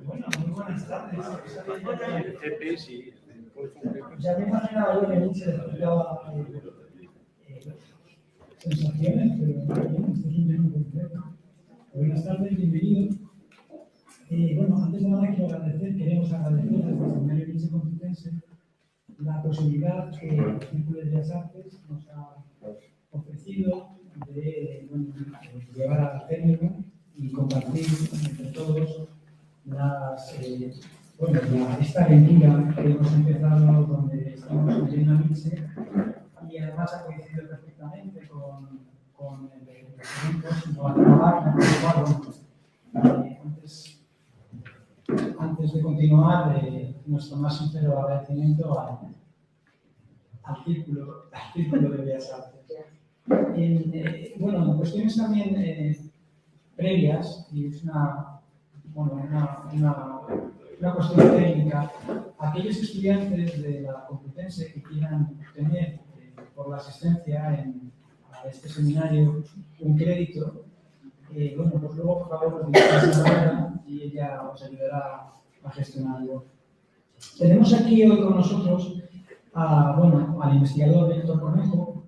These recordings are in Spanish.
Bueno, muy buenas tardes. Ya de manera Nietzsche explicaba sensaciones, pero esto es un tema concreto. Buenas tardes, bienvenidos. Bueno, antes de nada queremos agradecer desde el Seminario Nietzsche Complutense la posibilidad que el Círculo de Bellas Artes nos ha ofrecido de llevar a la técnica y compartir entre todos esta aventura que hemos empezado donde estamos leyendo a Nietzsche, y además ha coincidido perfectamente con el próximo a trabajar. Antes de continuar, nuestro más sincero agradecimiento al Círculo de Bellas Artes. En cuestiones también previas, y es una cuestión técnica, aquellos estudiantes de la Complutense que quieran obtener por la asistencia a este seminario un crédito, pues luego por favor nos dirigís a Laura y ella os ayudará a gestionarlo. Tenemos aquí hoy con nosotros al investigador Víctor Conejo.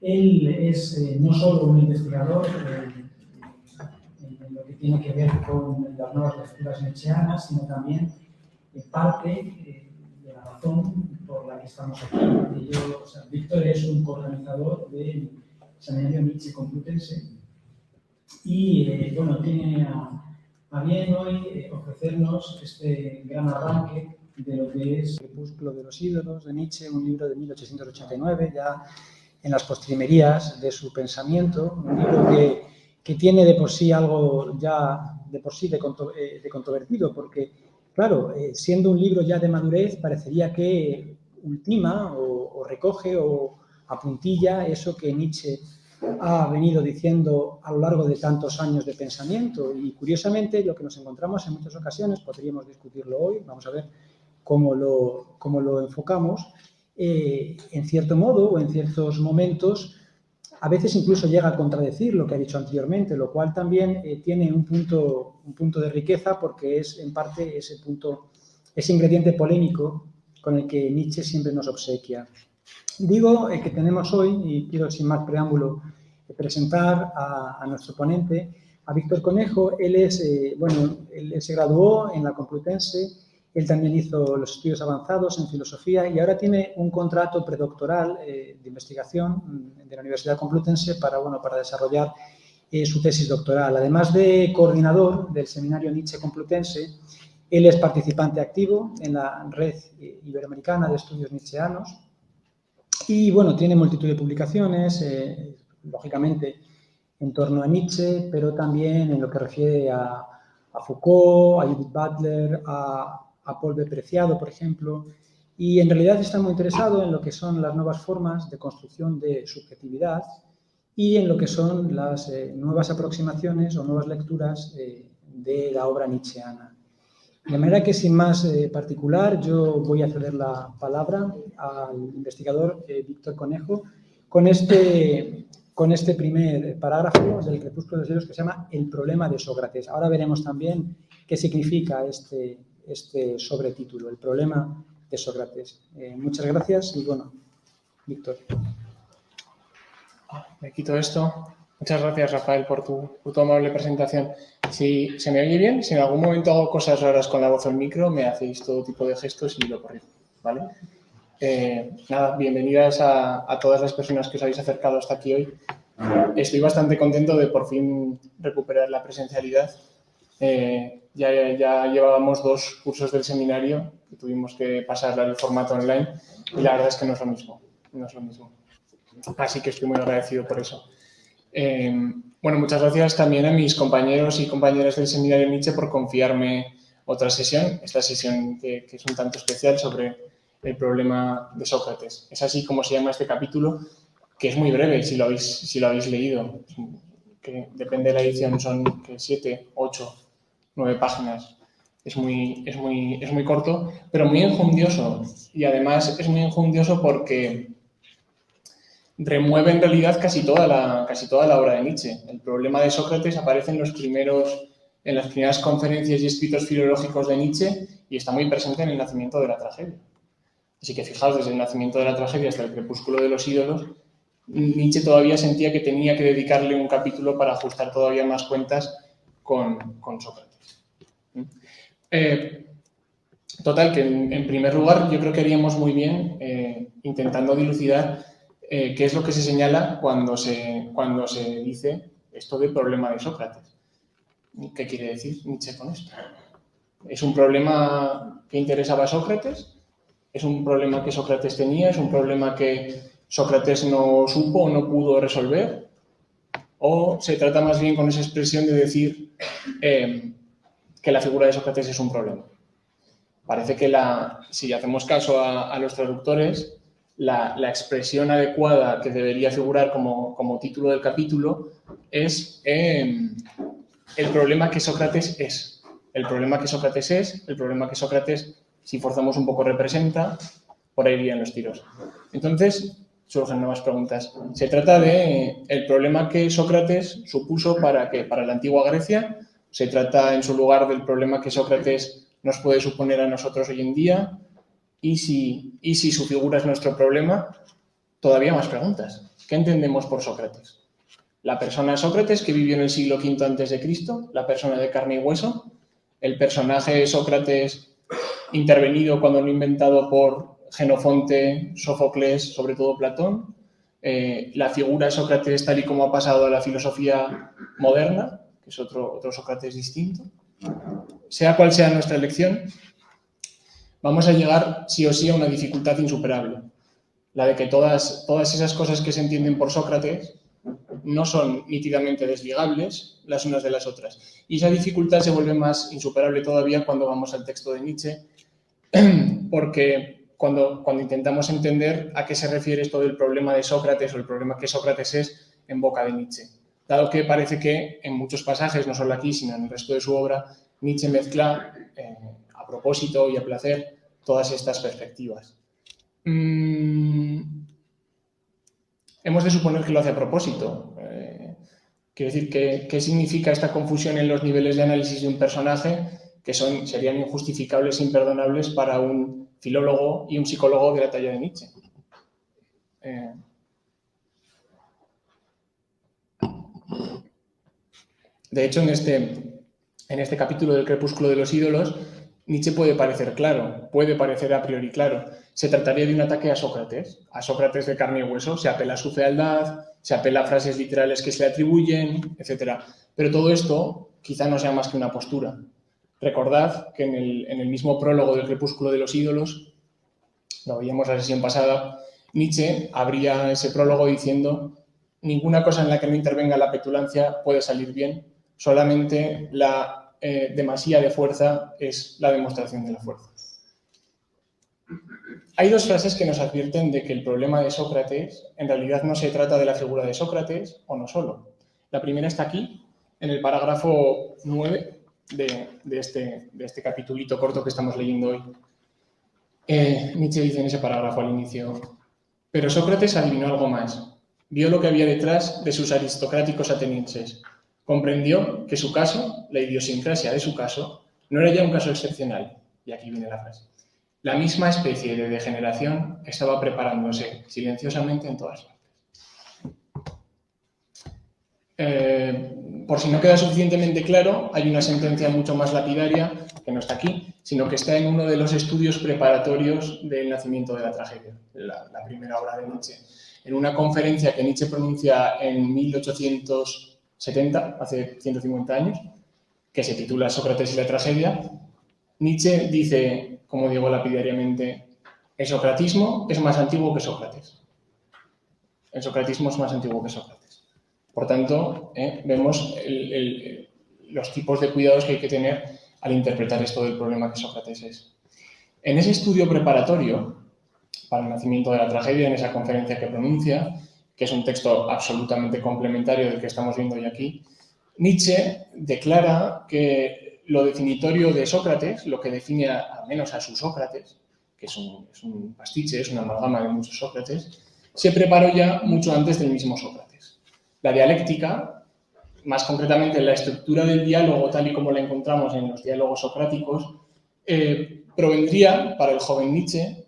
Él es no solo un investigador en lo que tiene que ver con las nuevas lecturas nietzscheanas, sino también parte de la razón por la que estamos aquí. Víctor es un coorganizador del Seminario Nietzsche Complutense y tiene a bien hoy ofrecernos este gran arranque de lo que es Crepúsculo de los ídolos de Nietzsche, un libro de 1889, ya en las postrimerías de su pensamiento, un libro que tiene de por sí algo ya de controvertido, porque, claro, siendo un libro ya de madurez, parecería que ultima o recoge o apuntilla eso que Nietzsche ha venido diciendo a lo largo de tantos años de pensamiento. Y, curiosamente, lo que nos encontramos en muchas ocasiones, podríamos discutirlo hoy, vamos a ver cómo lo enfocamos, en cierto modo o en ciertos momentos, a veces incluso llega a contradecir lo que ha dicho anteriormente, lo cual también tiene un punto de riqueza, porque es en parte ese ingrediente polémico con el que Nietzsche siempre nos obsequia. Digo que tenemos hoy, y quiero sin más preámbulo presentar a nuestro ponente, a Víctor Conejo. Él se graduó en la Complutense. Él también hizo los estudios avanzados en filosofía y ahora tiene un contrato predoctoral de investigación de la Universidad Complutense para desarrollar su tesis doctoral. Además de coordinador del Seminario Nietzsche Complutense, él es participante activo en la Red Iberoamericana de Estudios Nietzscheanos y, tiene multitud de publicaciones, lógicamente, en torno a Nietzsche, pero también en lo que refiere a Foucault, a Judith Butler, a Paul B. Preciado, por ejemplo, y en realidad está muy interesado en lo que son las nuevas formas de construcción de subjetividad y en lo que son las nuevas aproximaciones o nuevas lecturas de la obra nietzscheana. De manera que, sin más particular, yo voy a ceder la palabra al investigador Víctor Conejo con este primer parágrafo del Crepúsculo de los ídolos que se llama El problema de Sócrates. Ahora veremos también qué significa este sobretítulo, El problema de Sócrates. Muchas gracias y, Víctor. Me quito esto. Muchas gracias, Rafael, por tu amable presentación. Si se me oye bien, si en algún momento hago cosas raras con la voz o el micro, me hacéis todo tipo de gestos y lo corrijo, ¿vale? Bienvenidas a todas las personas que os habéis acercado hasta aquí hoy. Estoy bastante contento de por fin recuperar la presencialidad. Ya llevábamos 2 cursos del seminario que tuvimos que pasar al formato online y la verdad es que no es lo mismo. Así que estoy muy agradecido por eso. Muchas gracias también a mis compañeros y compañeras del seminario Nietzsche por confiarme otra sesión, esta sesión que es un tanto especial sobre el problema de Sócrates. Es así como se llama este capítulo, que es muy breve si lo habéis leído, que depende de la edición, son 7, 8, 9 páginas. Es muy corto, pero muy enjundioso. Y además es muy enjundioso porque remueve en realidad casi toda la obra de Nietzsche. El problema de Sócrates aparece en los primeros en las primeras conferencias y escritos filológicos de Nietzsche y está muy presente en el nacimiento de la tragedia. Así que fijaos, desde el nacimiento de la tragedia hasta el crepúsculo de los ídolos, Nietzsche todavía sentía que tenía que dedicarle un capítulo para ajustar todavía más cuentas con Sócrates. Total, que en primer lugar yo creo que haríamos muy bien intentando dilucidar qué es lo que se señala cuando se dice esto del problema de Sócrates. ¿Qué quiere decir Nietzsche con esto? ¿Es un problema que interesaba a Sócrates? ¿Es un problema que Sócrates tenía? ¿Es un problema que Sócrates no supo o no pudo resolver? ¿O se trata más bien con esa expresión de decir que la figura de Sócrates es un problema? Parece que si hacemos caso a los traductores, la expresión adecuada que debería figurar como título del capítulo es el problema que Sócrates es. El problema que Sócrates es, el problema que Sócrates, si forzamos un poco, representa, por ahí irían los tiros. Entonces, surgen nuevas preguntas. Se trata del problema que Sócrates supuso para la antigua Grecia. Se trata, en su lugar, del problema que Sócrates nos puede suponer a nosotros hoy en día. Y si su figura es nuestro problema, todavía más preguntas. ¿Qué entendemos por Sócrates? ¿La persona de Sócrates que vivió en el siglo V a.C., la persona de carne y hueso? ¿El personaje de Sócrates intervenido cuando no inventado por Jenofonte, Sófocles, sobre todo Platón? ¿La figura de Sócrates tal y como ha pasado a la filosofía moderna, que es otro Sócrates distinto? Sea cual sea nuestra elección, vamos a llegar sí o sí a una dificultad insuperable, la de que todas esas cosas que se entienden por Sócrates no son nítidamente desligables las unas de las otras. Y esa dificultad se vuelve más insuperable todavía cuando vamos al texto de Nietzsche, porque cuando intentamos entender a qué se refiere esto del problema de Sócrates o el problema que Sócrates es en boca de Nietzsche. Dado que parece que en muchos pasajes, no solo aquí, sino en el resto de su obra, Nietzsche mezcla a propósito y a placer todas estas perspectivas. Hemos de suponer que lo hace a propósito. Quiero decir, ¿qué significa esta confusión en los niveles de análisis de un personaje que serían injustificables e imperdonables para un filólogo y un psicólogo de la talla de Nietzsche? De hecho, en este capítulo del crepúsculo de los ídolos, Nietzsche puede parecer claro, puede parecer a priori claro. Se trataría de un ataque a Sócrates de carne y hueso. Se apela a su fealdad, se apela a frases literales que se le atribuyen, etc. Pero todo esto quizá no sea más que una postura. Recordad que en el mismo prólogo del crepúsculo de los ídolos, lo veíamos la sesión pasada, Nietzsche abría ese prólogo diciendo: ninguna cosa en la que no intervenga la petulancia puede salir bien, solamente la demasía de fuerza es la demostración de la fuerza. Hay dos frases que nos advierten de que el problema de Sócrates en realidad no se trata de la figura de Sócrates o no solo. La primera está aquí, en el parágrafo 9 de este capitulito corto que estamos leyendo hoy. Nietzsche dice en ese parágrafo al inicio: pero Sócrates adivinó algo más. Vio lo que había detrás de sus aristocráticos atenienses. Comprendió que su caso, la idiosincrasia de su caso, no era ya un caso excepcional. Y aquí viene la frase. La misma especie de degeneración estaba preparándose silenciosamente en todas partes. Por si no queda suficientemente claro, hay una sentencia mucho más lapidaria, que no está aquí, sino que está en uno de los estudios preparatorios del nacimiento de la tragedia, la primera obra de Nietzsche. En una conferencia que Nietzsche pronuncia en 1870, hace 150 años, que se titula Sócrates y la tragedia, Nietzsche dice, como digo lapidariamente, el socratismo es más antiguo que Sócrates. El socratismo es más antiguo que Sócrates. Por tanto, vemos los tipos de cuidados que hay que tener al interpretar esto del problema que Sócrates es. En ese estudio preparatorio para el nacimiento de la tragedia, en esa conferencia que pronuncia, que es un texto absolutamente complementario del que estamos viendo hoy aquí, Nietzsche declara que lo definitorio de Sócrates, lo que define al menos a su Sócrates, que es un pastiche, es una amalgama de muchos Sócrates, se preparó ya mucho antes del mismo Sócrates. La dialéctica, más concretamente la estructura del diálogo tal y como la encontramos en los diálogos socráticos, provendría para el joven Nietzsche,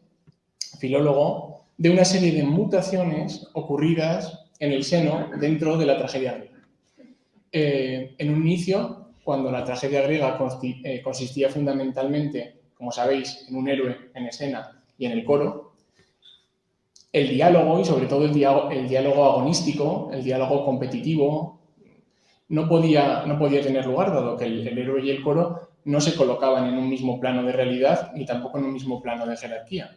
filólogo, de una serie de mutaciones ocurridas en el seno dentro de la tragedia griega. En un inicio, cuando la tragedia griega consistía fundamentalmente, como sabéis, en un héroe en escena y en el coro, el diálogo, y sobre todo el diálogo agonístico, el diálogo competitivo, no podía tener lugar, dado que el héroe y el coro no se colocaban en un mismo plano de realidad ni tampoco en un mismo plano de jerarquía.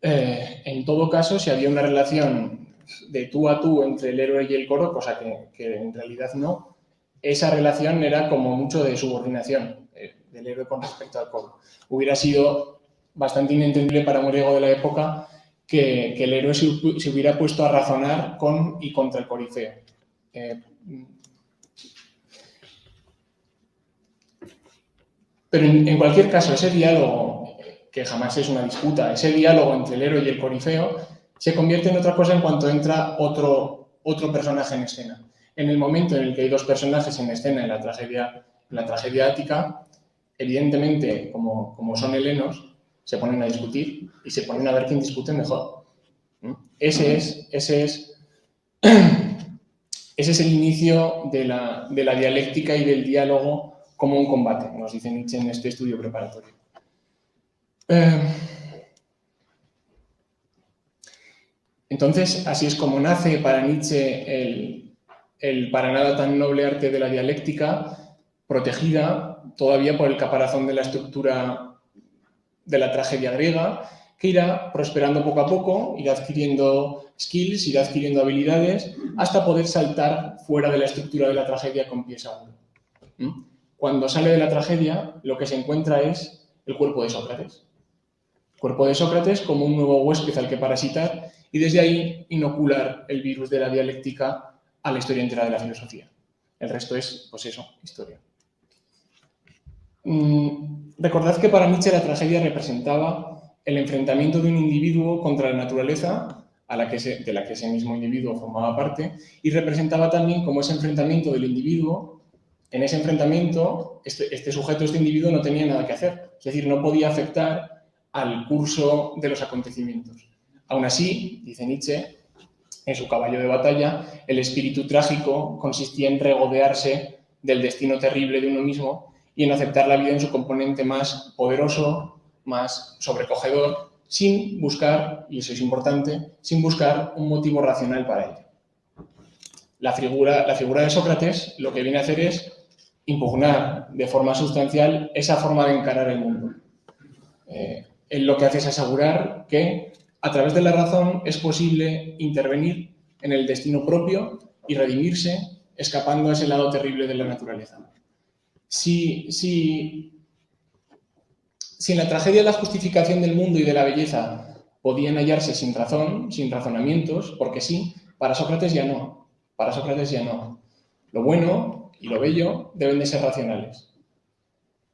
En todo caso, si había una relación de tú a tú entre el héroe y el coro, cosa que en realidad no, esa relación era como mucho de subordinación del héroe con respecto al coro. Hubiera sido bastante inentendible para un griego de la época que el héroe se hubiera puesto a razonar con y contra el corifeo. Pero en cualquier caso, ese diálogo, que jamás es una disputa, ese diálogo entre el héroe y el corifeo, se convierte en otra cosa en cuanto entra otro personaje en escena. En el momento en el que hay dos personajes en escena en la tragedia ática, evidentemente, como son helenos, se ponen a discutir y se ponen a ver quién discute mejor. Ese es el inicio de la dialéctica y del diálogo como un combate, nos dice Nietzsche en este estudio preparatorio. Entonces, así es como nace para Nietzsche el para nada tan noble arte de la dialéctica, protegida todavía por el caparazón de la estructura de la tragedia griega, que irá prosperando poco a poco, irá adquiriendo skills, irá adquiriendo habilidades, hasta poder saltar fuera de la estructura de la tragedia con pie seguro. Cuando sale de la tragedia, lo que se encuentra es el cuerpo de Sócrates. El cuerpo de Sócrates como un nuevo huésped al que parasitar y desde ahí inocular el virus de la dialéctica a la historia entera de la filosofía. El resto es, pues eso, historia. Recordad que para Nietzsche la tragedia representaba el enfrentamiento de un individuo contra la naturaleza de la que ese mismo individuo formaba parte, y representaba también como ese enfrentamiento del individuo. En ese enfrentamiento, este sujeto, este individuo, no tenía nada que hacer. Es decir, no podía afectar al curso de los acontecimientos. Aún así, dice Nietzsche, en su caballo de batalla, el espíritu trágico consistía en regodearse del destino terrible de uno mismo y en aceptar la vida en su componente más poderoso, más sobrecogedor, sin buscar, y eso es importante, sin buscar un motivo racional para ello. La figura de Sócrates lo que viene a hacer es impugnar de forma sustancial esa forma de encarar el mundo. Él lo que hace es asegurar que a través de la razón es posible intervenir en el destino propio y redimirse escapando a ese lado terrible de la naturaleza. Si en la tragedia la justificación del mundo y de la belleza podían hallarse sin razón, sin razonamientos, porque sí, para Sócrates ya no. Para Sócrates ya no. Lo bueno y lo bello deben de ser racionales.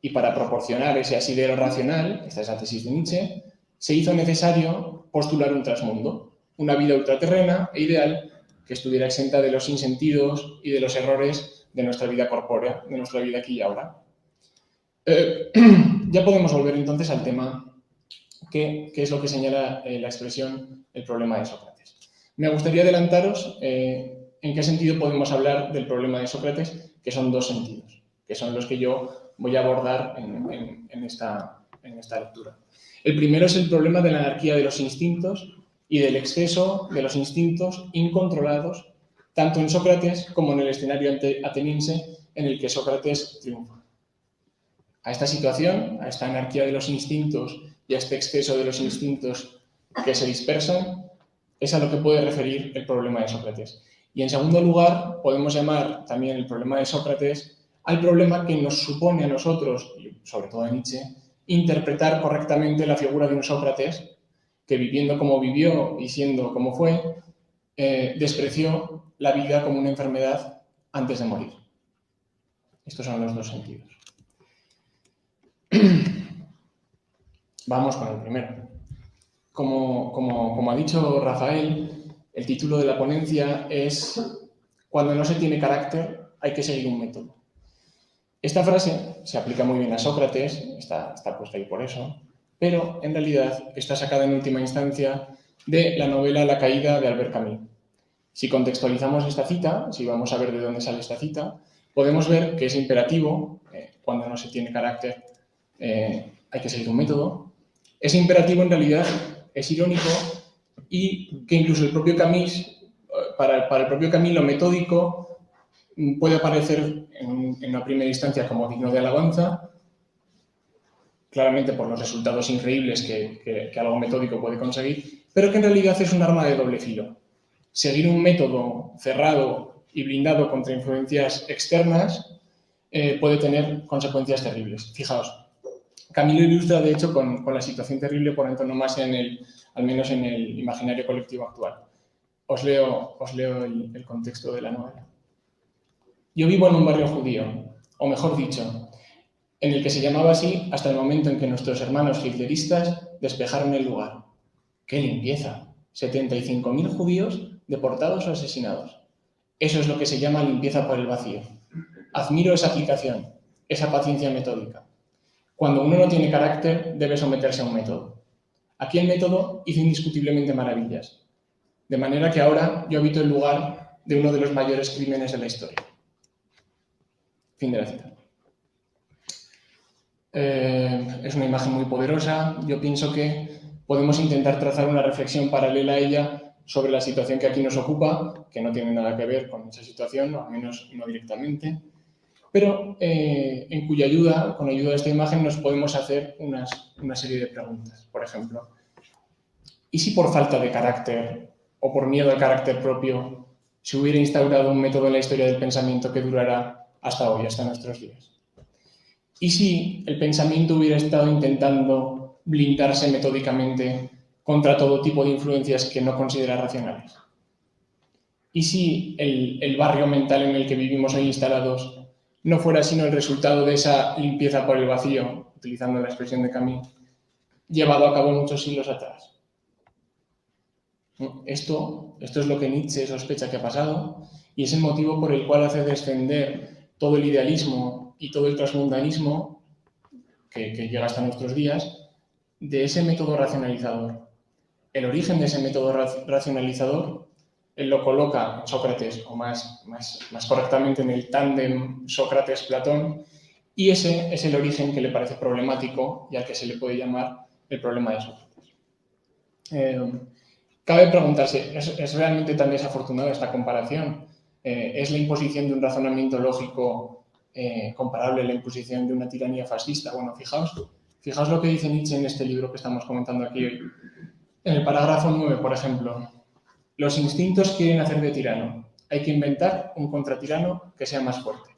Y para proporcionar ese asidero racional, esta es la tesis de Nietzsche, se hizo necesario postular un trasmundo, una vida ultraterrena e ideal que estuviera exenta de los sinsentidos y de los errores de nuestra vida corpórea, de nuestra vida aquí y ahora. Ya podemos volver entonces al tema que es lo que señala la expresión el problema de Sócrates. Me gustaría adelantaros en qué sentido podemos hablar del problema de Sócrates, que son dos sentidos, que son los que yo voy a abordar en esta lectura. El primero es el problema de la anarquía de los instintos y del exceso de los instintos incontrolados, tanto en Sócrates como en el escenario ateniense en el que Sócrates triunfa. A esta situación, a esta anarquía de los instintos y a este exceso de los instintos que se dispersan, es a lo que puede referir el problema de Sócrates. Y en segundo lugar, podemos llamar también el problema de Sócrates al problema que nos supone a nosotros, y sobre todo a Nietzsche, interpretar correctamente la figura de un Sócrates que, viviendo como vivió y siendo como fue, despreció la vida como una enfermedad antes de morir. Estos son los dos sentidos. Vamos con el primero. Como ha dicho Rafael, el título de la ponencia es Cuando no se tiene carácter, hay que seguir un método. Esta frase se aplica muy bien a Sócrates, está puesta ahí por eso, pero en realidad está sacada en última instancia de la novela La caída de Albert Camus. Si contextualizamos esta cita, si vamos a ver de dónde sale esta cita, podemos ver que es imperativo, cuando no se tiene carácter, hay que seguir un método. Ese imperativo en realidad es irónico y que incluso el propio Camus, para el propio Camus, lo metódico puede aparecer en una primera instancia como digno de alabanza, claramente por los resultados increíbles que algo metódico puede conseguir, pero que en realidad es un arma de doble filo. Seguir un método cerrado y blindado contra influencias externas puede tener consecuencias terribles. Fijaos, Camus lo ilustra, de hecho, con la situación terrible por antonomasia al menos en el imaginario colectivo actual. Os leo el contexto de la novela. Yo vivo en un barrio judío, o mejor dicho, en el que se llamaba así hasta el momento en que nuestros hermanos hitleristas despejaron el lugar. ¡Qué limpieza! 75.000 judíos deportados o asesinados. Eso es lo que se llama limpieza por el vacío. Admiro esa aplicación, esa paciencia metódica. Cuando uno no tiene carácter, debe someterse a un método. Aquí el método hizo indiscutiblemente maravillas. De manera que ahora yo habito el lugar de uno de los mayores crímenes de la historia. Fin de la cita. Es una imagen muy poderosa. Yo pienso que podemos intentar trazar una reflexión paralela a ella sobre la situación que aquí nos ocupa, que no tiene nada que ver con esa situación, o al menos no directamente, pero con ayuda de esta imagen nos podemos hacer una serie de preguntas. Por ejemplo, ¿y si por falta de carácter o por miedo al carácter propio se hubiera instaurado un método en la historia del pensamiento que durará hasta hoy, hasta nuestros días? ¿Y si el pensamiento hubiera estado intentando blindarse metódicamente contra todo tipo de influencias que no considera racionales? ¿Y si el barrio mental en el que vivimos hoy instalados no fuera sino el resultado de esa limpieza por el vacío, utilizando la expresión de Camus, llevado a cabo muchos siglos atrás? Esto es lo que Nietzsche sospecha que ha pasado y es el motivo por el cual hace descender todo el idealismo y todo el transmundanismo que llega hasta nuestros días de ese método racionalizador. El origen de ese método racionalizador él lo coloca en Sócrates, o más correctamente en el tándem Sócrates-Platón, y ese es el origen que le parece problemático y al que se le puede llamar el problema de Sócrates. Cabe preguntarse, ¿es realmente tan desafortunada esta comparación? ¿Es la imposición de un razonamiento lógico comparable a la imposición de una tiranía fascista? Bueno, fijaos lo que dice Nietzsche en este libro que estamos comentando aquí hoy. En el parágrafo 9, por ejemplo, los instintos quieren hacer de tirano. Hay que inventar un contratirano que sea más fuerte.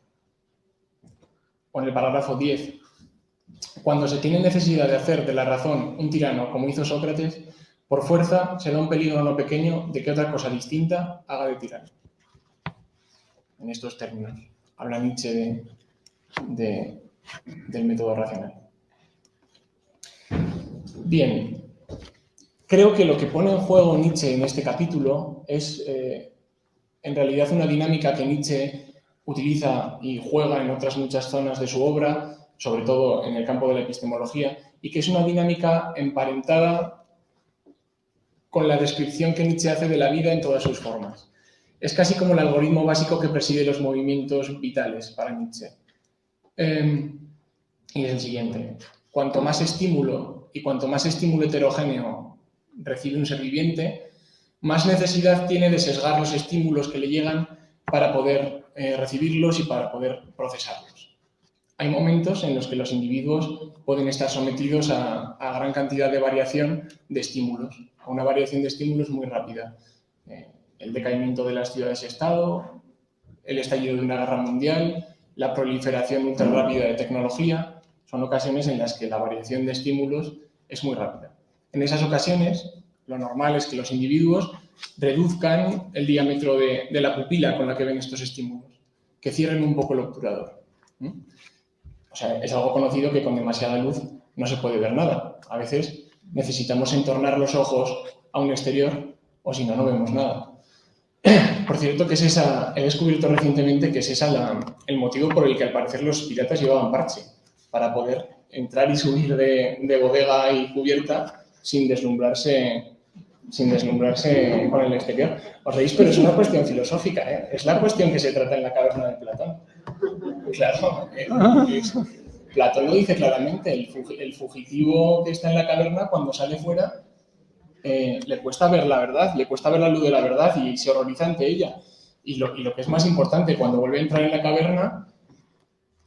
O en el parágrafo 10, cuando se tiene necesidad de hacer de la razón un tirano, como hizo Sócrates, por fuerza se da un peligro no pequeño de que otra cosa distinta haga de tirano. En estos términos habla Nietzsche del método racional. Bien. Creo que lo que pone en juego Nietzsche en este capítulo es en realidad una dinámica que Nietzsche utiliza y juega en otras muchas zonas de su obra, sobre todo en el campo de la epistemología, y que es una dinámica emparentada con la descripción que Nietzsche hace de la vida en todas sus formas. Es casi como el algoritmo básico que preside los movimientos vitales para Nietzsche. Y es el siguiente. Cuanto más estímulo y cuanto más estímulo heterogéneo recibe un ser viviente, más necesidad tiene de sesgar los estímulos que le llegan para poder recibirlos y para poder procesarlos. Hay momentos en los que los individuos pueden estar sometidos a gran cantidad de variación de estímulos, a una variación de estímulos muy rápida. El decaimiento de las ciudades-estado, el estallido de una guerra mundial, la proliferación ultra rápida de tecnología, son ocasiones en las que la variación de estímulos es muy rápida. En esas ocasiones, lo normal es que los individuos reduzcan el diámetro de la pupila con la que ven estos estímulos, que cierren un poco el obturador. O sea, es algo conocido que con demasiada luz no se puede ver nada. A veces necesitamos entornar los ojos a un exterior o si no, no vemos nada. Por cierto, que es esa, he descubierto recientemente que es esa el motivo por el que al parecer los piratas llevaban parche, para poder entrar y subir de bodega y cubierta sin deslumbrarse con el exterior. Os reís, pero es una cuestión filosófica, ¿eh? Es la cuestión que se trata en la caverna de Platón. Claro, Platón lo dice claramente, el fugitivo que está en la caverna, cuando sale fuera, le cuesta ver la verdad, le cuesta ver la luz de la verdad y se horroriza ante ella. Y lo que es más importante, cuando vuelve a entrar en la caverna,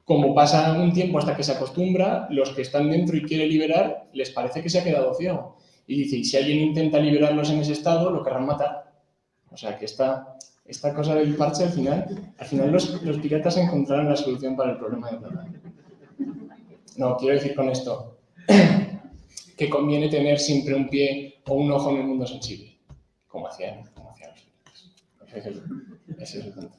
como pasa un tiempo hasta que se acostumbra, los que están dentro y quiere liberar, les parece que se ha quedado ciego. Y dice, y si alguien intenta liberarlos en ese estado, lo querrán matar. O sea que esta cosa del parche, al final los piratas encontraron la solución para el problema de Platón. No, quiero decir con esto que conviene tener siempre un pie o un ojo en el mundo sensible, como hacían los piratas. Ese es el punto.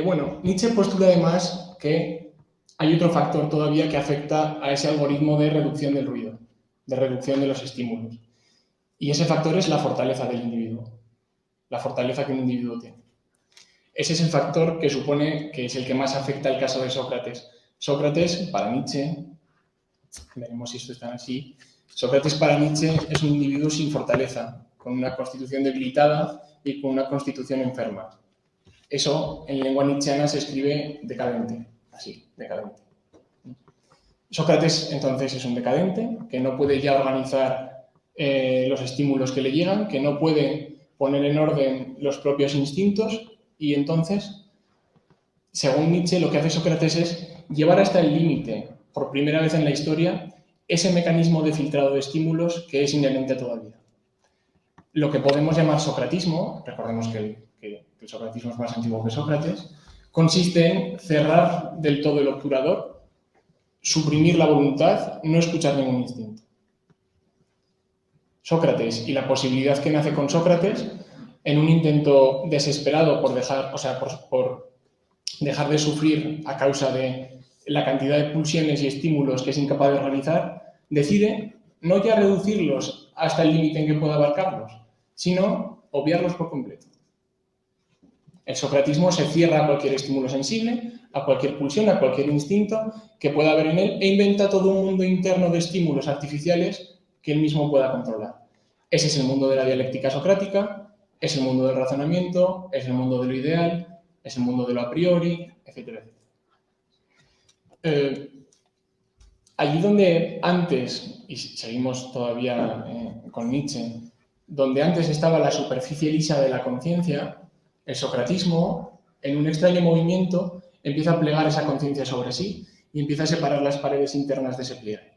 Bueno, Nietzsche postula además que hay otro factor todavía que afecta a ese algoritmo de reducción del ruido, de reducción de los estímulos. Y ese factor es la fortaleza del individuo, la fortaleza que un individuo tiene. Ese es el factor que supone que es el que más afecta al caso de Sócrates. Sócrates, para Nietzsche, veremos si esto está así, Sócrates para Nietzsche es un individuo sin fortaleza, con una constitución debilitada y con una constitución enferma. Eso en lengua nietzscheana se escribe decadente, así, decadente. Sócrates entonces es un decadente que no puede ya organizar los estímulos que le llegan, que no puede poner en orden los propios instintos y entonces, según Nietzsche, lo que hace Sócrates es llevar hasta el límite, por primera vez en la historia, ese mecanismo de filtrado de estímulos que es inherente a toda vida. Lo que podemos llamar socratismo, recordemos que el socratismo es más antiguo que Sócrates, consiste en cerrar del todo el obturador, suprimir la voluntad, no escuchar ningún instinto. Sócrates y la posibilidad que nace con Sócrates, en un intento desesperado por dejar de sufrir a causa de la cantidad de pulsiones y estímulos que es incapaz de realizar, decide no ya reducirlos hasta el límite en que pueda abarcarlos, sino obviarlos por completo. El socratismo se cierra a cualquier estímulo sensible, a cualquier pulsión, a cualquier instinto que pueda haber en él e inventa todo un mundo interno de estímulos artificiales que él mismo pueda controlar. Ese es el mundo de la dialéctica socrática, es el mundo del razonamiento, es el mundo de lo ideal, es el mundo de lo a priori, etc. Allí donde antes, y seguimos todavía con Nietzsche, donde antes estaba la superficie lisa de la conciencia, el socratismo, en un extraño movimiento, empieza a plegar esa conciencia sobre sí y empieza a separar las paredes internas de ese pliegue.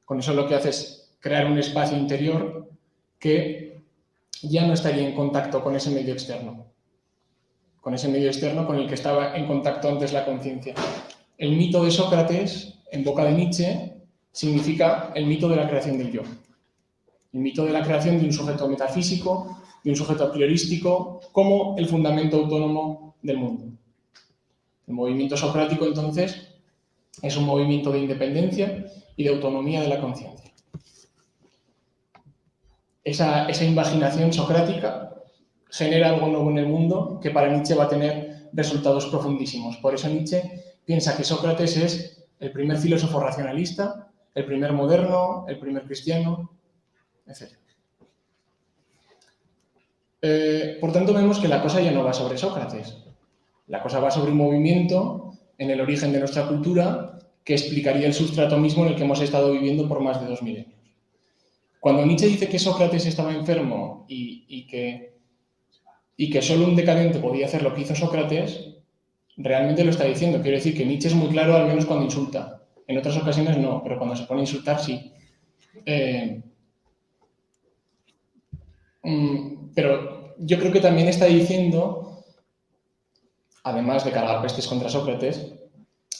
Con eso lo que hace es crear un espacio interior que ya no estaría en contacto con ese medio externo, con el que estaba en contacto antes la conciencia. El mito de Sócrates, en boca de Nietzsche, significa el mito de la creación del yo. El mito de la creación de un sujeto metafísico, de un sujeto a priorístico, como el fundamento autónomo del mundo. El movimiento socrático, entonces, es un movimiento de independencia y de autonomía de la conciencia. Esa imaginación socrática genera algo nuevo en el mundo que para Nietzsche va a tener resultados profundísimos. Por eso Nietzsche piensa que Sócrates es el primer filósofo racionalista, el primer moderno, el primer cristiano, etc. Por tanto, vemos que la cosa ya no va sobre Sócrates. La cosa va sobre un movimiento en el origen de nuestra cultura que explicaría el sustrato mismo en el que hemos estado viviendo por más de 2 milenios. Cuando Nietzsche dice que Sócrates estaba enfermo y que solo un decadente podía hacer lo que hizo Sócrates, realmente lo está diciendo. Quiero decir que Nietzsche es muy claro, al menos cuando insulta. En otras ocasiones no, pero cuando se pone a insultar sí. Pero yo creo que también está diciendo, además de cargar pestes contra Sócrates,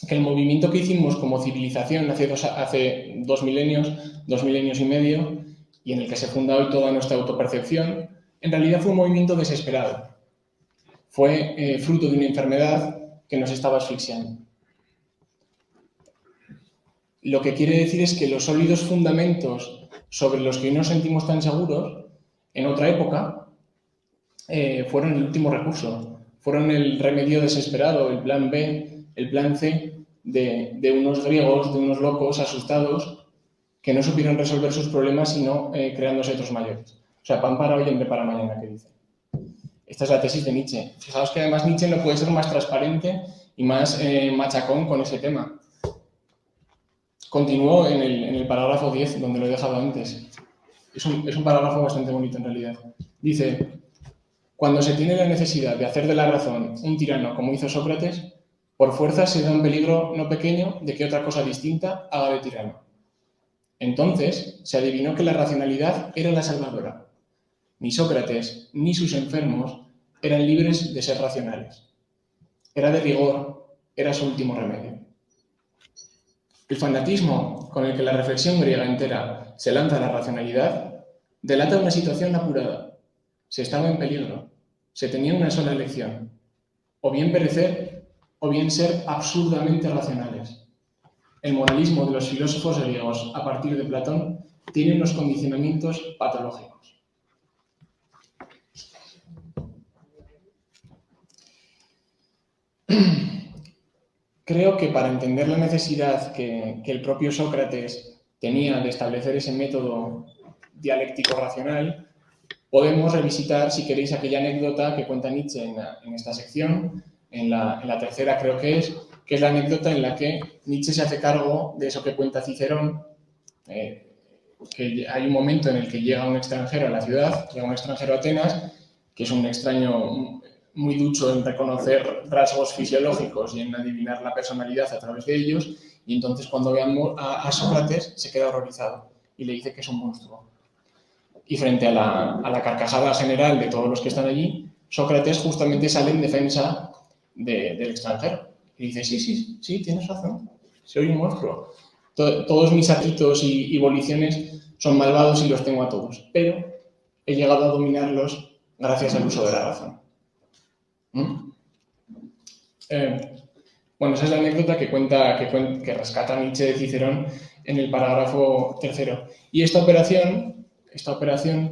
que el movimiento que hicimos como civilización hace 2 milenios y medio, y en el que se funda hoy toda nuestra autopercepción, en realidad fue un movimiento desesperado. Fue fruto de una enfermedad que nos estaba asfixiando. Lo que quiere decir es que los sólidos fundamentos sobre los que hoy nos sentimos tan seguros en otra época, fueron el último recurso, fueron el remedio desesperado, el plan B, el plan C de unos griegos, de unos locos asustados que no supieron resolver sus problemas sino creándose otros mayores. O sea, pan para hoy, hambre para mañana, que dice. Esta es la tesis de Nietzsche. Fijaos que además Nietzsche no puede ser más transparente y más machacón con ese tema. Continuó en el parágrafo 10, donde lo he dejado antes. Es un parágrafo bastante bonito en realidad. Dice: cuando se tiene la necesidad de hacer de la razón un tirano como hizo Sócrates, por fuerza se da un peligro no pequeño de que otra cosa distinta haga de tirano. Entonces se adivinó que la racionalidad era la salvadora. Ni Sócrates ni sus enfermos eran libres de ser racionales. Era de rigor, era su último remedio. El fanatismo con el que la reflexión griega entera se lanza a la racionalidad delata una situación apurada. Se estaba en peligro. Se tenía una sola elección: o bien perecer, o bien ser absurdamente racionales. El moralismo de los filósofos griegos a partir de Platón tiene unos condicionamientos patológicos. Creo que para entender la necesidad que el propio Sócrates tenía de establecer ese método dialéctico racional, podemos revisitar, si queréis, aquella anécdota que cuenta Nietzsche en esta sección, en la tercera creo que es la anécdota en la que Nietzsche se hace cargo de eso que cuenta Cicerón, que hay un momento en el que llega un extranjero a la ciudad, llega un extranjero a Atenas, que es un extraño muy ducho en reconocer rasgos fisiológicos y en adivinar la personalidad a través de ellos, y entonces cuando ve a Sócrates se queda horrorizado y le dice que es un monstruo. Y frente a la carcajada general de todos los que están allí, Sócrates justamente sale en defensa del extranjero. Y dice: sí, tienes razón, soy un monstruo. Todos mis atitos y voliciones son malvados y los tengo a todos, pero he llegado a dominarlos gracias al uso de la razón. Bueno, esa es la anécdota que rescata Nietzsche de Cicerón en el parágrafo 3. Y esta operación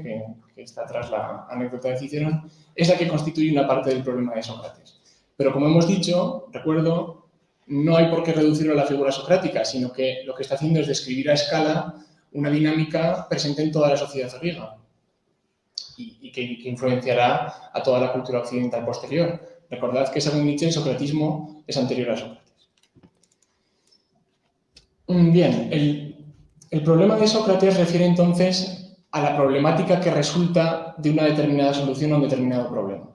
que está tras la anécdota de Cicerón es la que constituye una parte del problema de Sócrates. Pero como hemos dicho, recuerdo, no hay por qué reducirlo a la figura socrática, sino que lo que está haciendo es describir a escala una dinámica presente en toda la sociedad griega y que influenciará a toda la cultura occidental posterior. Recordad que, según Nietzsche, el socratismo es anterior a Sócrates. Bien, el problema de Sócrates refiere entonces a la problemática que resulta de una determinada solución a un determinado problema.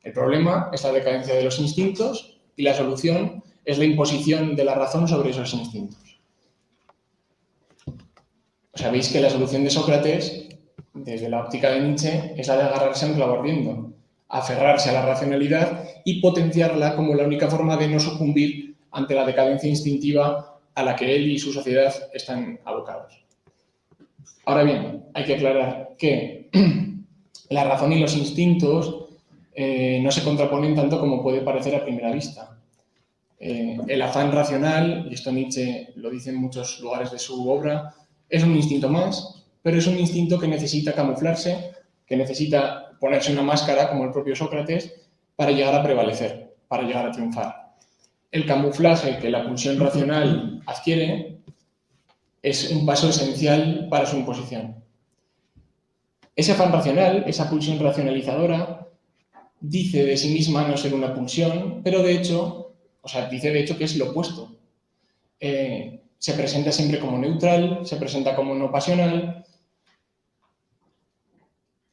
El problema es la decadencia de los instintos y la solución es la imposición de la razón sobre esos instintos. Sabéis que la solución de Sócrates, desde la óptica de Nietzsche, es la de agarrarse a un clavo ardiendo, aferrarse a la racionalidad y potenciarla como la única forma de no sucumbir ante la decadencia instintiva a la que él y su sociedad están abocados. Ahora bien, hay que aclarar que la razón y los instintos no se contraponen tanto como puede parecer a primera vista. El afán racional, y esto Nietzsche lo dice en muchos lugares de su obra, es un instinto más, pero es un instinto que necesita camuflarse, que necesita ponerse una máscara, como el propio Sócrates, para llegar a prevalecer, para llegar a triunfar. El camuflaje que la pulsión racional adquiere es un paso esencial para su imposición. Ese afán racional, esa pulsión racionalizadora, dice de sí misma no ser una pulsión, pero de hecho, dice de hecho que es lo opuesto. Se presenta siempre como neutral, se presenta como no pasional.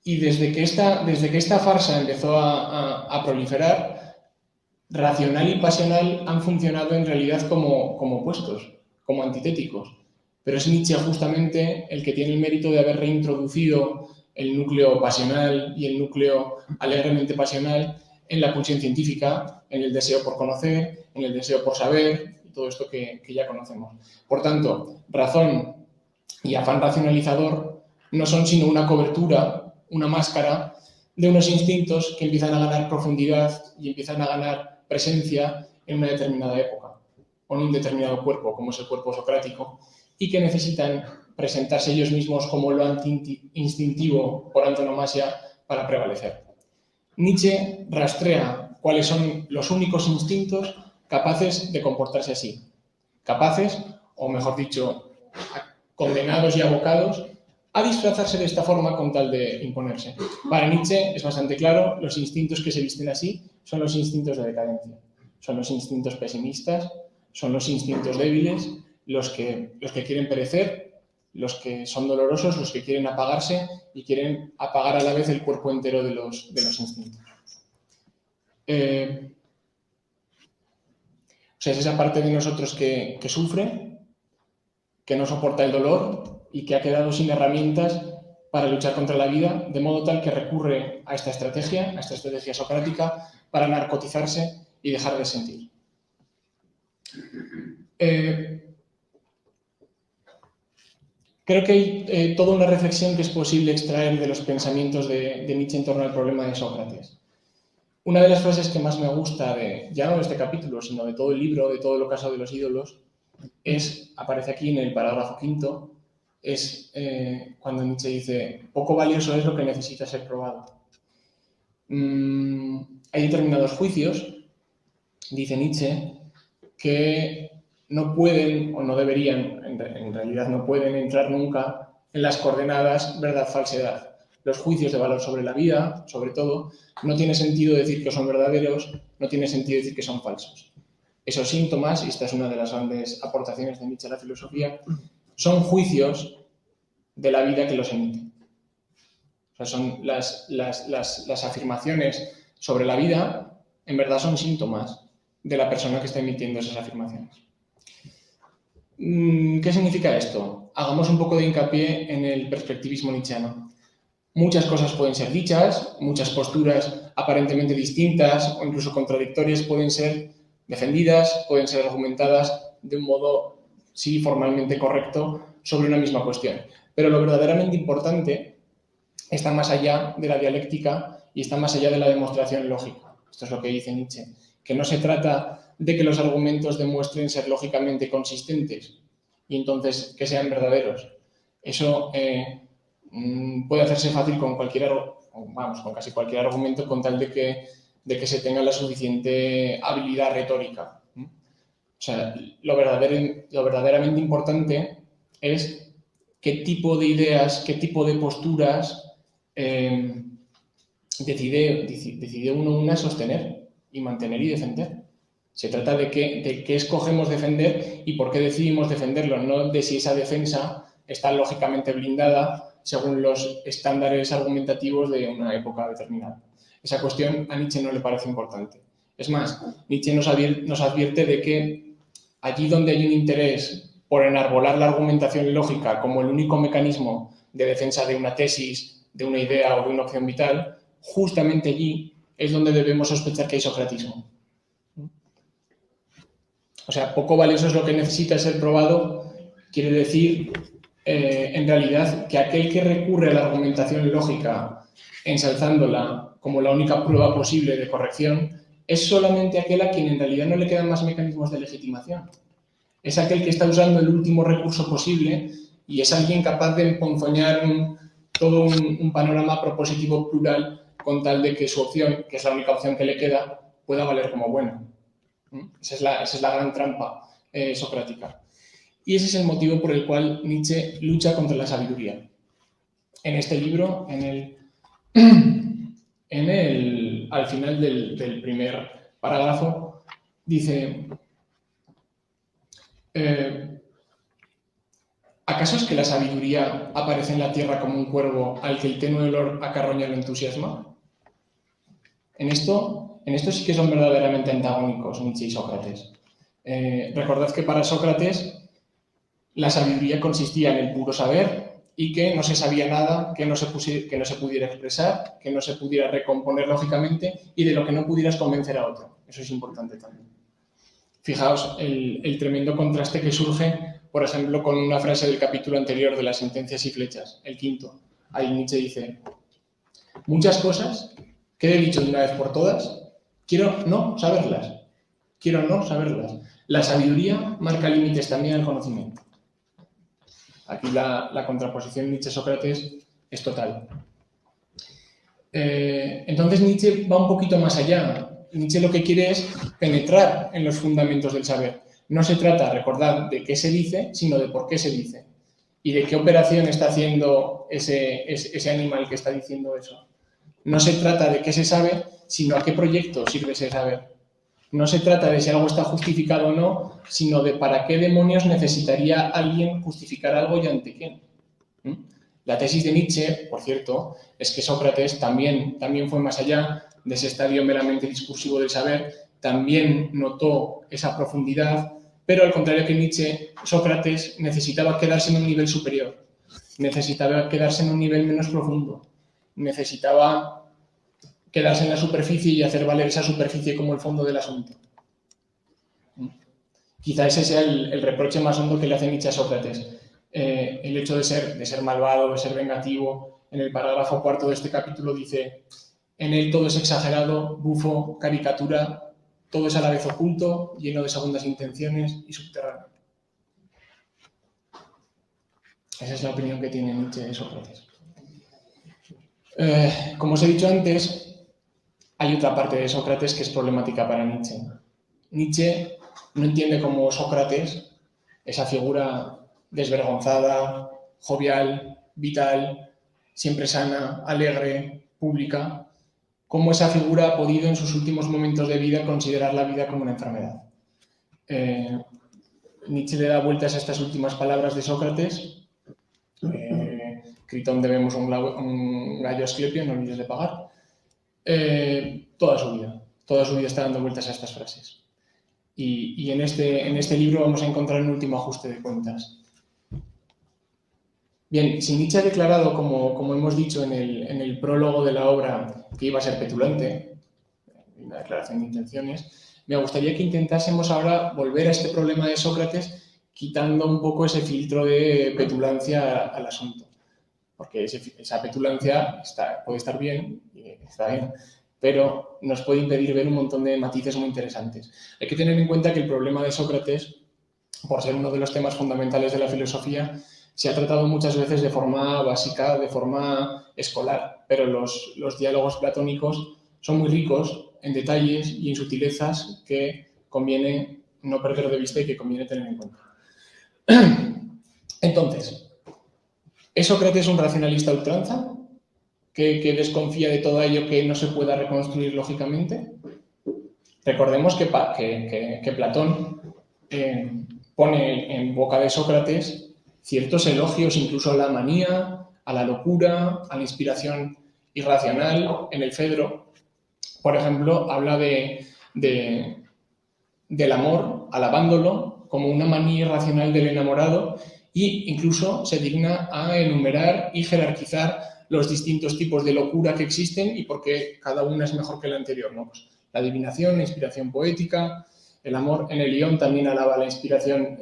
Y desde que esta farsa empezó a proliferar, racional y pasional han funcionado en realidad como opuestos, como antitéticos. Pero es Nietzsche justamente el que tiene el mérito de haber reintroducido el núcleo pasional y el núcleo alegremente pasional en la pulsión científica, en el deseo por conocer, en el deseo por saber, y todo esto que ya conocemos. Por tanto, razón y afán racionalizador no son sino una cobertura, una máscara de unos instintos que empiezan a ganar profundidad y empiezan a ganar presencia en una determinada época o en un determinado cuerpo, como es el cuerpo socrático, y que necesitan presentarse ellos mismos como lo anti-instintivo por antonomasia para prevalecer. Nietzsche rastrea cuáles son los únicos instintos capaces de comportarse así. Capaces, o mejor dicho, condenados y abocados a disfrazarse de esta forma con tal de imponerse. Para Nietzsche es bastante claro, los instintos que se visten así son los instintos de decadencia. Son los instintos pesimistas, son los instintos débiles, los que quieren perecer, los que son dolorosos, los que quieren apagarse y quieren apagar a la vez el cuerpo entero de los instintos. O sea, es esa parte de nosotros que sufre, que no soporta el dolor y que ha quedado sin herramientas para luchar contra la vida, de modo tal que recurre a esta estrategia socrática, para narcotizarse y dejar de sentir. Creo que hay toda una reflexión que es posible extraer de los pensamientos de Nietzsche en torno al problema de Sócrates. Una de las frases que más me gusta, ya no de este capítulo, sino de todo el libro, de todo el ocaso de los ídolos, aparece aquí en el parágrafo 5, es cuando Nietzsche dice: poco valioso es lo que necesita ser probado. Hay determinados juicios, dice Nietzsche, que no pueden o no deberían, en realidad no pueden entrar nunca en las coordenadas verdad-falsedad. Los juicios de valor sobre la vida, sobre todo, no tiene sentido decir que son verdaderos, no tiene sentido decir que son falsos. Esos síntomas, y esta es una de las grandes aportaciones de Nietzsche a la filosofía, son juicios de la vida que los emite. O sea, son las afirmaciones sobre la vida, en verdad son síntomas de la persona que está emitiendo esas afirmaciones. ¿Qué significa esto? Hagamos un poco de hincapié en el perspectivismo nietzscheano. Muchas cosas pueden ser dichas, muchas posturas aparentemente distintas o incluso contradictorias pueden ser defendidas, pueden ser argumentadas de un modo, sí, formalmente correcto sobre una misma cuestión. Pero lo verdaderamente importante está más allá de la dialéctica y está más allá de la demostración lógica. Esto es lo que dice Nietzsche, que no se trata de que los argumentos demuestren ser lógicamente consistentes y entonces que sean verdaderos. Eso puede hacerse fácil con casi cualquier argumento con tal de que se tenga la suficiente habilidad retórica. O sea, lo verdaderamente importante es qué tipo de ideas, qué tipo de posturas decide una sostener y mantener y defender. Se trata de qué escogemos defender y por qué decidimos defenderlo, no de si esa defensa está lógicamente blindada según los estándares argumentativos de una época determinada. Esa cuestión a Nietzsche no le parece importante. Es más, Nietzsche nos advierte de que allí donde hay un interés por enarbolar la argumentación lógica como el único mecanismo de defensa de una tesis, de una idea o de una opción vital, justamente allí es donde debemos sospechar que hay socratismo. O sea, poco valioso es lo que necesita ser probado, quiere decir, en realidad, que aquel que recurre a la argumentación lógica, ensalzándola como la única prueba posible de corrección, es solamente aquel a quien en realidad no le quedan más mecanismos de legitimación. Es aquel que está usando el último recurso posible y es alguien capaz de emponzoñar todo un panorama propositivo plural con tal de que su opción, que es la única opción que le queda, pueda valer como buena. Esa es la gran trampa socrática. Y ese es el motivo por el cual Nietzsche lucha contra la sabiduría. En este libro, al final del primer parágrafo, dice: ¿acaso es que la sabiduría aparece en la tierra como un cuervo al que el tenue olor a carroña lo entusiasma? En esto sí que son verdaderamente antagónicos Nietzsche y Sócrates. Recordad que para Sócrates la sabiduría consistía en el puro saber y que no se sabía nada que no se pudiera expresar, que no se pudiera recomponer lógicamente y de lo que no pudieras convencer a otro. Eso es importante también. Fijaos el tremendo contraste que surge, por ejemplo, con una frase del capítulo anterior de las sentencias y flechas, el 5. Ahí Nietzsche dice: muchas cosas que he dicho de una vez por todas, quiero no saberlas. La sabiduría marca límites también al conocimiento. Aquí la contraposición Nietzsche-Sócrates es total. Entonces Nietzsche va un poquito más allá. Nietzsche lo que quiere es penetrar en los fundamentos del saber. No se trata, recordad, de qué se dice, sino de por qué se dice. Y de qué operación está haciendo ese animal que está diciendo eso. No se trata de qué se sabe, sino a qué proyecto sirve ese saber. No se trata de si algo está justificado o no, sino de para qué demonios necesitaría alguien justificar algo y ante quién. La tesis de Nietzsche, por cierto, es que Sócrates también fue más allá de ese estadio meramente discursivo del saber, también notó esa profundidad, pero al contrario que Nietzsche, Sócrates necesitaba quedarse en un nivel superior, necesitaba quedarse en un nivel menos profundo, necesitaba quedarse en la superficie y hacer valer esa superficie como el fondo del asunto. Quizá ese sea el reproche más hondo que le hace Nietzsche a Sócrates. El hecho de ser malvado, de ser vengativo. En el parágrafo 4 de este capítulo dice: en él todo es exagerado, bufo, caricatura, todo es a la vez oculto, lleno de segundas intenciones y subterráneo. Esa es la opinión que tiene Nietzsche de Sócrates. Como os he dicho antes, hay otra parte de Sócrates que es problemática para Nietzsche. Nietzsche no entiende como Sócrates esa figura desvergonzada, jovial, vital, siempre sana, alegre, pública, cómo esa figura ha podido en sus últimos momentos de vida considerar la vida como una enfermedad. Nietzsche le da vueltas a estas últimas palabras de Sócrates. Critón debemos un gallo a Asclepio, no olvides de pagar. Toda su vida está dando vueltas a estas frases. Y en este libro vamos a encontrar un último ajuste de cuentas. Bien, si Nietzsche ha declarado, como hemos dicho en el prólogo de la obra, que iba a ser petulante, una declaración de intenciones, me gustaría que intentásemos ahora volver a este problema de Sócrates quitando un poco ese filtro de petulancia al asunto. Porque esa petulancia puede estar bien, está bien, pero nos puede impedir ver un montón de matices muy interesantes. Hay que tener en cuenta que el problema de Sócrates, por ser uno de los temas fundamentales de la filosofía, se ha tratado muchas veces de forma básica, de forma escolar, pero los diálogos platónicos son muy ricos en detalles y en sutilezas que conviene no perder de vista y que conviene tener en cuenta. Entonces, ¿es Sócrates un racionalista a ultranza? ¿Que desconfía de todo ello que no se pueda reconstruir lógicamente? Recordemos que Platón pone en boca de Sócrates ciertos elogios incluso a la manía, a la locura, a la inspiración irracional. En el Fedro, por ejemplo, habla del amor, alabándolo como una manía irracional del enamorado, e incluso se digna a enumerar y jerarquizar los distintos tipos de locura que existen y por qué cada una es mejor que la anterior, ¿no? Pues la adivinación, la inspiración poética, el amor. En el Ion también alaba la inspiración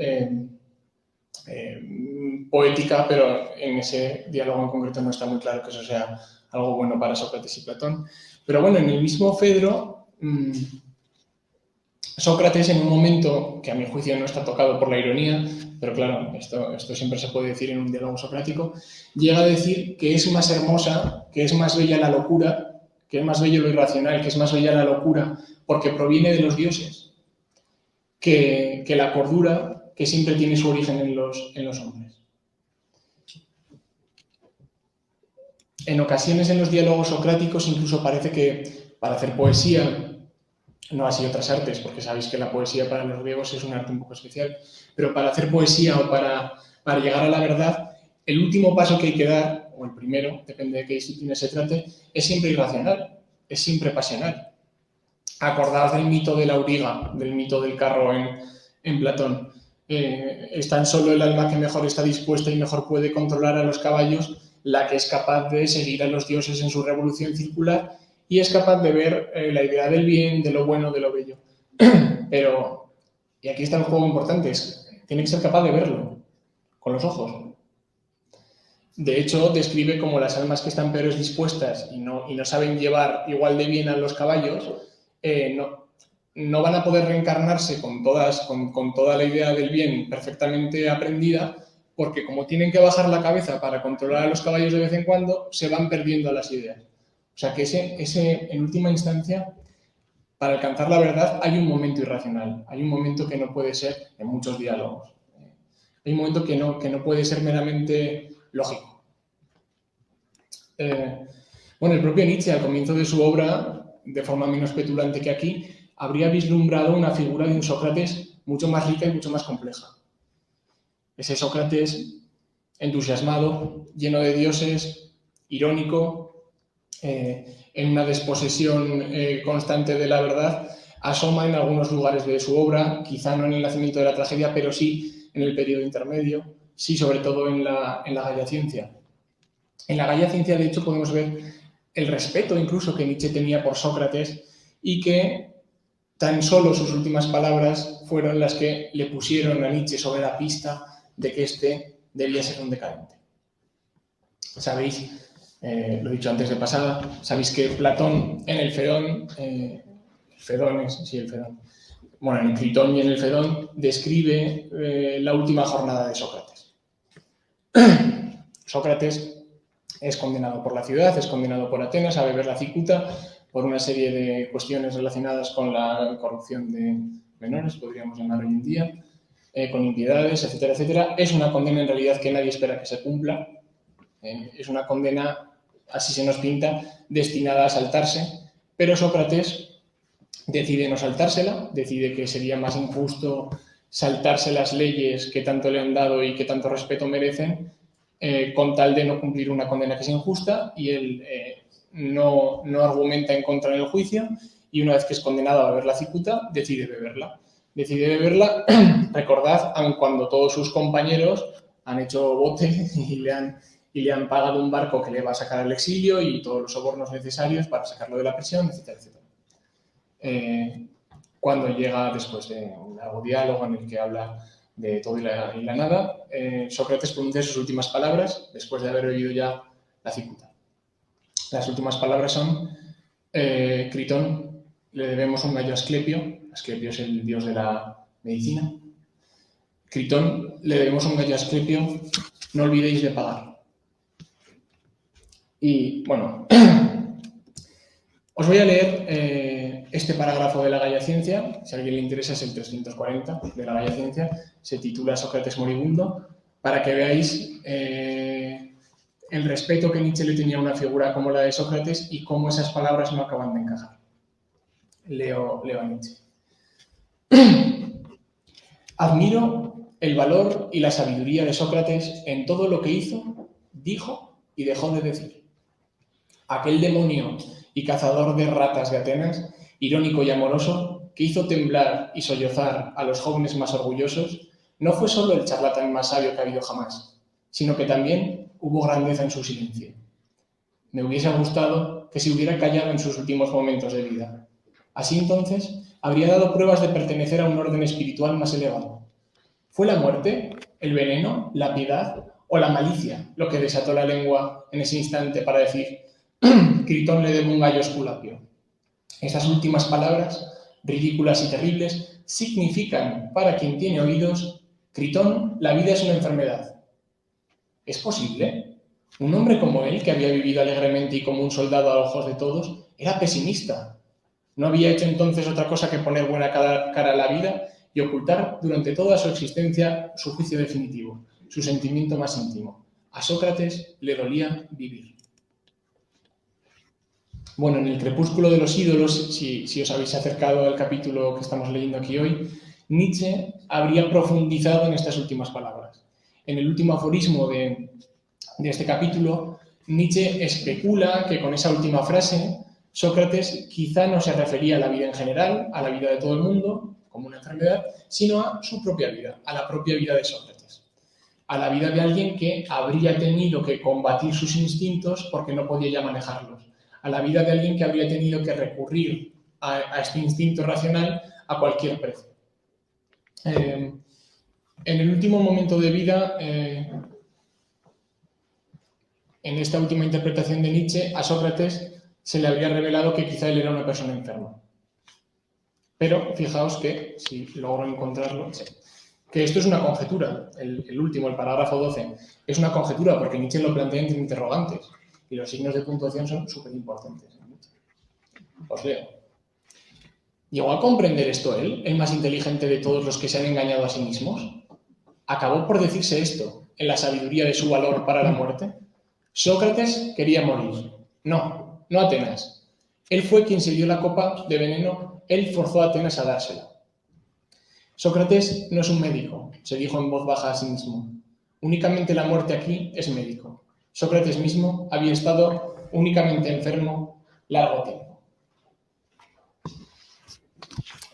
poética, pero en ese diálogo en concreto no está muy claro que eso sea algo bueno para Sócrates y Platón. Pero bueno, en el mismo Fedro, Sócrates, en un momento que a mi juicio no está tocado por la ironía, pero claro, esto siempre se puede decir en un diálogo socrático, llega a decir que es más hermosa, que es más bella la locura, que es más bello lo irracional, que es más bella la locura, porque proviene de los dioses, que la cordura, que siempre tiene su origen en los hombres. En ocasiones en los diálogos socráticos incluso parece que para hacer poesía, no así otras artes, porque sabéis que la poesía para los griegos es un arte un poco especial, pero para hacer poesía o para llegar a la verdad, el último paso que hay que dar, o el primero, depende de qué disciplina se trate, es siempre irracional, es siempre pasional. Acordaos del mito de la auriga, del mito del carro en Platón. Es tan solo el alma que mejor está dispuesta y mejor puede controlar a los caballos la que es capaz de seguir a los dioses en su revolución circular y es capaz de ver la idea del bien, de lo bueno, de lo bello. Pero, y aquí está el juego importante, tiene que ser capaz de verlo con los ojos. De hecho, describe como las almas que están peores dispuestas y no saben llevar igual de bien a los caballos, no van a poder reencarnarse con toda la idea del bien perfectamente aprendida, porque como tienen que bajar la cabeza para controlar a los caballos de vez en cuando, se van perdiendo las ideas. O sea que ese en última instancia, para alcanzar la verdad hay un momento irracional, hay un momento que no puede ser, en muchos diálogos, hay un momento que no puede ser meramente lógico. Bueno, el propio Nietzsche, al comienzo de su obra, de forma menos petulante que aquí, habría vislumbrado una figura de un Sócrates mucho más rica y mucho más compleja. Ese Sócrates entusiasmado, lleno de dioses, irónico, en una desposesión constante de la verdad, asoma en algunos lugares de su obra, quizá no en el nacimiento de la tragedia, pero sí en el periodo intermedio, sí sobre todo en la Gaia Ciencia. En la Gaia Ciencia, de hecho, podemos ver el respeto incluso que Nietzsche tenía por Sócrates y que tan solo sus últimas palabras fueron las que le pusieron a Nietzsche sobre la pista de que éste debía ser un decadente. Sabéis, lo he dicho antes de pasada, sabéis que Platón en el Fedón, bueno, en el Critón y en el Fedón, describe la última jornada de Sócrates. Sócrates es condenado por la ciudad, es condenado por Atenas a beber la cicuta por una serie de cuestiones relacionadas con la corrupción de menores, podríamos llamar hoy en día, con impiedades, etcétera, etcétera. Es una condena en realidad que nadie espera que se cumpla. Es una condena, así se nos pinta, destinada a saltarse, pero Sócrates decide no saltársela, decide que sería más injusto saltarse las leyes que tanto le han dado y que tanto respeto merecen, con tal de no cumplir una condena que es injusta, y él no argumenta en contra en el juicio, y una vez que es condenado a beber la cicuta, decide beberla. Recordad, aun cuando todos sus compañeros han hecho bote y le han pagado un barco que le va a sacar al exilio y todos los sobornos necesarios para sacarlo de la prisión, etcétera, etcétera. Cuando llega, después de un largo diálogo en el que habla de todo y la nada, Sócrates pronuncia sus últimas palabras después de haber oído ya la cicuta. Las últimas palabras son: Critón, le debemos un gallo a Asclepio. Asclepio es el dios de la medicina. Critón, le debemos un gallo a Asclepio, no olvidéis de pagar. Y bueno, os voy a leer este parágrafo de la Gaia Ciencia. Si a alguien le interesa, es el 340 de la Gaia Ciencia. Se titula Sócrates moribundo, para que veáis el respeto que Nietzsche le tenía a una figura como la de Sócrates y cómo esas palabras no acaban de encajar. Leo a Nietzsche. Admiro el valor y la sabiduría de Sócrates en todo lo que hizo, dijo y dejó de decir. Aquel demonio y cazador de ratas de Atenas, irónico y amoroso, que hizo temblar y sollozar a los jóvenes más orgullosos, no fue solo el charlatán más sabio que ha habido jamás, sino que también hubo grandeza en su silencio. Me hubiese gustado que se hubiera callado en sus últimos momentos de vida. Así entonces habría dado pruebas de pertenecer a un orden espiritual más elevado. ¿Fue la muerte, el veneno, la piedad o la malicia lo que desató la lengua en ese instante para decir: Critón le debo un gallo a Esculapio? Esas últimas palabras, ridículas y terribles, significan, para quien tiene oídos: Critón, la vida es una enfermedad. ¿Es posible? Un hombre como él, que había vivido alegremente y como un soldado a ojos de todos, era pesimista. No había hecho entonces otra cosa que poner buena cara a la vida y ocultar durante toda su existencia su juicio definitivo, su sentimiento más íntimo. A Sócrates le dolía vivir. Bueno, en el crepúsculo de los ídolos, si os habéis acercado al capítulo que estamos leyendo aquí hoy, Nietzsche habría profundizado en estas últimas palabras. En el último aforismo de este capítulo, Nietzsche especula que con esa última frase Sócrates quizá no se refería a la vida en general, a la vida de todo el mundo, como una enfermedad, sino a su propia vida, a la propia vida de Sócrates. A la vida de alguien que habría tenido que combatir sus instintos porque no podía ya manejarlos. A la vida de alguien que habría tenido que recurrir a este instinto racional a cualquier precio. En el último momento de vida, en esta última interpretación de Nietzsche, a Sócrates se le habría revelado que quizá él era una persona enferma. Pero fijaos que, si logro encontrarlo, Que esto es una conjetura, el último, el parágrafo 12, es una conjetura porque Nietzsche lo plantea entre interrogantes y los signos de puntuación son súper importantes. Os leo. ¿Llegó a comprender esto él, el más inteligente de todos los que se han engañado a sí mismos? ¿Acabó por decirse esto en la sabiduría de su valor para la muerte? Sócrates quería morir. No, no Atenas. Él fue quien se dio la copa de veneno, él forzó a Atenas a dársela. Sócrates no es un médico, se dijo en voz baja a sí mismo. Únicamente la muerte aquí es médico. Sócrates mismo había estado únicamente enfermo largo tiempo.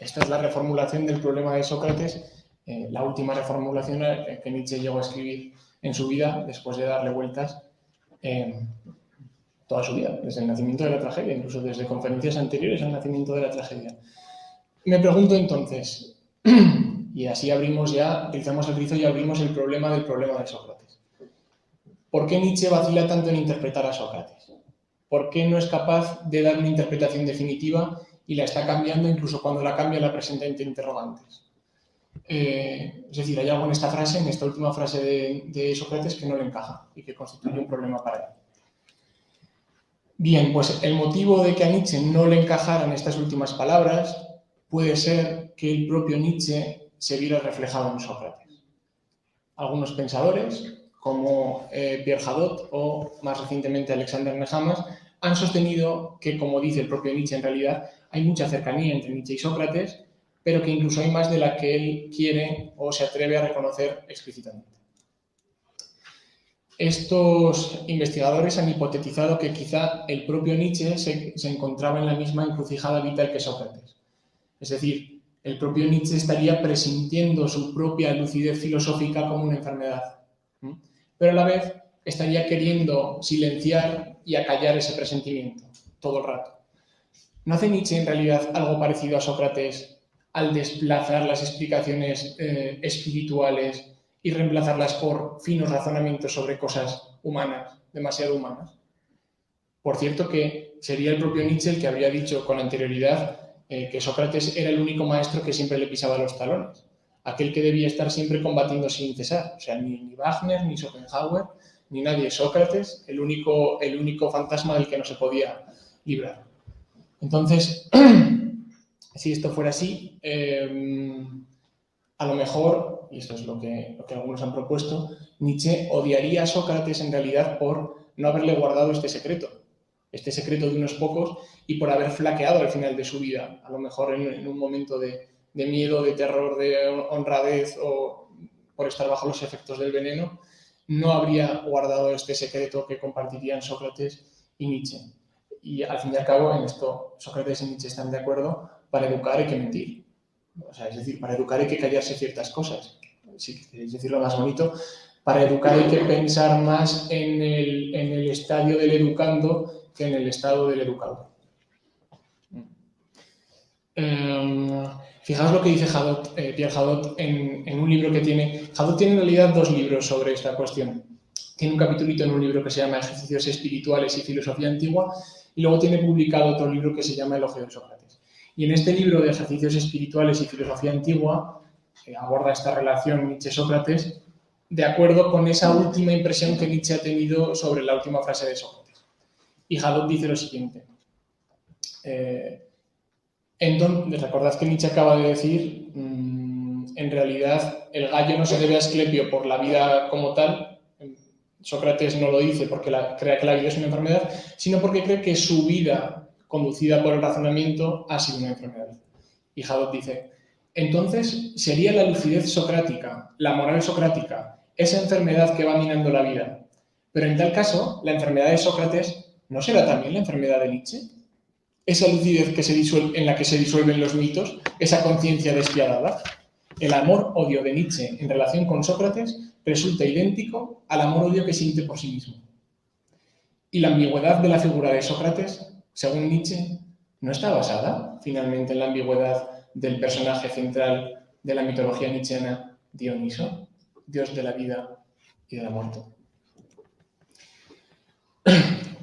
Esta es la reformulación del problema de Sócrates, la última reformulación que Nietzsche llegó a escribir en su vida, después de darle vueltas toda su vida, desde el nacimiento de la tragedia, incluso desde conferencias anteriores al nacimiento de la tragedia. Me pregunto entonces, y así abrimos ya, utilizamos el rizo y abrimos el problema del problema de Sócrates. ¿Por qué Nietzsche vacila tanto en interpretar a Sócrates? ¿Por qué no es capaz de dar una interpretación definitiva y la está cambiando, incluso cuando la cambia la presenta entre interrogantes? Es decir, hay algo en esta frase, en esta última frase de Sócrates que no le encaja y que constituye un problema para él. Bien, pues el motivo de que a Nietzsche no le encajaran estas últimas palabras puede ser que el propio Nietzsche se viera reflejado en Sócrates. Algunos pensadores, como Pierre Hadot o más recientemente Alexander Nehamas, han sostenido que, como dice el propio Nietzsche, en realidad hay mucha cercanía entre Nietzsche y Sócrates, pero que incluso hay más de la que él quiere o se atreve a reconocer explícitamente. Estos investigadores han hipotetizado que quizá el propio Nietzsche se encontraba en la misma encrucijada vital que Sócrates. Es decir, el propio Nietzsche estaría presintiendo su propia lucidez filosófica como una enfermedad, pero a la vez estaría queriendo silenciar y acallar ese presentimiento todo el rato. ¿No hace Nietzsche en realidad algo parecido a Sócrates al desplazar las explicaciones espirituales y reemplazarlas por finos razonamientos sobre cosas humanas, demasiado humanas? Por cierto que sería el propio Nietzsche el que habría dicho con anterioridad que Sócrates era el único maestro que siempre le pisaba los talones, aquel que debía estar siempre combatiendo sin cesar. O sea, ni Wagner, ni Schopenhauer, ni nadie. Sócrates, el único fantasma del que no se podía librar. Entonces, si esto fuera así, a lo mejor, y esto es lo que algunos han propuesto, Nietzsche odiaría a Sócrates en realidad por no haberle guardado este secreto de unos pocos y por haber flaqueado al final de su vida, a lo mejor en un momento de miedo, de terror, de honradez o por estar bajo los efectos del veneno, no habría guardado este secreto que compartirían Sócrates y Nietzsche. Y al fin y al cabo, en esto Sócrates y Nietzsche están de acuerdo: para educar hay que mentir. O sea, es decir, para educar hay que callarse ciertas cosas. Si queréis decirlo más bonito, para educar hay que pensar más en el estadio del educando que en el estado del educado. Fijaos lo que dice Pierre Hadot en un libro que tiene. Hadot tiene en realidad dos libros sobre esta cuestión. Tiene un capitulito en un libro que se llama Ejercicios espirituales y filosofía antigua, y luego tiene publicado otro libro que se llama Elogio de Sócrates. Y en este libro de Ejercicios espirituales y filosofía antigua aborda esta relación Nietzsche-Sócrates de acuerdo con esa última impresión que Nietzsche ha tenido sobre la última frase de Sócrates. Y Hadot dice lo siguiente. Recordad que Nietzsche acaba de decir, en realidad el gallo no se debe a Asclepio por la vida como tal. Sócrates no lo dice porque cree que la vida es una enfermedad, sino porque cree que su vida, conducida por el razonamiento, ha sido una enfermedad. Y Hadot dice, entonces sería la lucidez socrática, la moral socrática, esa enfermedad que va minando la vida. Pero en tal caso, la enfermedad de Sócrates ¿no será también la enfermedad de Nietzsche? Esa lucidez en la que se disuelven los mitos, esa conciencia despiadada. El amor-odio de Nietzsche en relación con Sócrates resulta idéntico al amor-odio que siente por sí mismo. Y la ambigüedad de la figura de Sócrates, según Nietzsche, ¿no está basada finalmente en la ambigüedad del personaje central de la mitología nietzscheana, Dioniso, dios de la vida y de la muerte?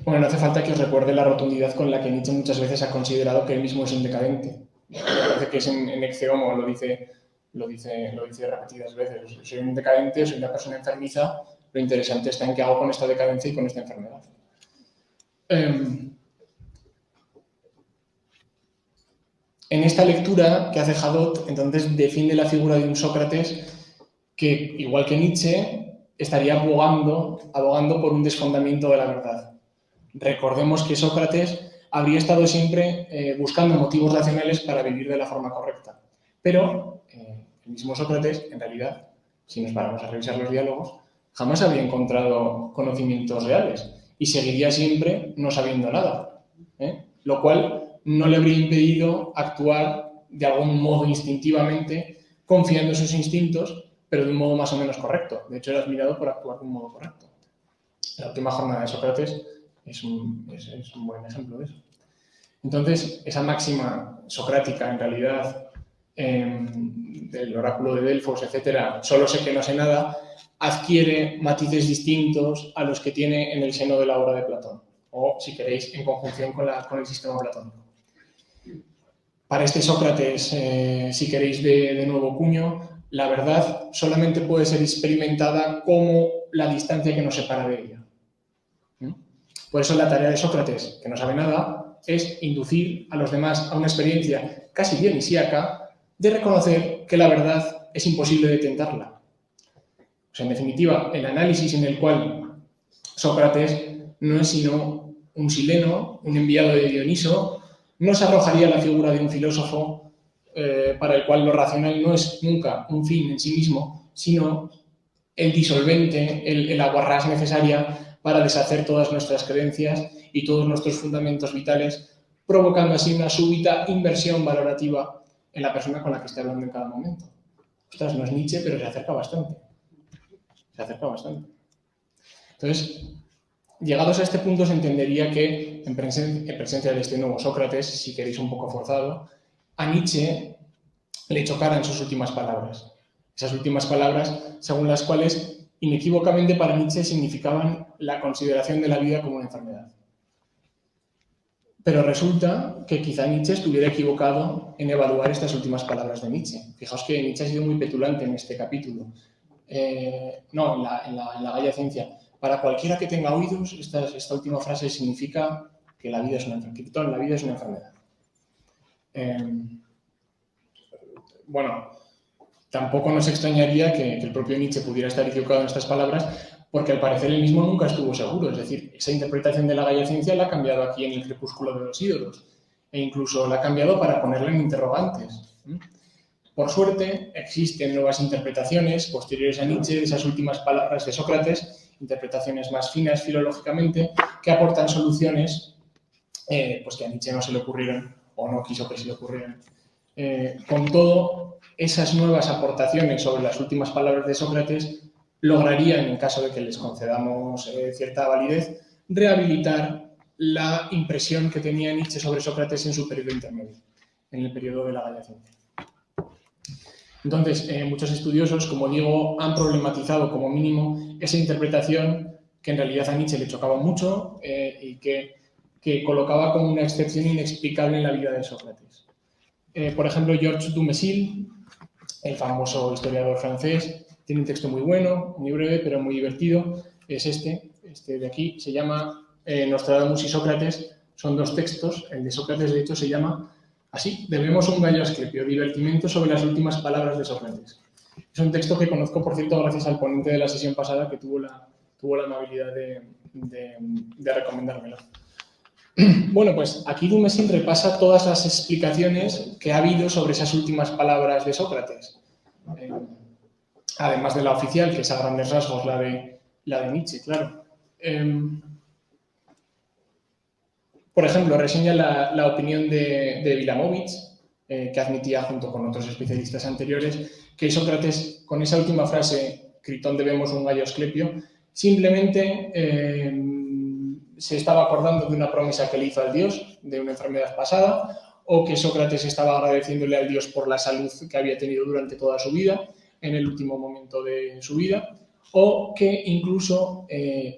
Bueno, no hace falta que os recuerde la rotundidad con la que Nietzsche muchas veces ha considerado que él mismo es un decadente. Me parece que es en Ecce Homo, lo dice lo dice repetidas veces. Soy un decadente, soy una persona enfermiza, lo interesante está en qué hago con esta decadencia y con esta enfermedad. En esta lectura que hace Hadot, entonces defiende la figura de un Sócrates que, igual que Nietzsche, estaría abogando por un desfondamiento de la verdad. Recordemos que Sócrates habría estado siempre buscando motivos racionales para vivir de la forma correcta. Pero el mismo Sócrates, en realidad, si nos paramos a revisar los diálogos, jamás habría encontrado conocimientos reales y seguiría siempre no sabiendo nada, lo cual no le habría impedido actuar de algún modo instintivamente, confiando en sus instintos, pero de un modo más o menos correcto. De hecho, era admirado por actuar de un modo correcto. La última jornada de Sócrates es un buen ejemplo de eso. Entonces, esa máxima socrática, en realidad, del oráculo de Delfos, etcétera, solo sé que no sé nada, adquiere matices distintos a los que tiene en el seno de la obra de Platón, o, si queréis, en conjunción con el sistema platónico. Para este Sócrates, si queréis, de nuevo cuño, la verdad solamente puede ser experimentada como la distancia que nos separa de ella. Por eso la tarea de Sócrates, que no sabe nada, es inducir a los demás a una experiencia casi dionisíaca de reconocer que la verdad es imposible detentarla. O sea, en definitiva, el análisis en el cual Sócrates no es sino un sileno, un enviado de Dioniso, nos arrojaría la figura de un filósofo para el cual lo racional no es nunca un fin en sí mismo, sino el disolvente, el aguarrás necesaria para deshacer todas nuestras creencias y todos nuestros fundamentos vitales, provocando así una súbita inversión valorativa en la persona con la que esté hablando en cada momento. Ostras, no es Nietzsche, pero se acerca bastante. Se acerca bastante. Entonces, llegados a este punto, se entendería que, en presencia de este nuevo Sócrates, si queréis un poco forzado, a Nietzsche le chocaran sus últimas palabras. Esas últimas palabras, según las cuales, inequívocamente para Nietzsche significaban la consideración de la vida como una enfermedad. Pero resulta que quizá Nietzsche estuviera equivocado en evaluar estas últimas palabras de Nietzsche. Fijaos que Nietzsche ha sido muy petulante en este capítulo. En la Gaia Ciencia. Para cualquiera que tenga oídos, esta última frase significa que la vida es una enfermedad. Bueno, tampoco nos extrañaría que el propio Nietzsche pudiera estar equivocado en estas palabras, porque al parecer él mismo nunca estuvo seguro. Es decir, esa interpretación de la Gaia Ciencia la ha cambiado aquí en el Crepúsculo de los Ídolos, e incluso la ha cambiado para ponerla en interrogantes. Por suerte, existen nuevas interpretaciones posteriores a Nietzsche de esas últimas palabras de Sócrates, interpretaciones más finas filológicamente, que aportan soluciones pues que a Nietzsche no se le ocurrieron o no quiso que se le ocurrieran. Con todo, esas nuevas aportaciones sobre las últimas palabras de Sócrates lograrían, en caso de que les concedamos cierta validez, rehabilitar la impresión que tenía Nietzsche sobre Sócrates en su periodo intermedio, en el periodo de la Gaia Ciencia. Entonces, muchos estudiosos, como digo, han problematizado como mínimo esa interpretación que en realidad a Nietzsche le chocaba mucho y que colocaba como una excepción inexplicable en la vida de Sócrates. Por ejemplo, Georges Dumézil, el famoso historiador francés, tiene un texto muy bueno, muy breve, pero muy divertido. Es este de aquí, se llama Nostradamus y Sócrates. Son dos textos. El de Sócrates, de hecho, se llama así: debemos un gallo a Asclepio, divertimento sobre las últimas palabras de Sócrates. Es un texto que conozco, por cierto, gracias al ponente de la sesión pasada, que tuvo la amabilidad de recomendármelo. Bueno, pues aquí Dumézil repasa todas las explicaciones que ha habido sobre esas últimas palabras de Sócrates. Además de la oficial, que es a grandes rasgos la de Nietzsche, claro. Por ejemplo, reseña la opinión de Wilamowicz, que admitía, junto con otros especialistas anteriores, que Sócrates, con esa última frase, Critón debemos un gallo a Asclepio, simplemente se estaba acordando de una promesa que le hizo al dios, de una enfermedad pasada, o que Sócrates estaba agradeciéndole al dios por la salud que había tenido durante toda su vida, en el último momento de su vida, o que incluso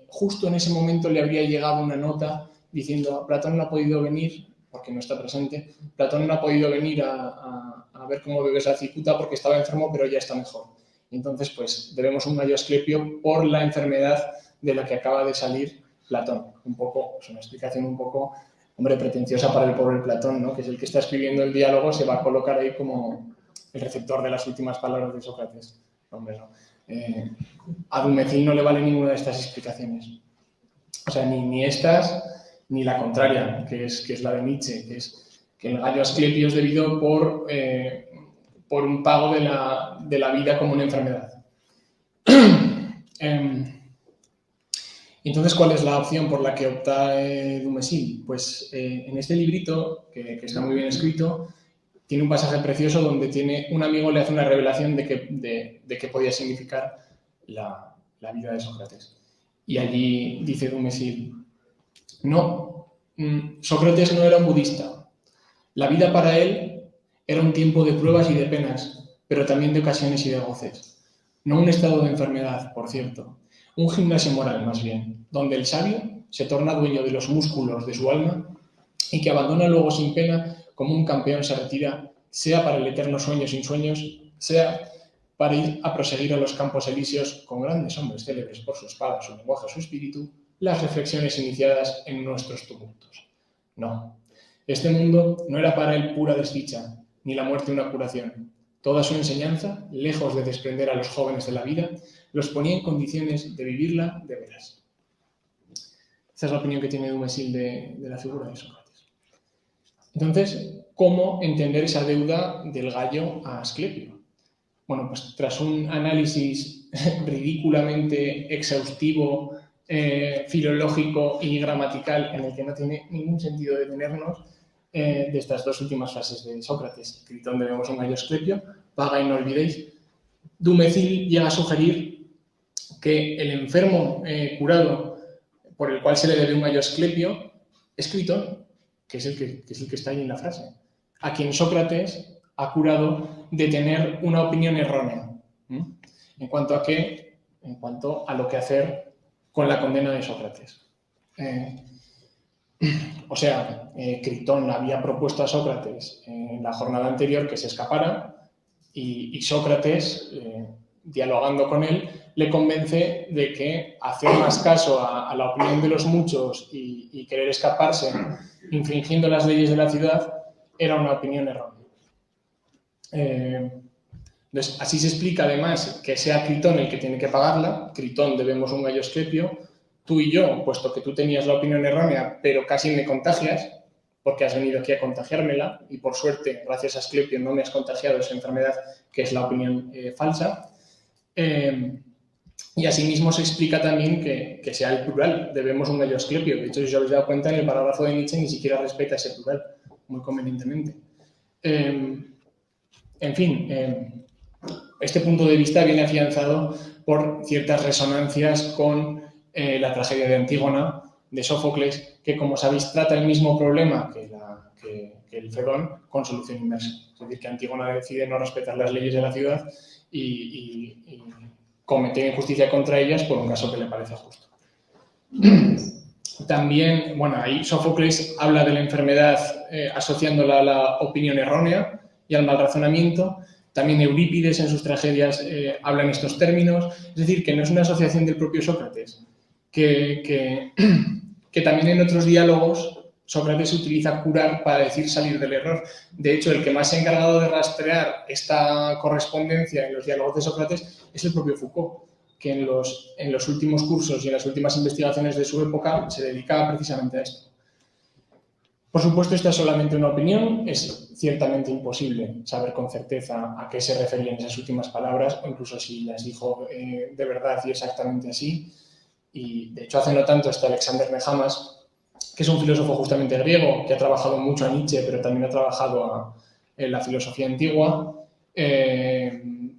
justo en ese momento le habría llegado una nota diciendo: Platón no ha podido venir, porque no está presente, Platón no ha podido venir a a ver cómo bebes la cicuta porque estaba enfermo, pero ya está mejor. Y entonces, pues, debemos un gallo a Asclepio por la enfermedad de la que acaba de salir Platón. Un poco, es una explicación un poco, hombre, pretenciosa para el pobre Platón, ¿no? Que es el que está escribiendo el diálogo, se va a colocar ahí como el receptor de las últimas palabras de Sócrates. Hombre, no. A Dumecil no le vale ninguna de estas explicaciones. O sea, ni estas, ni la contraria, que es la de Nietzsche, que es que el gallo Asclepio es debido por un pago de la vida como una enfermedad. Entonces, ¿cuál es la opción por la que opta Dumecil? Pues en este librito, que está muy bien escrito, tiene un pasaje precioso donde un amigo le hace una revelación de qué podía significar la vida de Sócrates. Y allí dice Dumecil, no, Sócrates no era un budista. La vida para él era un tiempo de pruebas y de penas, pero también de ocasiones y de goces. No un estado de enfermedad, por cierto, un gimnasio moral más bien, donde el sabio se torna dueño de los músculos de su alma y que abandona luego sin pena como un campeón se retira, sea para el eterno sueño sin sueños, sea para ir a proseguir a los campos elíseos con grandes hombres célebres por su espada, su lenguaje, su espíritu, las reflexiones iniciadas en nuestros tumultos. No, este mundo no era para él pura desdicha, ni la muerte una curación. Toda su enseñanza, lejos de desprender a los jóvenes de la vida, los ponía en condiciones de vivirla de veras. Esa es la opinión que tiene Dumecil de la figura de Sócrates. Entonces, ¿cómo entender esa deuda del gallo a Asclepio? Bueno, pues tras un análisis ridículamente exhaustivo, filológico y gramatical, en el que no tiene ningún sentido detenernos, de estas dos últimas frases de Sócrates, Critón debemos un gallo a Asclepio, paga y no olvidéis, Dumecil llega a sugerir que el enfermo curado por el cual se le debe un gallo a Asclepio es Critón, que es el que está ahí en la frase, a quien Sócrates ha curado de tener una opinión errónea en cuanto a lo que hacer con la condena de Sócrates. O sea, Critón había propuesto a Sócrates en la jornada anterior que se escapara y Sócrates, dialogando con él, le convence de que hacer más caso a la opinión de los muchos y querer escaparse infringiendo las leyes de la ciudad era una opinión errónea. Entonces, así se explica además que sea Critón el que tiene que pagarla. Critón debemos un gallo a Asclepio. Tú y yo, puesto que tú tenías la opinión errónea, pero casi me contagias, porque has venido aquí a contagiármela, y por suerte, gracias a Asclepio, no me has contagiado esa enfermedad, que es la opinión falsa. Y asimismo se explica también que sea el plural, debemos un gallo a Asclepio. De hecho, si os habéis dado cuenta, en el parágrafo de Nietzsche ni siquiera respeta ese plural, muy convenientemente. En fin, este punto de vista viene afianzado por ciertas resonancias con la tragedia de Antígona, de Sófocles, que, como sabéis, trata el mismo problema que el Fedón con solución inversa. Es decir, que Antígona decide no respetar las leyes de la ciudad y comete injusticia contra ellas por un caso que le parece justo. También, bueno, ahí Sófocles habla de la enfermedad asociándola a la opinión errónea y al mal razonamiento. También Eurípides en sus tragedias habla en estos términos. Es decir, que no es una asociación del propio Sócrates, que también en otros diálogos Sócrates utiliza curar para decir salir del error. De hecho, el que más se ha encargado de rastrear esta correspondencia en los diálogos de Sócrates es el propio Foucault, que en los últimos cursos y en las últimas investigaciones de su época se dedicaba precisamente a esto. Por supuesto, esta es solamente una opinión, es ciertamente imposible saber con certeza a qué se referían esas últimas palabras, o incluso si las dijo de verdad y exactamente así. Y, de hecho, hace no tanto está Alexander Nehamas, que es un filósofo justamente griego, que ha trabajado mucho a Nietzsche, pero también ha trabajado en la filosofía antigua.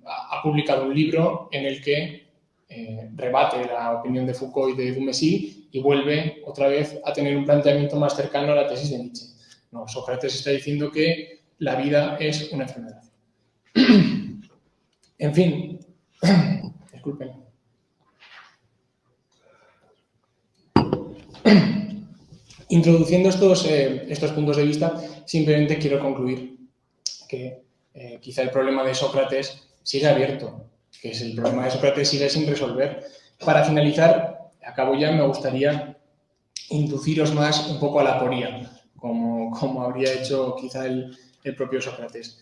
Ha publicado un libro en el que rebate la opinión de Foucault y de Dumecil y vuelve otra vez a tener un planteamiento más cercano a la tesis de Nietzsche. No, Sócrates está diciendo que la vida es una enfermedad. En fin, disculpen. Introduciendo estos puntos de vista, simplemente quiero concluir que quizá el problema de Sócrates sigue abierto, que es el problema de Sócrates sigue sin resolver. Para finalizar, acabo ya, me gustaría induciros más un poco a la aporía, como habría hecho quizá el propio Sócrates.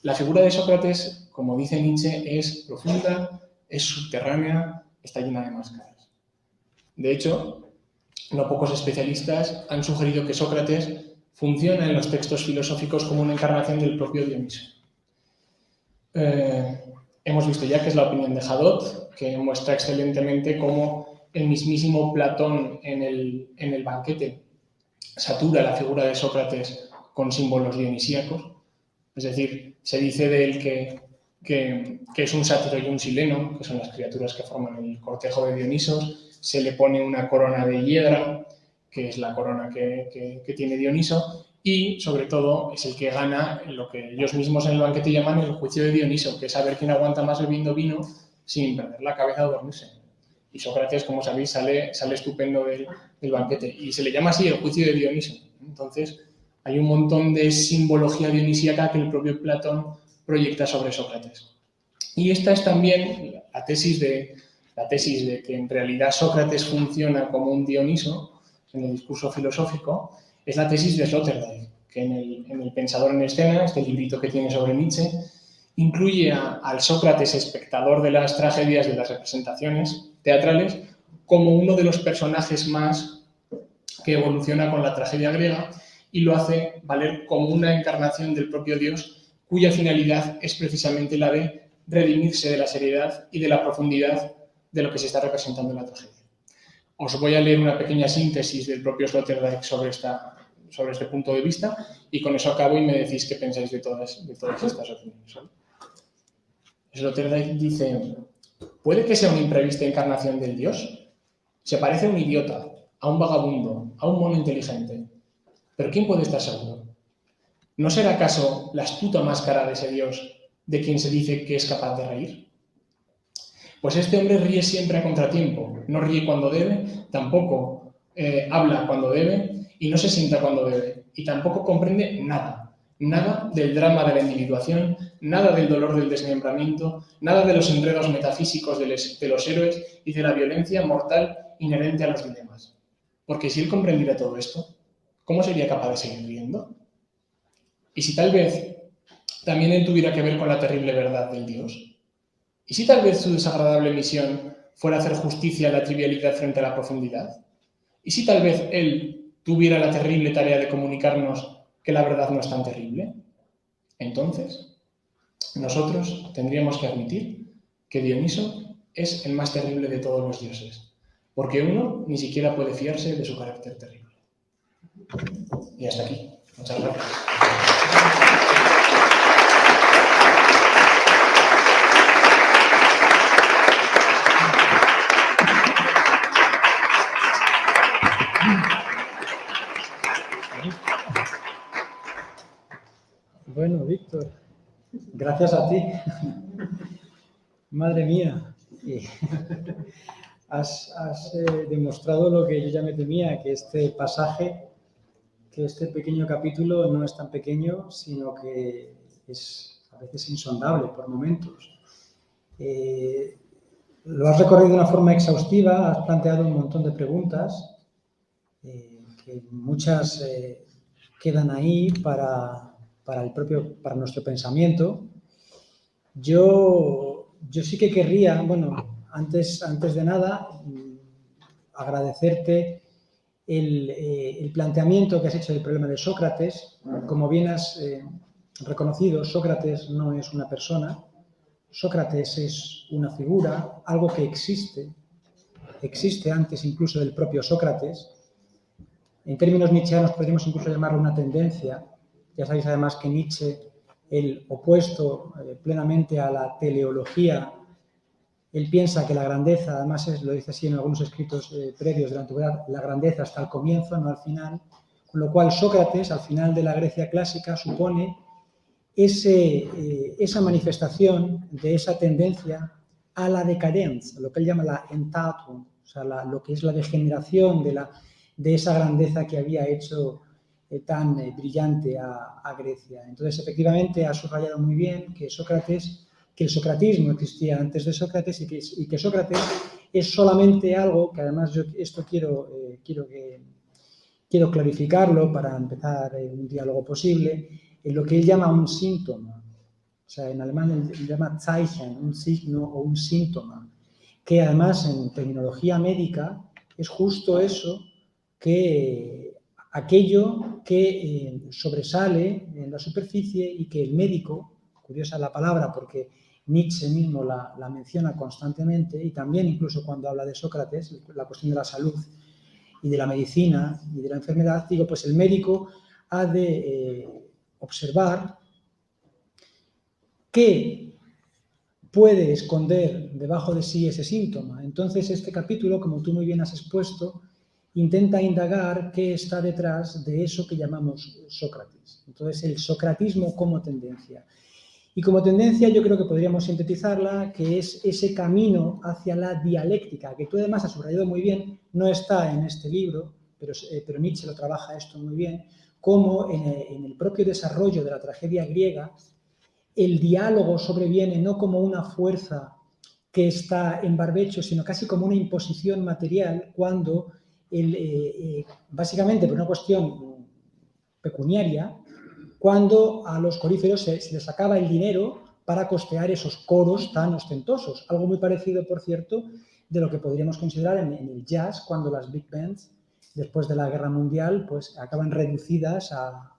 La figura de Sócrates, como dice Nietzsche, es profunda, es subterránea, está llena de máscaras. De hecho, no pocos especialistas han sugerido que Sócrates funciona en los textos filosóficos como una encarnación del propio Dioniso. Hemos visto ya que es la opinión de Hadot, que muestra excelentemente cómo el mismísimo Platón en el banquete satura la figura de Sócrates con símbolos dionisíacos. Es decir, se dice de él que es un sátiro y un sileno, que son las criaturas que forman el cortejo de Dionisos. Se le pone una corona de hiedra, que es la corona que tiene Dioniso, y sobre todo es el que gana lo que ellos mismos en el banquete llaman el juicio de Dioniso, que es saber quién aguanta más bebiendo vino sin perder la cabeza o dormirse. Y Sócrates, como sabéis, sale estupendo del banquete, y se le llama así el juicio de Dioniso. Entonces, hay un montón de simbología dionisíaca que el propio Platón proyecta sobre Sócrates. Y esta es también la tesis de que en realidad Sócrates funciona como un Dioniso en el discurso filosófico, es la tesis de Sloterdijk, que en el Pensador en Escena, este librito que tiene sobre Nietzsche, incluye al Sócrates espectador de las tragedias, de las representaciones teatrales, como uno de los personajes más que evoluciona con la tragedia griega y lo hace valer como una encarnación del propio Dios, cuya finalidad es precisamente la de redimirse de la seriedad y de la profundidad de lo que se está representando en la tragedia. Os voy a leer una pequeña síntesis del propio Sloterdijk sobre este punto de vista y con eso acabo y me decís qué pensáis de todas estas opiniones. Sloterdijk dice: ¿puede que sea una imprevista encarnación del Dios? Se parece a un idiota, a un vagabundo, a un mono inteligente. ¿Pero quién puede estar seguro? ¿No será acaso la astuta máscara de ese Dios de quien se dice que es capaz de reír? Pues este hombre ríe siempre a contratiempo, no ríe cuando debe, tampoco habla cuando debe y no se sienta cuando debe, y tampoco comprende nada del drama de la individuación, nada del dolor del desmembramiento, nada de los enredos metafísicos de los héroes y de la violencia mortal inherente a los dilemas. Porque si él comprendiera todo esto, ¿cómo sería capaz de seguir riendo? Y si tal vez también él tuviera que ver con la terrible verdad del Dios, ¿y si tal vez su desagradable misión fuera hacer justicia a la trivialidad frente a la profundidad? ¿Y si tal vez él tuviera la terrible tarea de comunicarnos que la verdad no es tan terrible? Entonces, nosotros tendríamos que admitir que Dioniso es el más terrible de todos los dioses, porque uno ni siquiera puede fiarse de su carácter terrible. Y hasta aquí. Muchas gracias. Bueno, Víctor, gracias a ti. Madre mía, has demostrado lo que yo ya me temía, que este pasaje, que este pequeño capítulo no es tan pequeño, sino que es a veces insondable por momentos. Lo has recorrido de una forma exhaustiva, has planteado un montón de preguntas, que muchas quedan ahí para nuestro pensamiento. Yo sí que querría, bueno, antes de nada, agradecerte el planteamiento que has hecho del problema de Sócrates. Como bien has reconocido, Sócrates no es una persona, Sócrates es una figura, algo que existe antes incluso del propio Sócrates. En términos nietzscheanos podríamos incluso llamarlo una tendencia. Ya sabéis además que Nietzsche, el opuesto plenamente a la teleología, él piensa que la grandeza, además lo dice así en algunos escritos previos de la antigüedad, la grandeza está al comienzo, no al final, con lo cual Sócrates, al final de la Grecia clásica, supone esa manifestación de esa tendencia a la decadencia, lo que él llama la Entautung, o sea, lo que es la degeneración de esa grandeza que había hecho tan brillante a Grecia. Entonces, efectivamente, ha subrayado muy bien que el socratismo existía antes de Sócrates y que Sócrates es solamente algo que, además, yo esto quiero clarificarlo para empezar un diálogo posible, en lo que él llama un síntoma. O sea, en alemán él llama Zeichen, un signo o un síntoma, que además en terminología médica es justo eso, que aquello que sobresale en la superficie y que el médico, curiosa la palabra porque Nietzsche mismo la menciona constantemente, y también incluso cuando habla de Sócrates, la cuestión de la salud y de la medicina y de la enfermedad, digo, pues el médico ha de observar qué puede esconder debajo de sí ese síntoma. Entonces, este capítulo, como tú muy bien has expuesto, intenta indagar qué está detrás de eso que llamamos Sócrates. Entonces, el socratismo como tendencia. Y como tendencia yo creo que podríamos sintetizarla, que es ese camino hacia la dialéctica, que tú además has subrayado muy bien, no está en este libro, pero Nietzsche lo trabaja esto muy bien, como en el propio desarrollo de la tragedia griega, el diálogo sobreviene no como una fuerza que está en barbecho, sino casi como una imposición material, cuando básicamente por una cuestión pecuniaria, cuando a los coríferos se les acaba el dinero para costear esos coros tan ostentosos. Algo muy parecido, por cierto, de lo que podríamos considerar en el jazz, cuando las big bands, después de la Guerra Mundial, pues acaban reducidas a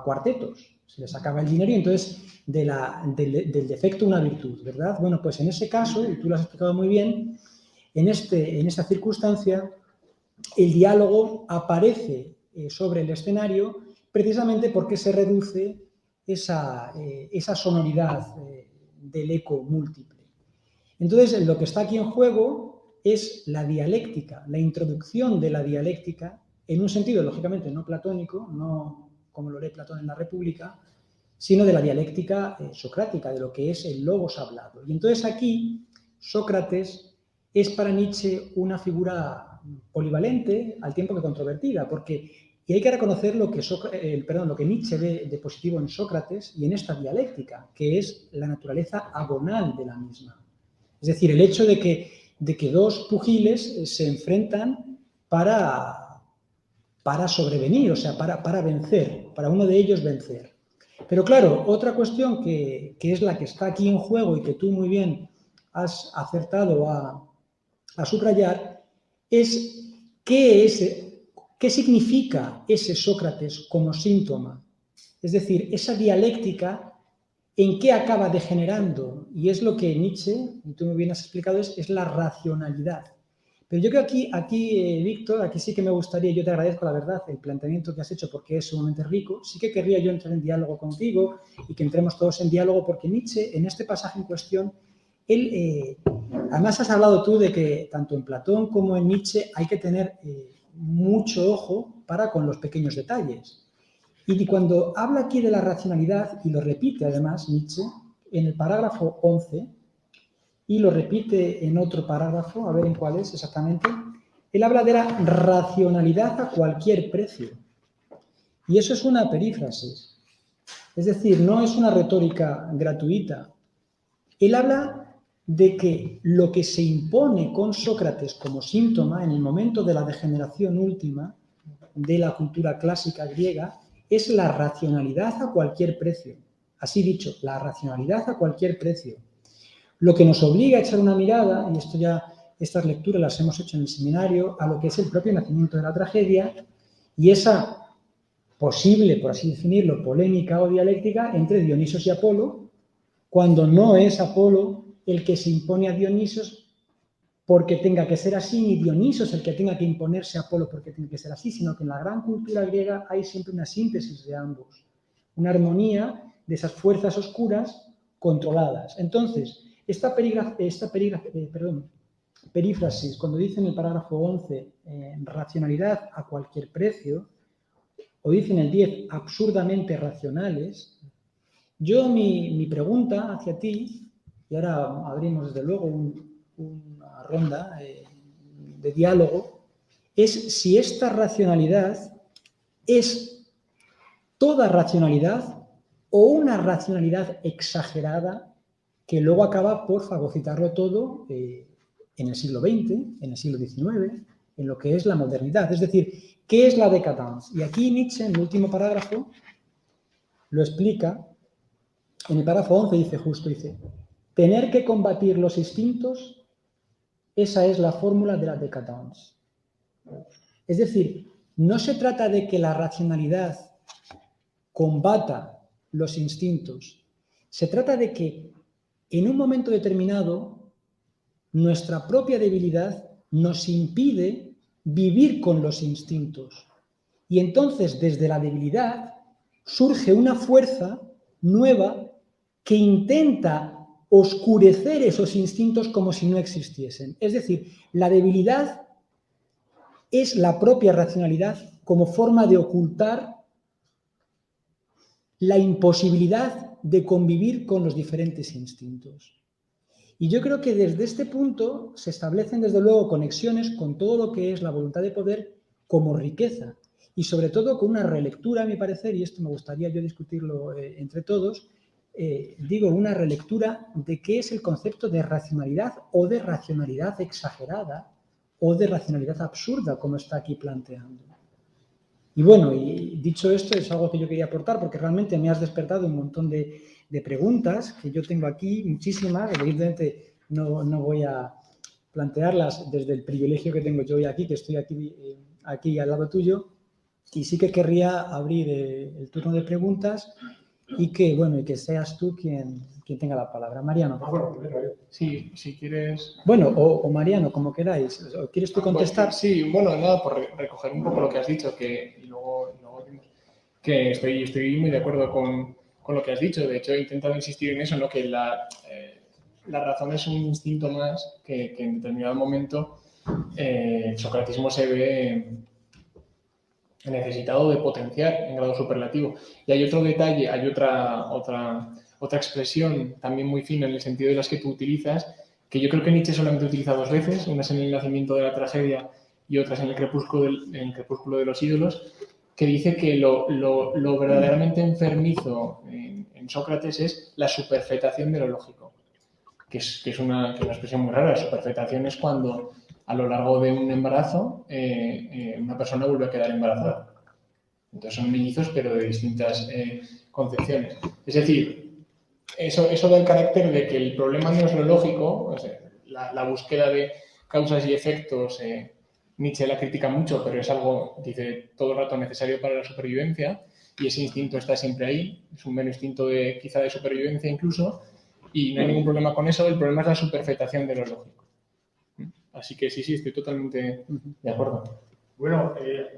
cuartetos. Se les acaba el dinero y entonces del defecto una virtud, ¿verdad? Bueno, pues en ese caso, y tú lo has explicado muy bien, en esta circunstancia, el diálogo aparece sobre el escenario precisamente porque se reduce esa sonoridad del eco múltiple. Entonces, lo que está aquí en juego es la dialéctica, la introducción de la dialéctica, en un sentido, lógicamente, no platónico, no como lo lee Platón en la República, sino de la dialéctica socrática, de lo que es el logos hablado. Y entonces aquí, Sócrates es para Nietzsche una figura polivalente al tiempo que controvertida, porque y hay que reconocer lo que Nietzsche ve de positivo en Sócrates y en esta dialéctica, que es la naturaleza agonal de la misma. Es decir, el hecho de que dos pugiles se enfrentan para sobrevenir, o sea, para vencer, para uno de ellos vencer. Pero claro, otra cuestión que es la que está aquí en juego y que tú muy bien has acertado a subrayar es qué significa ese Sócrates como síntoma. Es decir, esa dialéctica en qué acaba degenerando, y es lo que Nietzsche, y tú muy bien has explicado, es la racionalidad. Pero yo creo que aquí Víctor, aquí sí que me gustaría, yo te agradezco la verdad el planteamiento que has hecho porque es sumamente rico, sí que querría yo entrar en diálogo contigo y que entremos todos en diálogo porque Nietzsche, en este pasaje en cuestión, él, además has hablado tú de que tanto en Platón como en Nietzsche hay que tener mucho ojo para con los pequeños detalles. Y cuando habla aquí de la racionalidad, y lo repite además Nietzsche, en el parágrafo 11, y lo repite en otro parágrafo, a ver en cuál es exactamente, él habla de la racionalidad a cualquier precio. Y eso es una perífrasis. Es decir, no es una retórica gratuita. Él habla de que lo que se impone con Sócrates como síntoma en el momento de la degeneración última de la cultura clásica griega es la racionalidad a cualquier precio. Así dicho, la racionalidad a cualquier precio. Lo que nos obliga a echar una mirada, y estas lecturas las hemos hecho en el seminario, a lo que es el propio nacimiento de la tragedia y esa posible, por así definirlo, polémica o dialéctica entre Dionisos y Apolo, cuando no es Apolo el que se impone a Dionisos porque tenga que ser así, ni Dionisos el que tenga que imponerse a Apolo porque tiene que ser así, sino que en la gran cultura griega hay siempre una síntesis de ambos, una armonía de esas fuerzas oscuras controladas. Entonces, esta perífrasis, cuando dice en el parágrafo 11, racionalidad a cualquier precio, o dice en el 10, absurdamente racionales, yo mi pregunta hacia ti, y ahora abrimos desde luego una ronda de diálogo, es si esta racionalidad es toda racionalidad o una racionalidad exagerada que luego acaba por fagocitarlo todo en el siglo XX, en el siglo XIX, en lo que es la modernidad. Es decir, ¿qué es la décadence? Y aquí Nietzsche, en el último parágrafo, lo explica. En el párrafo 11 dice justo, dice, tener que combatir los instintos, esa es la fórmula de la décadence. Es decir, no se trata de que la racionalidad combata los instintos, se trata de que en un momento determinado nuestra propia debilidad nos impide vivir con los instintos. Y entonces, desde la debilidad, surge una fuerza nueva que intenta oscurecer esos instintos como si no existiesen. Es decir, la debilidad es la propia racionalidad como forma de ocultar la imposibilidad de convivir con los diferentes instintos. Y yo creo que desde este punto se establecen, desde luego, conexiones con todo lo que es la voluntad de poder como riqueza. Y sobre todo con una relectura, a mi parecer, y esto me gustaría yo discutirlo entre todos, digo, una relectura de qué es el concepto de racionalidad o de racionalidad exagerada o de racionalidad absurda, como está aquí planteando. Y bueno, y dicho esto, es algo que yo quería aportar porque realmente me has despertado un montón de preguntas que yo tengo aquí, muchísimas, evidentemente no voy a plantearlas desde el privilegio que tengo yo hoy aquí, que estoy aquí al lado tuyo, y sí que querría abrir el turno de preguntas y que seas tú quien tenga la palabra. Mariano. Sí, si quieres... Bueno, o Mariano, como queráis. ¿Quieres tú contestar? Sí, bueno, nada, por recoger un poco lo que has dicho, y luego que estoy muy de acuerdo con lo que has dicho. De hecho, he intentado insistir en eso, ¿no? Que la razón es un instinto más que en determinado momento el socratismo se ve necesitado de potenciar en grado superlativo. Y hay otro detalle, hay otra expresión también muy fina en el sentido de las que tú utilizas, que yo creo que Nietzsche solamente utiliza dos veces, una es en el nacimiento de la tragedia y otra es en el crepúsculo de los ídolos, que dice que lo verdaderamente enfermizo en Sócrates es la superfetación de lo lógico, que es una expresión muy rara. La superfetación es cuando a lo largo de un embarazo una persona vuelve a quedar embarazada. Entonces son mellizos, pero de distintas concepciones. Es decir, eso da el carácter de que el problema no es lo lógico, o sea, la búsqueda de causas y efectos. Nietzsche la critica mucho, pero es algo, dice, todo el rato necesario para la supervivencia, y ese instinto está siempre ahí, es un mero instinto quizá de supervivencia incluso, y no hay ningún problema con eso. El problema es la superfetación de lo lógico. Así que sí, estoy totalmente de acuerdo. Bueno,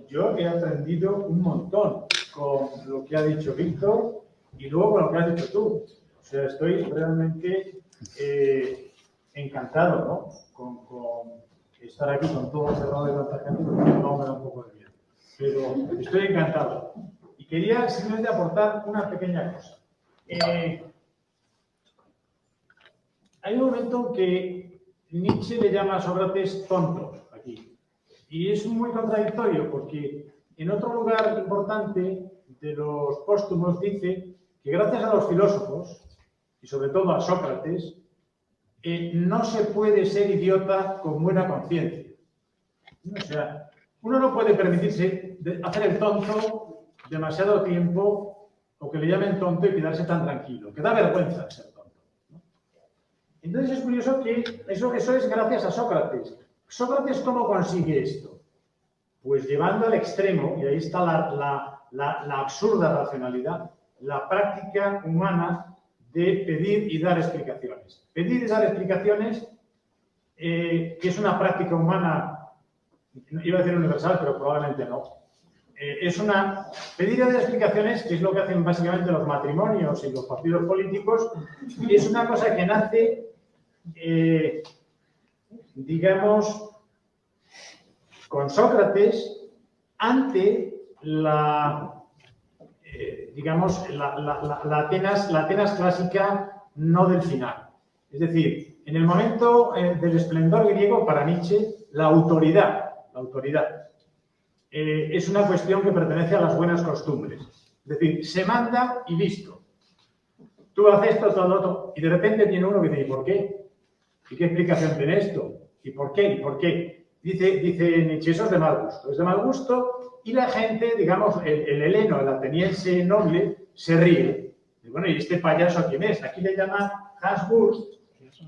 yo he aprendido un montón con lo que ha dicho Víctor y luego con lo que has dicho tú. O sea, estoy realmente encantado, ¿no? Con estar aquí con todo cerrado de tanta gente, porque no me da un poco de miedo. Pero estoy encantado. Y quería simplemente aportar una pequeña cosa. Hay un momento que Nietzsche le llama a Sócrates tonto aquí. Y es muy contradictorio porque en otro lugar importante de los póstumos dice que gracias a los filósofos, y sobre todo a Sócrates, no se puede ser idiota con buena conciencia. O sea, uno no puede permitirse hacer el tonto demasiado tiempo o que le llamen tonto y quedarse tan tranquilo, que da vergüenza ser tonto. Entonces es curioso que eso es gracias a Sócrates. ¿Sócrates cómo consigue esto? Pues llevando al extremo, y ahí está la absurda racionalidad, la práctica humana de pedir y dar explicaciones. Pedir y dar explicaciones, que es una práctica humana, iba a decir universal, pero probablemente no. Pedir y dar explicaciones, que es lo que hacen básicamente los matrimonios y los partidos políticos, es una cosa que nace, digamos, con Sócrates ante digamos, la Atenas clásica no del final. Es decir, en el momento del esplendor griego, para Nietzsche, la autoridad es una cuestión que pertenece a las buenas costumbres. Es decir, se manda y listo. Tú haces esto, todo lo otro, y de repente viene uno que dice, ¿y por qué? ¿Y qué explicación tiene esto? ¿Y por qué? ¿Y por qué? Dice Nietzsche, eso es de mal gusto. Es de mal gusto y la gente, digamos, el heleno, el ateniense noble, se ríe. Y bueno, ¿y este payaso quién es? Aquí le llaman Hanswurst,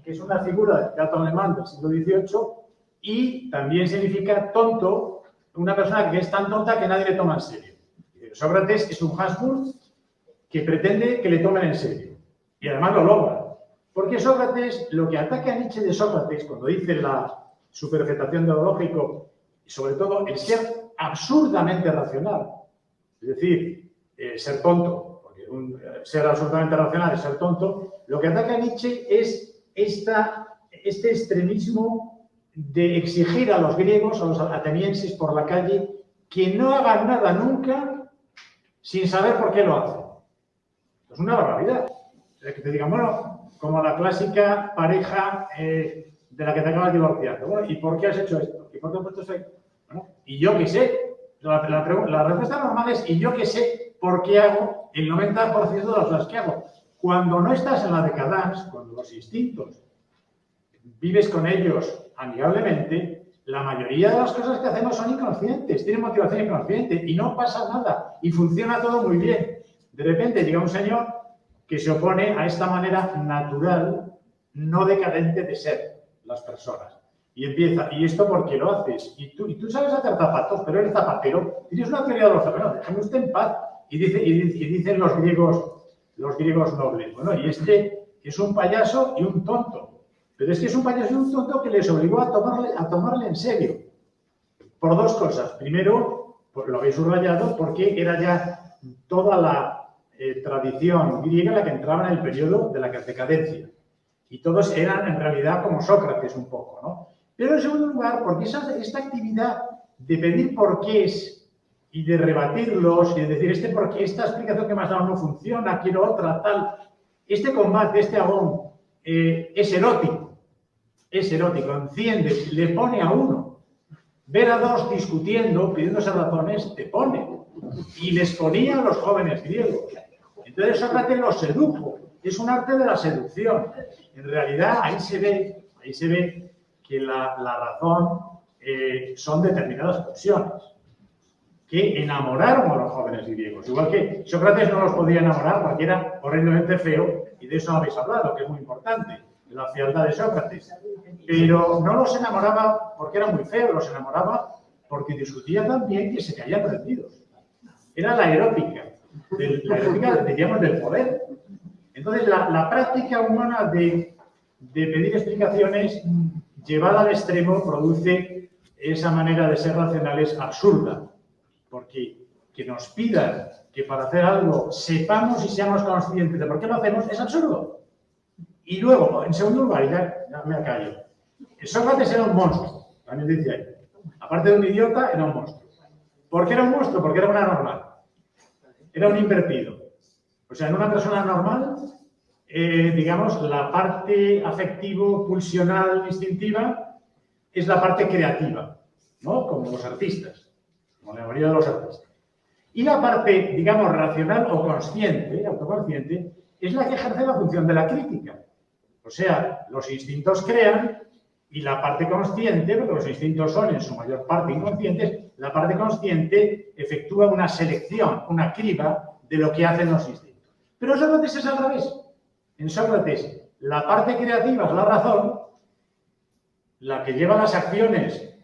que es una figura del teatro alemán del siglo XVIII y también significa tonto, una persona que es tan tonta que nadie le toma en serio. Sócrates es un Hanswurst que pretende que le tomen en serio. Y además lo logra. Porque Sócrates, lo que ataca a Nietzsche de Sócrates, cuando dice su perfectación de lo lógico, y sobre todo el ser absurdamente racional, es decir, ser tonto, porque ser absolutamente racional es ser tonto, lo que ataca a Nietzsche es este extremismo de exigir a los griegos, a los atenienses por la calle, que no hagan nada nunca sin saber por qué lo hacen. Es una barbaridad. Que te digan, bueno, como la clásica pareja de la que te acabas divorciando. Bueno, ¿y por qué has hecho esto? ¿Y por qué has puesto esto? Bueno, y yo qué sé. La respuesta normal es, y yo qué sé por qué hago el 90% de las cosas que hago. Cuando no estás en la decadence, cuando los instintos vives con ellos amigablemente, la mayoría de las cosas que hacemos son inconscientes, tienen motivación inconsciente y no pasa nada y funciona todo muy bien. De repente llega un señor que se opone a esta manera natural, no decadente de ser las personas. Y empieza, ¿y esto por qué lo haces? Y tú sabes hacer zapatos, pero eres zapatero. Tienes una teoría de los zapatos, déjame usted en paz. Y dicen los griegos nobles, bueno, y este es un payaso y un tonto. Pero es que es un payaso y un tonto que les obligó a tomarle en serio. Por dos cosas. Primero, porque lo habéis subrayado, porque era ya toda la tradición griega la que entraba en el periodo de la decadencia. Y todos eran en realidad como Sócrates un poco, ¿no? Pero en segundo lugar, porque esta actividad de pedir porqués y de rebatirlos y de decir, esta explicación que me has dado no funciona, quiero otra, tal. Este combate, este agón, es erótico, enciende, le pone a uno. Ver a dos discutiendo, pidiéndose razones, te pone. Y les ponía a los jóvenes griegos. Entonces Sócrates los sedujo. Es un arte de la seducción. En realidad, ahí se ve que la razón son determinadas pulsiones que enamoraron a los jóvenes griegos. Igual que Sócrates no los podía enamorar porque era horriblemente feo, y de eso habéis hablado, que es muy importante, de la fealdad de Sócrates. Pero no los enamoraba porque era muy feo, los enamoraba porque discutía tan bien que se caían rendidos. Era la erótica, diríamos, del poder. Entonces, la práctica humana de pedir explicaciones llevada al extremo produce esa manera de ser racionales absurda. Porque que nos pidan que para hacer algo sepamos y seamos conscientes de por qué lo hacemos es absurdo. Y luego, en segundo lugar, y ya me callo, Sócrates era un monstruo, también dice ahí. Aparte de un idiota, era un monstruo. ¿Por qué era un monstruo? Porque era un anormal. Era un invertido. O sea, en una persona normal, digamos, la parte afectivo, pulsional, instintiva, es la parte creativa, ¿no? Como los artistas, como la mayoría de los artistas. Y la parte, digamos, racional o consciente, autoconsciente, es la que ejerce la función de la crítica. O sea, los instintos crean y la parte consciente, porque los instintos son en su mayor parte inconscientes, la parte consciente efectúa una selección, una criba de lo que hacen los instintos. Pero Sócrates es al revés. En Sócrates, la parte creativa es la razón, la que lleva las acciones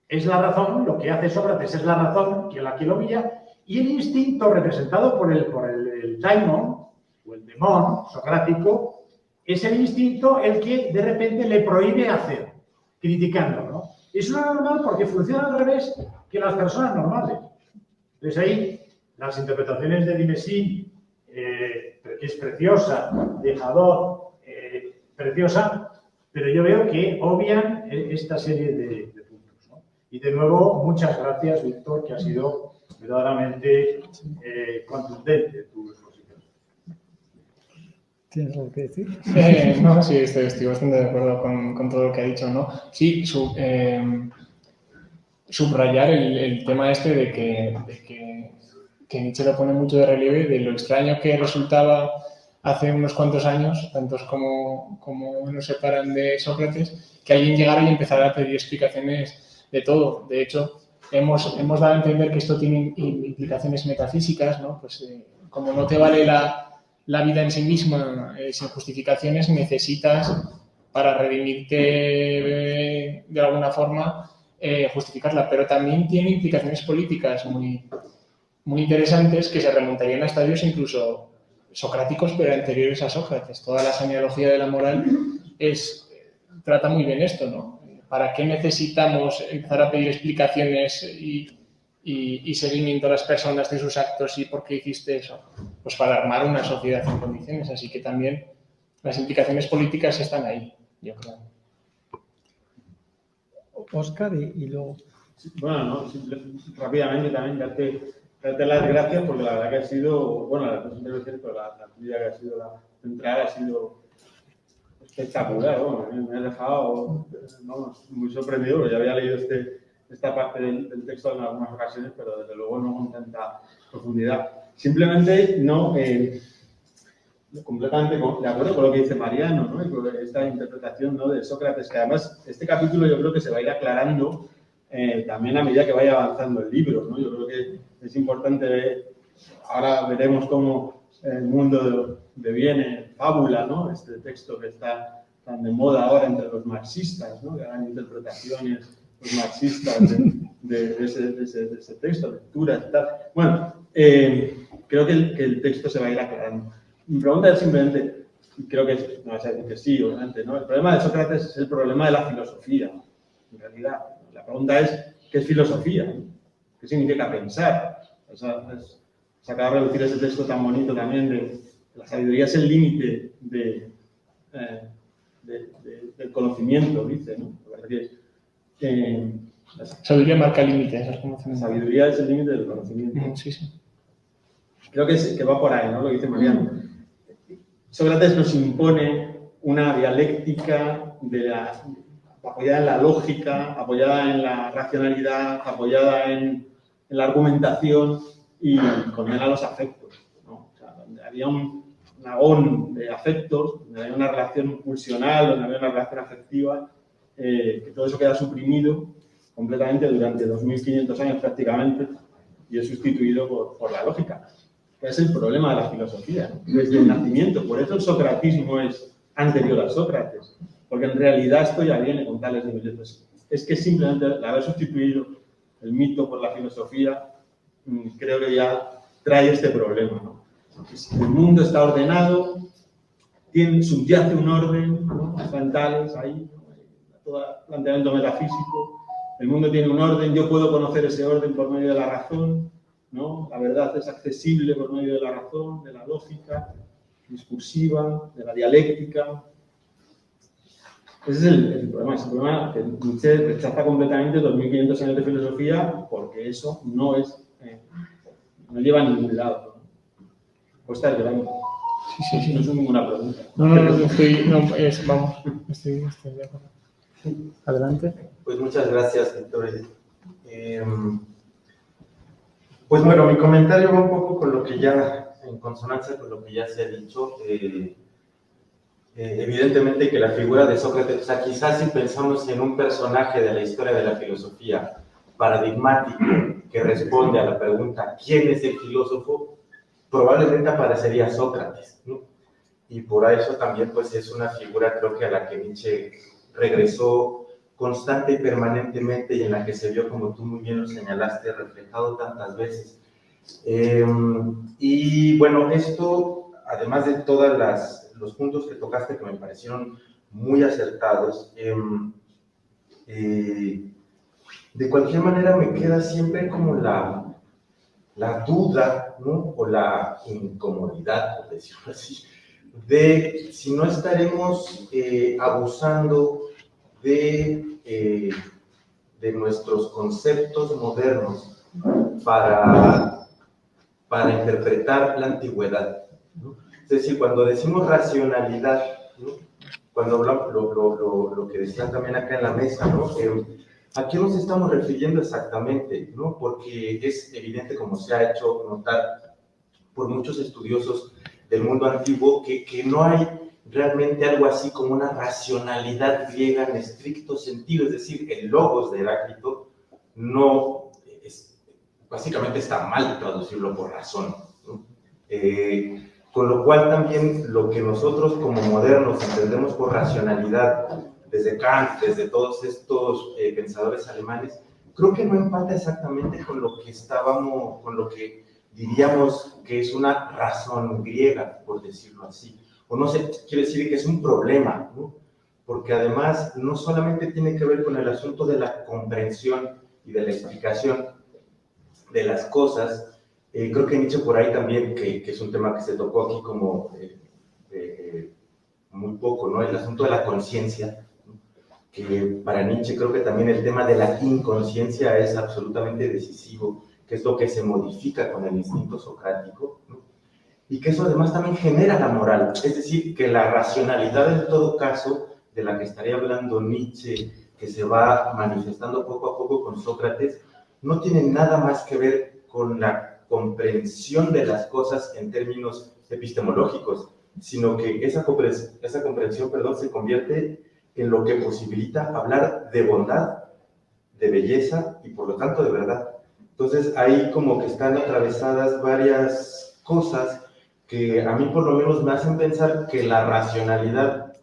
es la razón, lo que hace Sócrates es la razón, que la que lo guía, y el instinto representado por el daimon, o el demon socrático, es el instinto el que de repente le prohíbe hacer, criticándolo, ¿no? Es una normal porque funciona al revés que las personas normales. Entonces ahí las interpretaciones de Dimesí, que es preciosa, de Hadot, preciosa, pero yo veo que obvian esta serie de puntos, ¿no? Y de nuevo, muchas gracias, Víctor, que ha sido verdaderamente contundente tu exposición. ¿Tienes algo que decir? No, sí, estoy bastante de acuerdo con todo lo que ha dicho, ¿no? Sí, subrayar el tema este de que que Nietzsche lo pone mucho de relieve, de lo extraño que resultaba hace unos cuantos años, tantos como nos separan de Sócrates, que alguien llegara y empezara a pedir explicaciones de todo. De hecho, hemos dado a entender que esto tiene implicaciones metafísicas, ¿no? Pues como no te vale la vida en sí misma sin justificaciones, necesitas, para redimirte de alguna forma, justificarla. Pero también tiene implicaciones políticas muy interesantes que se remontarían a estadios incluso socráticos, pero anteriores a Sócrates. Toda la genealogía de la moral trata muy bien esto, ¿no? ¿Para qué necesitamos empezar a pedir explicaciones y seguimiento a las personas de sus actos y por qué hiciste eso? Pues para armar una sociedad en condiciones. Así que también las implicaciones políticas están ahí, yo creo. Óscar y luego... Bueno, no, rápidamente también darte las gracias porque la verdad que ha sido, bueno, las dos intervenciones, pero la tuya que ha sido la central ha sido espectacular. Bueno, me ha dejado muy sorprendido porque ya había leído esta parte del texto en algunas ocasiones, pero desde luego no con tanta profundidad. Simplemente no completamente de acuerdo con lo que dice Mariano, ¿no? Y con esta interpretación, ¿no?, de Sócrates, que además este capítulo yo creo que se va a ir aclarando también a medida que vaya avanzando el libro, ¿no? Yo creo que es importante ahora veremos cómo el mundo deviene fábula, ¿no? Este texto que está tan de moda ahora entre los marxistas, ¿no? Que hagan interpretaciones los marxistas de ese texto, lecturas y tal. Bueno, creo que el texto se va a ir aclarando. Mi pregunta es simplemente, creo que no vas a decir que sí, obviamente, ¿no? El problema de Sócrates es el problema de la filosofía, en realidad. La pregunta es, ¿qué es filosofía? ¿Qué significa pensar? Se acaba de reducir ese texto tan bonito también de la sabiduría es el límite del conocimiento, dice, ¿no? La sabiduría marca límites. La sabiduría es el límite del conocimiento. Sí, sí. Creo que va por ahí, ¿no? Lo dice Mariano. Sócrates nos impone una dialéctica apoyada en la lógica, apoyada en la racionalidad, apoyada en la argumentación y condena los afectos, ¿no? O sea, donde había un agón de afectos, donde había una relación pulsional, donde había una relación afectiva, que todo eso queda suprimido completamente durante 2500 años prácticamente y es sustituido por la lógica. Es el problema de la filosofía, ¿no? Desde el nacimiento. Por eso el socratismo es anterior a Sócrates, porque en realidad esto ya viene con tales niveles. Es que simplemente el haber sustituido el mito por la filosofía, creo que ya trae este problema, ¿no? El mundo está ordenado, subyace un orden, ¿no? Están tales ahí, ¿no? Todo planteamiento metafísico. El mundo tiene un orden, yo puedo conocer ese orden por medio de la razón, ¿no? La verdad es accesible por medio de la razón, de la lógica discursiva, de la dialéctica. Ese es el problema que Nietzsche rechaza completamente 2500 años de filosofía porque eso no lleva a ningún lado, ¿no? Pues está grande. Sí. No es ninguna pregunta. Estoy de acuerdo. Adelante. Pues muchas gracias, Víctor. Pues bueno, mi comentario va un poco con lo que ya, en consonancia con lo que ya se ha dicho. Evidentemente que la figura de Sócrates, o sea, quizás si pensamos en un personaje de la historia de la filosofía paradigmático que responde a la pregunta ¿quién es el filósofo?, probablemente aparecería Sócrates, ¿no? Y por eso también pues es una figura, creo que a la que Nietzsche regresó constante y permanentemente y en la que se vio, como tú muy bien lo señalaste, reflejado tantas veces. Y bueno, esto, además de todos los puntos que tocaste que me parecieron muy acertados, de cualquier manera me queda siempre como la duda, ¿no? O la incomodidad, por decirlo así, de si no estaremos abusando de nuestros conceptos modernos para interpretar la antigüedad, ¿no? Es decir, cuando decimos racionalidad, ¿no? Cuando hablamos, lo que decían también acá en la mesa, ¿no? ¿A qué nos estamos refiriendo exactamente? ¿No? Porque es evidente, como se ha hecho notar por muchos estudiosos del mundo antiguo, que no hay realmente algo así como una racionalidad griega en estricto sentido, es decir, el logos de Heráclito no es, básicamente está mal traducirlo por razón, ¿no? Con lo cual también lo que nosotros como modernos entendemos por racionalidad, desde Kant, desde todos estos pensadores alemanes, creo que no empata exactamente con lo que con lo que diríamos que es una razón griega, por decirlo así. O no sé, quiere decir que es un problema, ¿no? Porque además no solamente tiene que ver con el asunto de la comprensión y de la explicación de las cosas. Creo que Nietzsche por ahí también, que es un tema que se tocó aquí como muy poco, ¿no? El asunto de la conciencia, ¿no? Que para Nietzsche creo que también el tema de la inconsciencia es absolutamente decisivo, que es lo que se modifica con el instinto socrático, ¿no? Y que eso además también genera la moral, es decir, que la racionalidad en todo caso, de la que estaría hablando Nietzsche, que se va manifestando poco a poco con Sócrates, no tiene nada más que ver con la comprensión de las cosas en términos epistemológicos, sino que esa comprensión, se convierte en lo que posibilita hablar de bondad, de belleza y por lo tanto de verdad. Entonces ahí como que están atravesadas varias cosas que a mí por lo menos me hacen pensar que la racionalidad,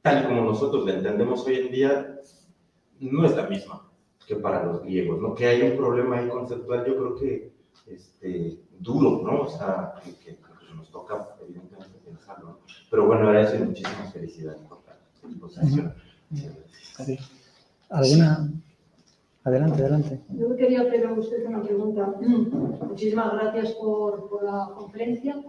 tal y como nosotros la entendemos hoy en día, no es la misma que para los griegos, ¿no? Que hay un problema ahí conceptual, yo creo que duro, ¿no? O sea, que nos toca evidentemente pensarlo, ¿no? Pero bueno, ahora eso y muchísimas felicidades por la exposición. ¿Alguna? Adelante, adelante. Yo quería hacer a usted una pregunta. Muchísimas gracias por la conferencia.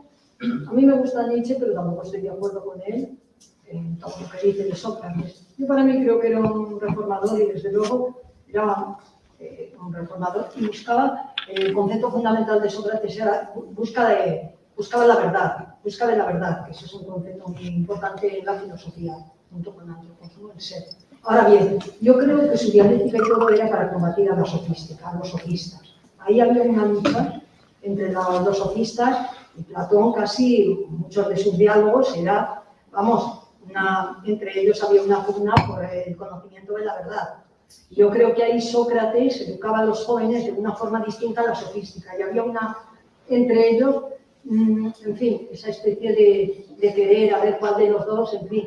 A mí me gusta Nietzsche, pero tampoco estoy de acuerdo con él en todo lo que dice de Sócrates. Yo para mí creo que era un reformador y desde luego era un reformador y buscaba, el concepto fundamental de Sócrates era buscaba la verdad, buscaba la verdad, que eso es un concepto muy importante en la filosofía, junto con el antropólogo, el ser. Ahora bien, yo creo que su dialéctica y todo era para combatir a la sofística, a los sofistas. Ahí había una lucha entre los sofistas y Platón, casi muchos de sus diálogos era, entre ellos había una pugna por el conocimiento de la verdad. Yo creo que ahí Sócrates educaba a los jóvenes de una forma distinta a la sofística y había entre ellos, en fin, esa especie de querer a ver cuál de los dos, en fin,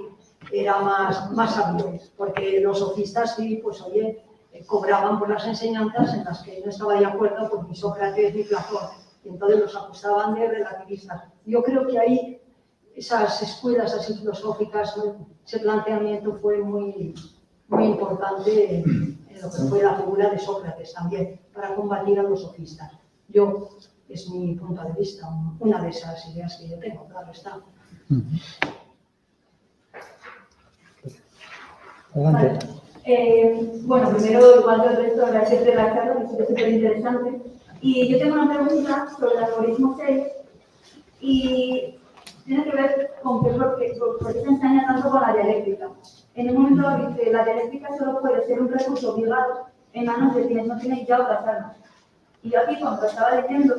era más sabio, porque los sofistas sí, pues oye, cobraban por las enseñanzas en las que no estaba de acuerdo pues, ni Sócrates ni Platón, y entonces los acusaban de relativistas. Yo creo que ahí esas escuelas así filosóficas, ese planteamiento fue muy importante en lo que fue la figura de Sócrates también, para combatir a los sofistas. Es mi punto de vista, una de esas ideas que yo tengo, claro está. Adelante. Bueno, primero, igual que el resto, agradecer la charla, que es súper interesante. Y yo tengo una pregunta sobre el algoritmo 6 y tiene que ver con por qué se enseña tanto con la dialéctica. En un momento dice, la dialéctica solo puede ser un recurso obligado en manos de quienes no tienen ya otras armas. Y yo aquí, cuando estaba leyendo,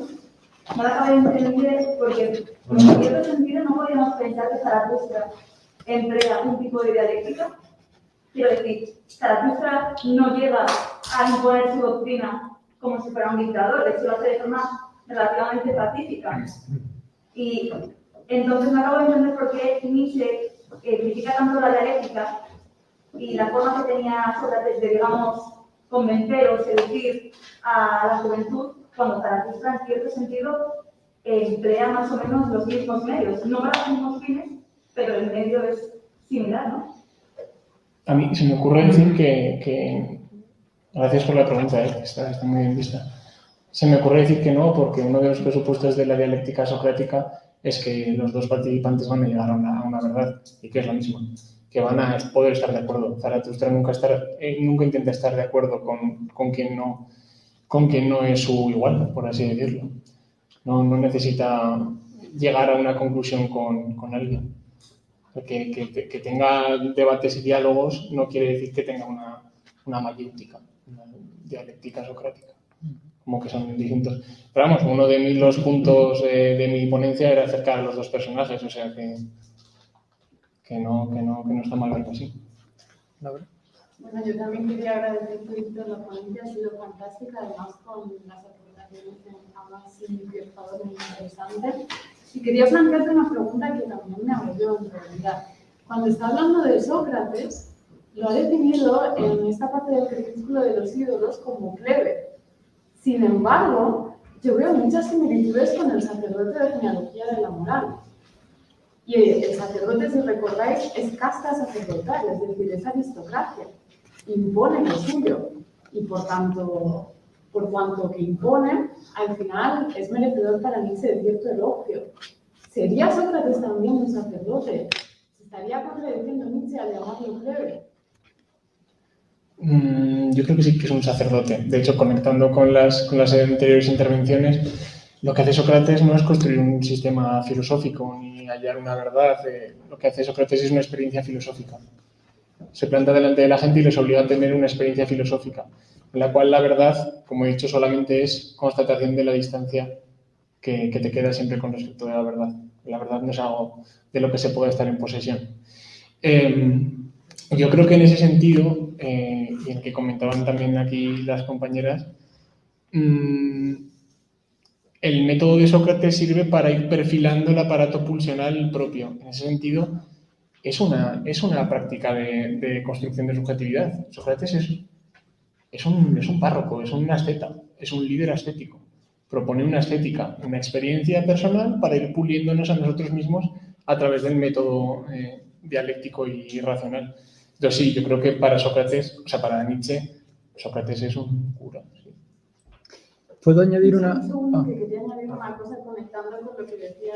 no la acabé de entender porque en cierto sentido no podíamos pensar que Zaratustra emplea un tipo de dialéctica. Quiero decir, Zaratustra no llega a imponer su doctrina como si fuera un dictador, de hecho lo hace de forma relativamente pacífica. Y entonces me acabo de entender por qué Nietzsche critica tanto la dialéctica y la forma que tenía Sócrates de, digamos, convencer o seducir a la juventud, cuando Zaratustra en cierto sentido emplea más o menos los mismos medios, no para los mismos fines, pero el medio es similar, ¿no? A mí se me ocurre decir que gracias por la pregunta, está muy bien vista. Se me ocurre decir que no, porque uno de los presupuestos de la dialéctica socrática es que los dos participantes van a llegar a una verdad, y que es lo mismo, que van a poder estar de acuerdo. Zaratustra nunca intenta estar de acuerdo con quien no es su igual, por así decirlo. No necesita llegar a una conclusión con alguien. Que tenga debates y diálogos no quiere decir que tenga una mayéutica, una dialéctica socrática, como que son distintos. Pero vamos, uno de los puntos de mi ponencia era acercar a los dos personajes, o sea que no está mal verlo así. La verdad. Bueno, yo también quería agradecerte, Víctor, la ponencia ha sido fantástica, además con las aportaciones de ambas investigadores muy interesantes. Y quería plantearte una pregunta que también me hago yo en realidad. Cuando está hablando de Sócrates, lo ha definido en esta parte del crepúsculo de los ídolos como plebe. Sin embargo, yo veo muchas similitudes con el sacerdote de genealogía de la moral. Y el sacerdote, si recordáis, es casta sacerdotal, es decir, es aristocracia. Impone lo suyo. Y por tanto, por cuanto que impone, al final es merecedor para Nietzsche de cierto elogio. ¿Sería Sócrates también un sacerdote? ¿Se estaría contradiciendo Nietzsche al llamarlo plebe? Yo creo que sí que es un sacerdote. De hecho, conectando con las anteriores intervenciones, lo que hace Sócrates no es construir un sistema filosófico ni hallar una verdad. Lo que hace Sócrates es una experiencia filosófica. Se planta delante de la gente y les obliga a tener una experiencia filosófica, en la cual la verdad, como he dicho, solamente es constatación de la distancia que te queda siempre con respecto a la verdad. La verdad no es algo de lo que se puede estar en posesión. Yo creo que en ese sentido, y en que comentaban también aquí las compañeras, el método de Sócrates sirve para ir perfilando el aparato pulsional propio. En ese sentido, es una práctica de construcción de subjetividad. Sócrates es un párroco, es un asceta, es un líder ascético. Propone una estética, una experiencia personal para ir puliéndonos a nosotros mismos a través del método dialéctico y racional. Entonces sí, yo creo que para Sócrates, o sea, para Nietzsche, Sócrates es un cura. Sí. ¿Puedo añadir una...? Un segundo, que quería añadir una cosa conectando con lo que decía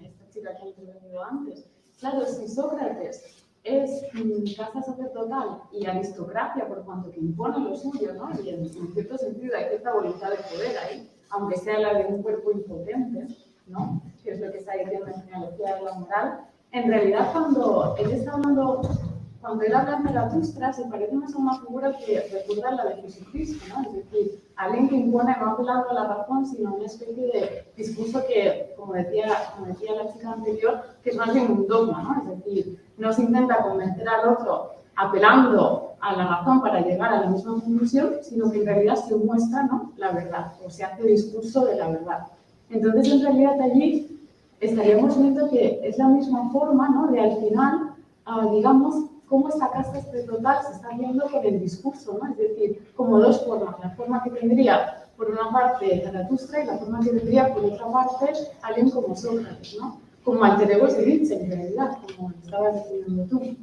esta chica que ha intervenido antes. Claro, si Sócrates es casa sacerdotal y aristocracia por cuanto que impone lo suyo, ¿no? Y en cierto sentido hay cierta voluntad de poder ahí, aunque sea la de un cuerpo impotente, ¿no? Que es lo que está diciendo en genealogía de la moral. En realidad, cuando él habla de Zaratustra, se parece más a una figura que recuerda a la de Jesucristo, ¿no? Es decir, alguien que impone no apelando a la razón, sino una especie de discurso que, como decía la chica anterior, que es más bien un dogma, ¿no? Es decir, no se intenta convencer al otro apelando a la razón para llegar a la misma conclusión, sino que en realidad se muestra, ¿no?, la verdad, o se hace discurso de la verdad. Entonces, en realidad, allí estaríamos viendo que es la misma forma, ¿no?, de al final, digamos, cómo esta casta total se está viendo con el discurso, ¿no? Es decir, como dos formas. La forma que tendría, por una parte, Zaratustra y la forma que tendría, por otra parte, alguien como Sócrates, ¿no? Como alter egos de Nietzsche, en realidad, como estabas diciendo tú.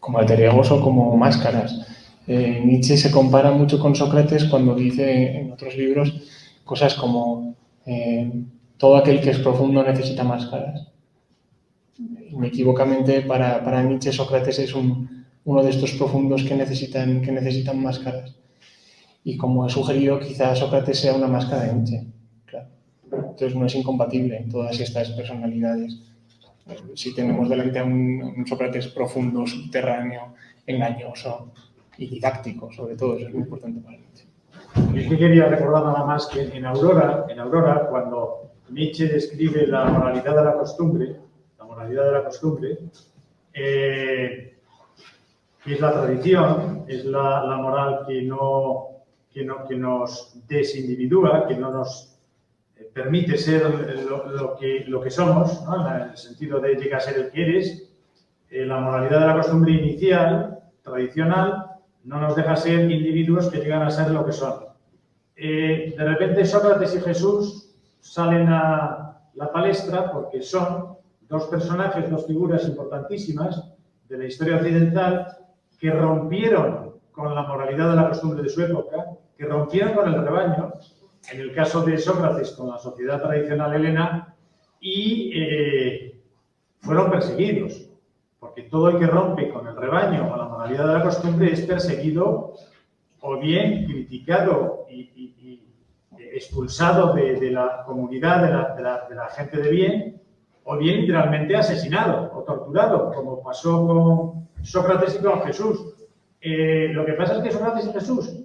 Como alter egos o como máscaras. Nietzsche se compara mucho con Sócrates cuando dice en otros libros cosas como todo aquel que es profundo necesita máscaras. Inequívocamente para Nietzsche Sócrates es uno de estos profundos que necesitan máscaras. Y como he sugerido, quizá Sócrates sea una máscara de Nietzsche. Claro. Entonces no es incompatible todas estas personalidades. Si tenemos delante a un Sócrates profundo, subterráneo, engañoso y didáctico, sobre todo, eso es muy importante para Nietzsche. Es que quería recordar nada más que en Aurora, cuando Nietzsche describe la moralidad de la costumbre, que es la tradición, es la moral que nos desindividúa, que no nos permite ser lo que somos, ¿no?, en el sentido de llegar a ser el que eres. La moralidad de la costumbre inicial, tradicional, no nos deja ser individuos que llegan a ser lo que son. De repente Sócrates y Jesús salen a la palestra porque son dos personajes, dos figuras importantísimas de la historia occidental que rompieron con la moralidad de la costumbre de su época, que rompieron con el rebaño, en el caso de Sócrates con la sociedad tradicional helena, y fueron perseguidos, porque todo el que rompe con el rebaño o la moralidad de la costumbre es perseguido o bien criticado y expulsado de la comunidad, de la gente de bien, o bien literalmente asesinado o torturado, como pasó con Sócrates y con Jesús. Lo que pasa es que Sócrates y Jesús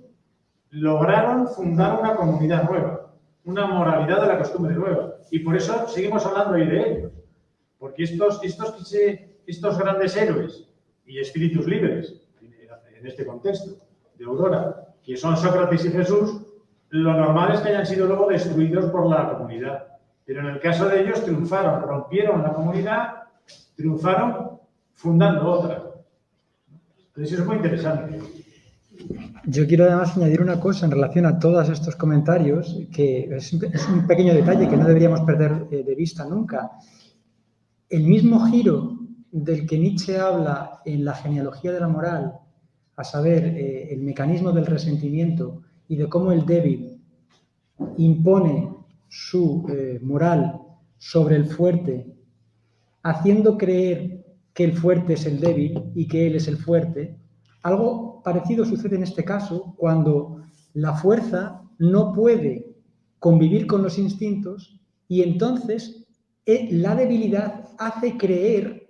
lograron fundar una comunidad nueva, una moralidad de la costumbre nueva. Y por eso seguimos hablando hoy de ellos. Porque estos grandes héroes y espíritus libres, en este contexto de Aurora, que son Sócrates y Jesús, lo normal es que hayan sido luego destruidos por la comunidad. Pero en el caso de ellos triunfaron, rompieron la comunidad, triunfaron fundando otra. Entonces eso es muy interesante. Yo quiero además añadir una cosa en relación a todos estos comentarios, que es un pequeño detalle que no deberíamos perder de vista nunca. El mismo giro del que Nietzsche habla en la genealogía de la moral, a saber, el mecanismo del resentimiento y de cómo el débil impone su moral sobre el fuerte, haciendo creer que el fuerte es el débil y que él es el fuerte. Algo parecido sucede en este caso cuando la fuerza no puede convivir con los instintos y entonces la debilidad hace creer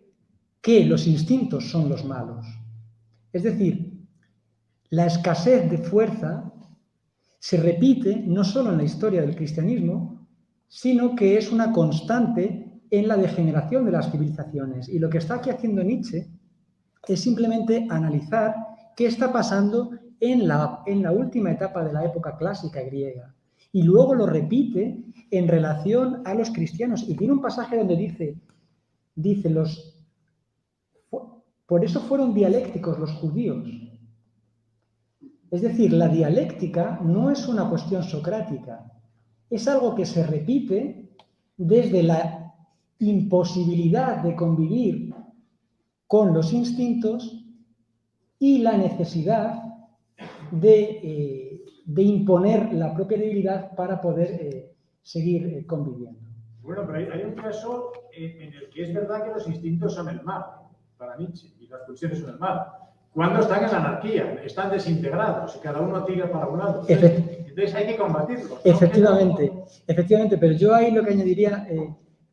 que los instintos son los malos. Es decir, la escasez de fuerza se repite no solo en la historia del cristianismo, sino que es una constante en la degeneración de las civilizaciones. Y lo que está aquí haciendo Nietzsche es simplemente analizar qué está pasando en la última etapa de la época clásica griega. Y luego lo repite en relación a los cristianos. Y tiene un pasaje donde dice por eso fueron dialécticos los judíos. Es decir, la dialéctica no es una cuestión socrática, es algo que se repite desde la imposibilidad de convivir con los instintos y la necesidad de imponer la propia debilidad para poder seguir conviviendo. Bueno, pero hay un caso en el que es verdad que los instintos son el mal, para Nietzsche, y las pulsiones son el mal. Cuando están en la anarquía, están desintegrados y cada uno tira para un lado. Entonces hay que combatirlos, ¿no? Efectivamente, pero yo ahí lo que añadiría,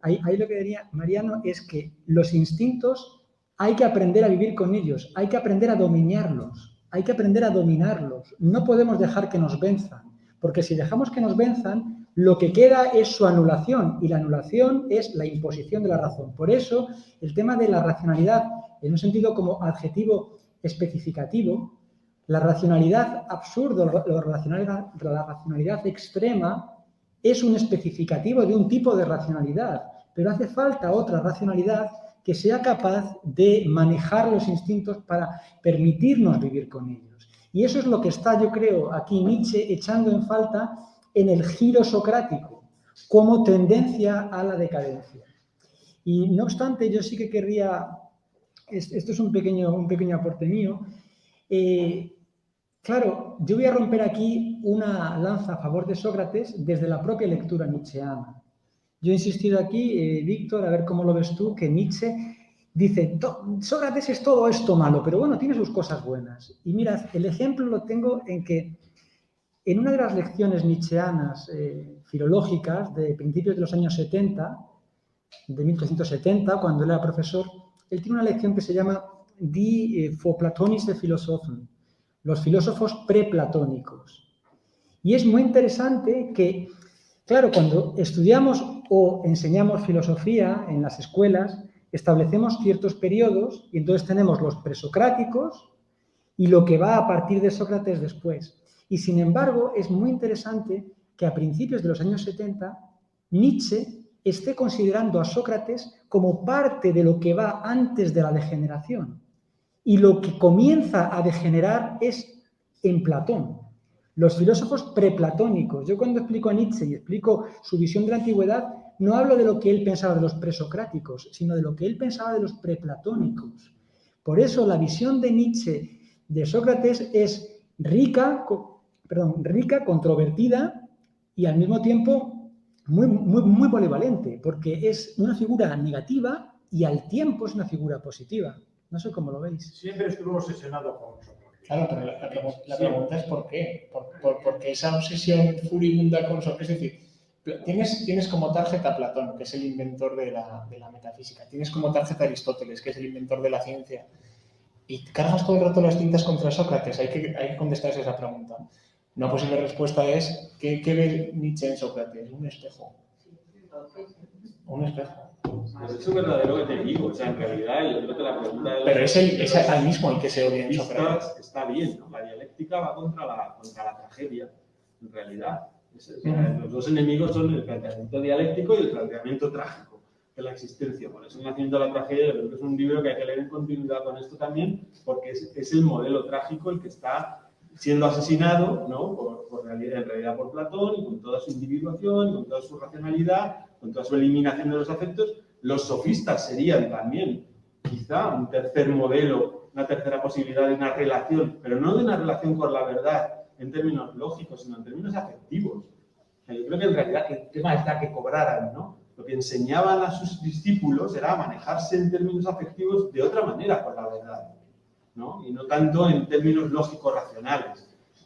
ahí lo que diría Mariano es que los instintos hay que aprender a vivir con ellos, hay que aprender a dominarlos, hay que aprender a dominarlos. No podemos dejar que nos venzan, porque si dejamos que nos venzan, lo que queda es su anulación, y la anulación es la imposición de la razón. Por eso, el tema de la racionalidad, en un sentido como adjetivo especificativo, la racionalidad absurda, la racionalidad extrema es un especificativo de un tipo de racionalidad, pero hace falta otra racionalidad que sea capaz de manejar los instintos para permitirnos vivir con ellos. Y eso es lo que está, yo creo, aquí Nietzsche echando en falta en el giro socrático, como tendencia a la decadencia. Y no obstante, yo sí que querría, esto es un pequeño aporte mío, claro, yo voy a romper aquí una lanza a favor de Sócrates desde la propia lectura nietzscheana. Yo he insistido aquí, Víctor, a ver cómo lo ves tú, que Nietzsche dice, Sócrates es todo esto malo, pero bueno, tiene sus cosas buenas. Y mirad, el ejemplo lo tengo en que en una de las lecciones nietzscheanas filológicas de principios de los años 70, de 1870, cuando él era profesor, él tiene una lección que se llama Die vorplatonische Philosophen, los filósofos preplatónicos. Y es muy interesante que, claro, cuando estudiamos o enseñamos filosofía en las escuelas, establecemos ciertos periodos y entonces tenemos los presocráticos y lo que va a partir de Sócrates después. Y sin embargo, es muy interesante que a principios de los años 70, Nietzsche esté considerando a Sócrates como parte de lo que va antes de la degeneración. Y lo que comienza a degenerar es en Platón. Los filósofos preplatónicos. Yo cuando explico a Nietzsche y explico su visión de la antigüedad, no hablo de lo que él pensaba de los presocráticos, sino de lo que él pensaba de los preplatónicos. Por eso la visión de Nietzsche de Sócrates es rica, controvertida y al mismo tiempo muy polivalente, porque es una figura negativa y al tiempo es una figura positiva. No sé cómo lo veis. Siempre estuvo obsesionado con Sócrates. Claro, pero la pregunta es ¿por qué? ¿Por qué esa obsesión furibunda con Sócrates? Es decir, tienes como tarjeta a Platón, que es el inventor de la metafísica. Tienes como tarjeta a Aristóteles, que es el inventor de la ciencia. y cargas todo el rato las tintas contra Sócrates. Hay que contestarse esa pregunta. Una posible respuesta es, ¿qué ve Nietzsche en Sócrates? Un espejo. Un espejo. Pues eso es verdadero que te digo. O sea, en realidad, yo creo que la pregunta de Pero es al mismo el que se odia en Sócrates. está bien, ¿no? La dialéctica va contra la tragedia, en realidad. Los dos enemigos son el planteamiento dialéctico y el planteamiento trágico de la existencia. Por eso el nacimiento de la tragedia, yo creo que es un libro que hay que leer en continuidad con esto también, porque es el modelo trágico el que está siendo asesinado, ¿no? En realidad por Platón, y con toda su individuación, y con toda su racionalidad, con toda su eliminación de los afectos. Los sofistas serían también, quizá, un tercer modelo, una tercera posibilidad de una relación, pero no de una relación con la verdad en términos lógicos, sino en términos afectivos. O sea, yo creo que en realidad el tema está que cobraran, ¿no? Lo que enseñaban a sus discípulos era manejarse en términos afectivos de otra manera con la verdad, ¿no? Y no tanto en términos lógicos racionales.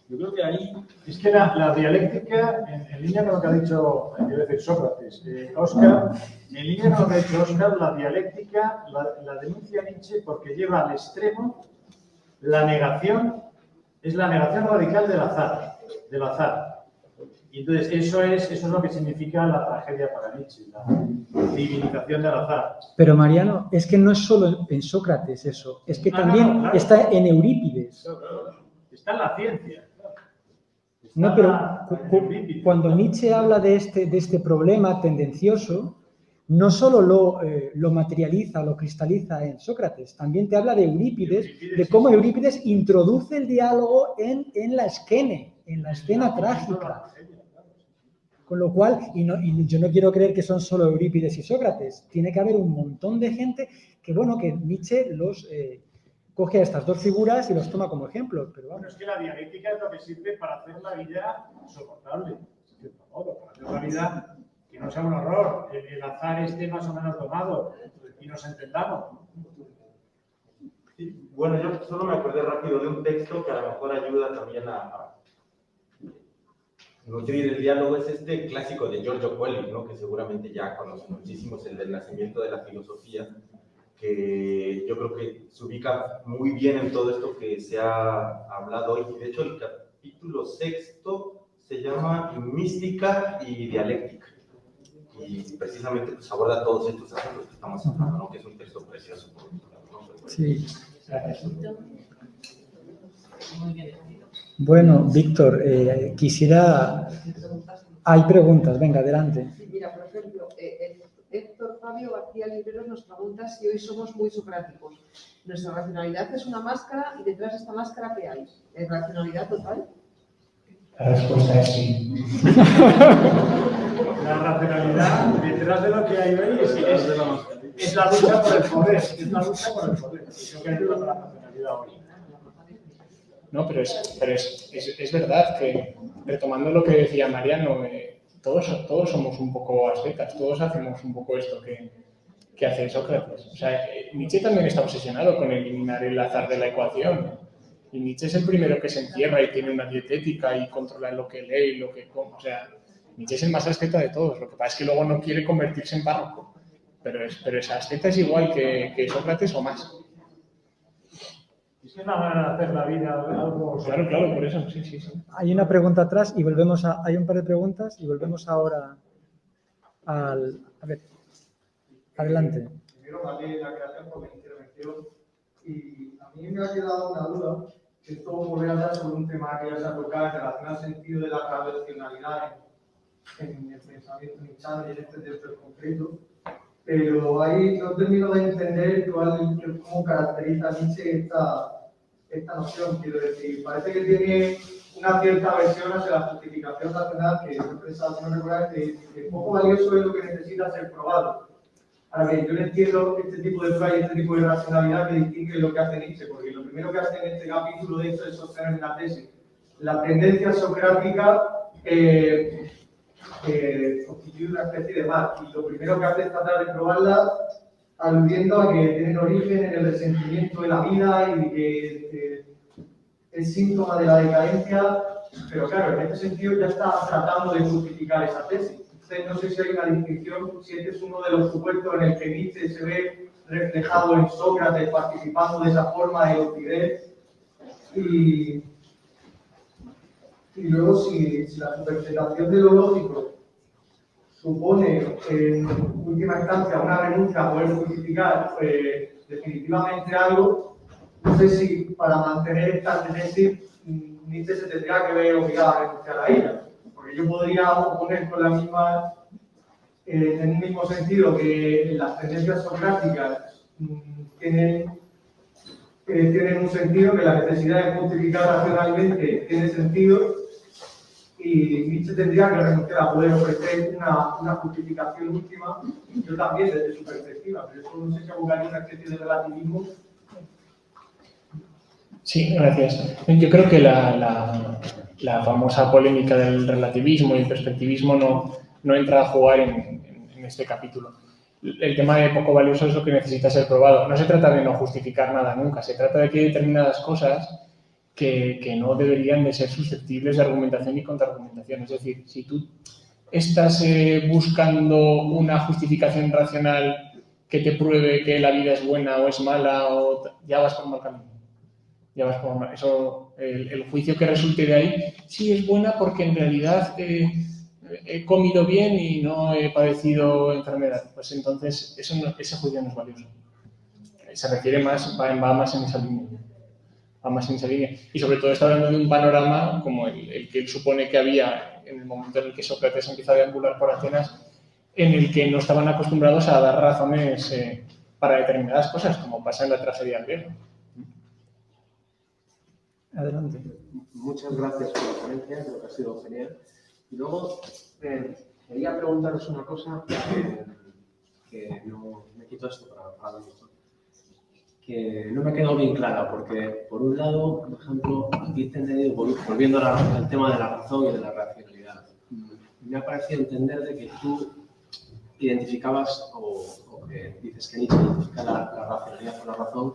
Yo creo que ahí... Es que la dialéctica, en línea con lo que ha dicho, quiero decir, Sócrates, Óscar, en línea con lo que ha dicho Óscar, la dialéctica la denuncia Nietzsche porque lleva al extremo la negación, es la negación radical del azar. Y entonces eso es lo que significa la tragedia para Nietzsche, la divinización del azar. Pero Mariano, es que no es solo en Sócrates eso, es que también claro. está en Eurípides. Está en la ciencia. No, pero cuando Nietzsche habla de este problema tendencioso, no solo lo materializa, lo cristaliza en Sócrates, también te habla de Eurípides, de cómo Eurípides introduce el diálogo en la esquene, en la escena trágica. Con lo cual, y yo no quiero creer que son solo Eurípides y Sócrates, tiene que haber un montón de gente que Nietzsche los coge a estas dos figuras y los toma como ejemplos. Pero bueno, es que la dialéctica es lo que sirve para hacer la vida soportable, de cierto modo, para hacer la vida que no sea un horror, el azar esté más o menos domado y nos entendamos. Sí, bueno, yo solo me acordé rápido de un texto que a lo mejor ayuda también a nutrir el diálogo. Es este clásico de Giorgio Colli, ¿no? Que seguramente ya conocen muchísimos, el del nacimiento de la filosofía, que yo creo que se ubica muy bien en todo esto que se ha hablado hoy. De hecho, el capítulo 6 se llama Mística y Dialéctica. Y precisamente pues, aborda todos estos asuntos que estamos hablando, ¿no? Que es un texto precioso. ¿no? Sí. Bueno, Víctor, quisiera... Hay preguntas, venga, adelante. Sí, mira, por ejemplo, Héctor Fabio García Libreros nos pregunta si hoy somos muy socráticos. Nuestra racionalidad es una máscara y detrás de esta máscara, ¿qué hay? ¿Es racionalidad total? La respuesta es sí. La racionalidad, detrás de lo que hay hoy, es la lucha por el poder. Es la lucha por el poder. Es lo que hay detrás de la racionalidad hoy. No, pero es verdad que, retomando lo que decía Mariano, todos somos un poco ascetas, todos hacemos un poco esto que hace Sócrates. O sea, Nietzsche también está obsesionado con eliminar el azar de la ecuación. Y Nietzsche es el primero que se encierra y tiene una dietética y controla lo que lee y lo que come. O sea, Nietzsche es el más asceta de todos. Lo que pasa es que luego no quiere convertirse en párroco. Pero esa asceta es igual que Sócrates o más. Es una manera de hacer la vida algo... Claro, por eso, sí. Hay una pregunta atrás y volvemos hay un par de preguntas y volvemos ahora a ver, adelante. Primero, vale la gracias por la intervención y a mí me ha quedado una duda, que esto volver a hablar sobre un tema que ya se ha tocado en relación al sentido de la racionalidad en el pensamiento nietzscheano y en este texto en concreto, pero ahí no termino de entender cómo caracteriza Nietzsche esta noción. Quiero decir, parece que tiene una cierta versión hacia la justificación racional que yo he pensado, si no recuerdo, que poco valioso es lo que necesita ser probado. Ahora bien, yo no entiendo este tipo de prueba y este tipo de racionalidad que distingue lo que hace Nietzsche, porque lo primero que hace en este capítulo, de hecho, es sostener en la tesis la tendencia socrática constituye una especie de mal, y lo primero que hace es tratar de probarla aludiendo a que tienen origen en el resentimiento de la vida y que es síntoma de la decadencia, pero claro, en este sentido ya está tratando de justificar esa tesis. Entonces no sé si hay una distinción, si este es uno de los supuestos en el que Nietzsche se ve reflejado en Sócrates participando de esa forma de lucidez. Y luego, si la superfetación de lo lógico supone, en última instancia, una renuncia a poder justificar definitivamente algo, no sé si para mantener esta tesis Nietzsche se tendría que ver obligado a renunciar a ella. Porque yo podría oponer con la misma, en un mismo sentido, que las tendencias socráticas tienen un sentido, que la necesidad de justificar racionalmente tiene sentido, y Nietzsche tendría que renunciar a poder ofrecer una justificación última, yo también desde su perspectiva, pero eso no sé si abogaría una especie de relativismo. Sí, gracias. Yo creo que la famosa polémica del relativismo y el perspectivismo no entra a jugar en este capítulo. El tema de poco valioso es lo que necesita ser probado. No se trata de no justificar nada nunca, se trata de que hay determinadas cosas que no deberían de ser susceptibles de argumentación y contraargumentación. Es decir, si tú estás buscando una justificación racional que te pruebe que la vida es buena o es mala, ya vas por un mal camino. Ya vas por eso, el juicio que resulte de ahí, sí es buena porque en realidad he comido bien y no he padecido enfermedad. Pues entonces ese juicio no es valioso. Se refiere más, va más en esa línea. Va más en esa línea. Y sobre todo está hablando de un panorama como el que él supone que había en el momento en el que Sócrates empieza a deambular por Atenas, en el que no estaban acostumbrados a dar razones para determinadas cosas, como pasa en la tragedia griega. Adelante. Muchas gracias por la ponencia, creo que ha sido genial. Y luego quería preguntaros una cosa que no me quito esto para ver esto, que no me ha quedado bien clara, porque por un lado, por ejemplo, aquí te he entendido, volviendo al tema de la razón y de la racionalidad, me ha parecido entender de que tú identificabas, o que dices que Nietzsche identifica la racionalidad o la razón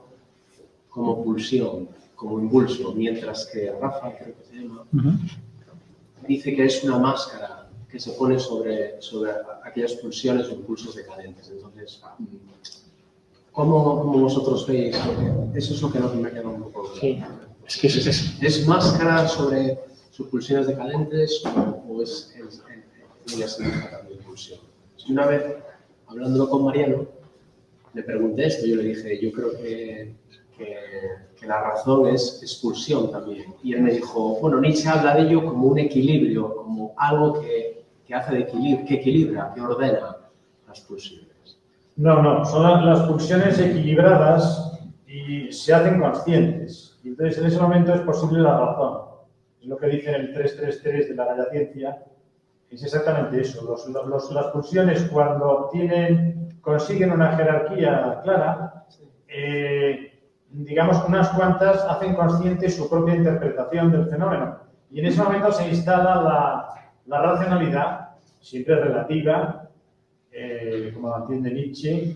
como pulsión, como impulso, mientras que Rafa, creo que se llama, dice que es una máscara que se pone sobre aquellas pulsiones o impulsos decadentes. Entonces, ¿cómo vosotros veis? Eso es lo que no me queda un poco claro. Sí, es que ¿Es máscara sobre sus pulsiones decadentes o es ella significa también pulsión? Y una vez, hablándolo con Mariano, le pregunté esto, yo le dije, yo creo que la razón es expulsión también. Y él me dijo, bueno, Nietzsche habla de ello como un equilibrio, como algo que hace de equilibrio, que equilibra, que ordena las pulsiones. No, son las pulsiones equilibradas y se hacen conscientes. Y entonces en ese momento es posible la razón. Es lo que dice en el 333 de la Galla Ciencia. Es exactamente eso. Las pulsiones cuando consiguen una jerarquía clara, digamos, unas cuantas hacen consciente su propia interpretación del fenómeno. Y en ese momento se instala la racionalidad, siempre relativa, como la entiende Nietzsche,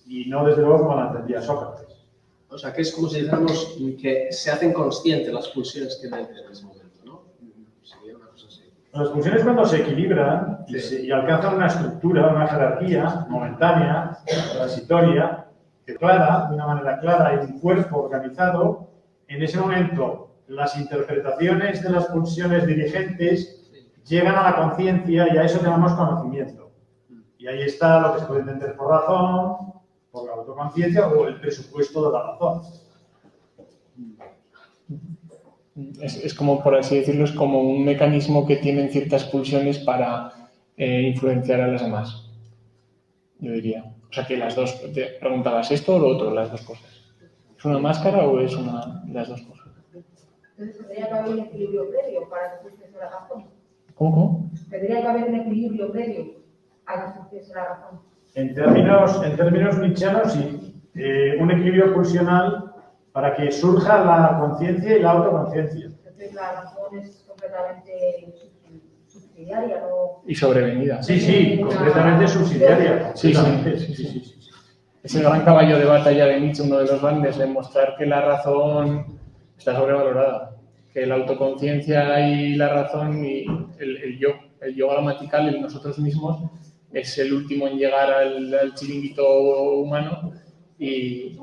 y no desde luego como la entendía Sócrates. O sea, que es como si dijéramos que se hacen conscientes las pulsiones que hay en ese momento, ¿no? Sería una cosa así. Las pulsiones cuando se equilibran y alcanzan una estructura, una jerarquía momentánea, transitoria, clara, de una manera clara y un cuerpo organizado, en ese momento las interpretaciones de las pulsiones dirigentes llegan a la conciencia y a eso llamamos conocimiento. Y ahí está lo que se puede entender por razón, por la autoconciencia o el presupuesto de la razón. Es como, por así decirlo, es como un mecanismo que tienen ciertas pulsiones para influenciar a las demás, yo diría. O sea, que las dos, te preguntabas esto o lo otro, las dos cosas. ¿Es una máscara o es las dos cosas? Entonces tendría que haber un equilibrio previo para que surgiese la razón. ¿Cómo? Tendría que haber un equilibrio previo a que surgiese la razón. En términos nietzscheanos, sí. Un equilibrio pulsional para que surja la conciencia y la autoconciencia. Entonces la razón es completamente subsidiaria, ¿no? Y sobrevenida. Sí, completamente subsidiaria. Sí. Es el gran caballo de batalla de Nietzsche, uno de los grandes, demostrar que la razón está sobrevalorada. Que la autoconciencia y la razón y el yo gramatical, el nosotros mismos, es el último en llegar al chiringuito humano y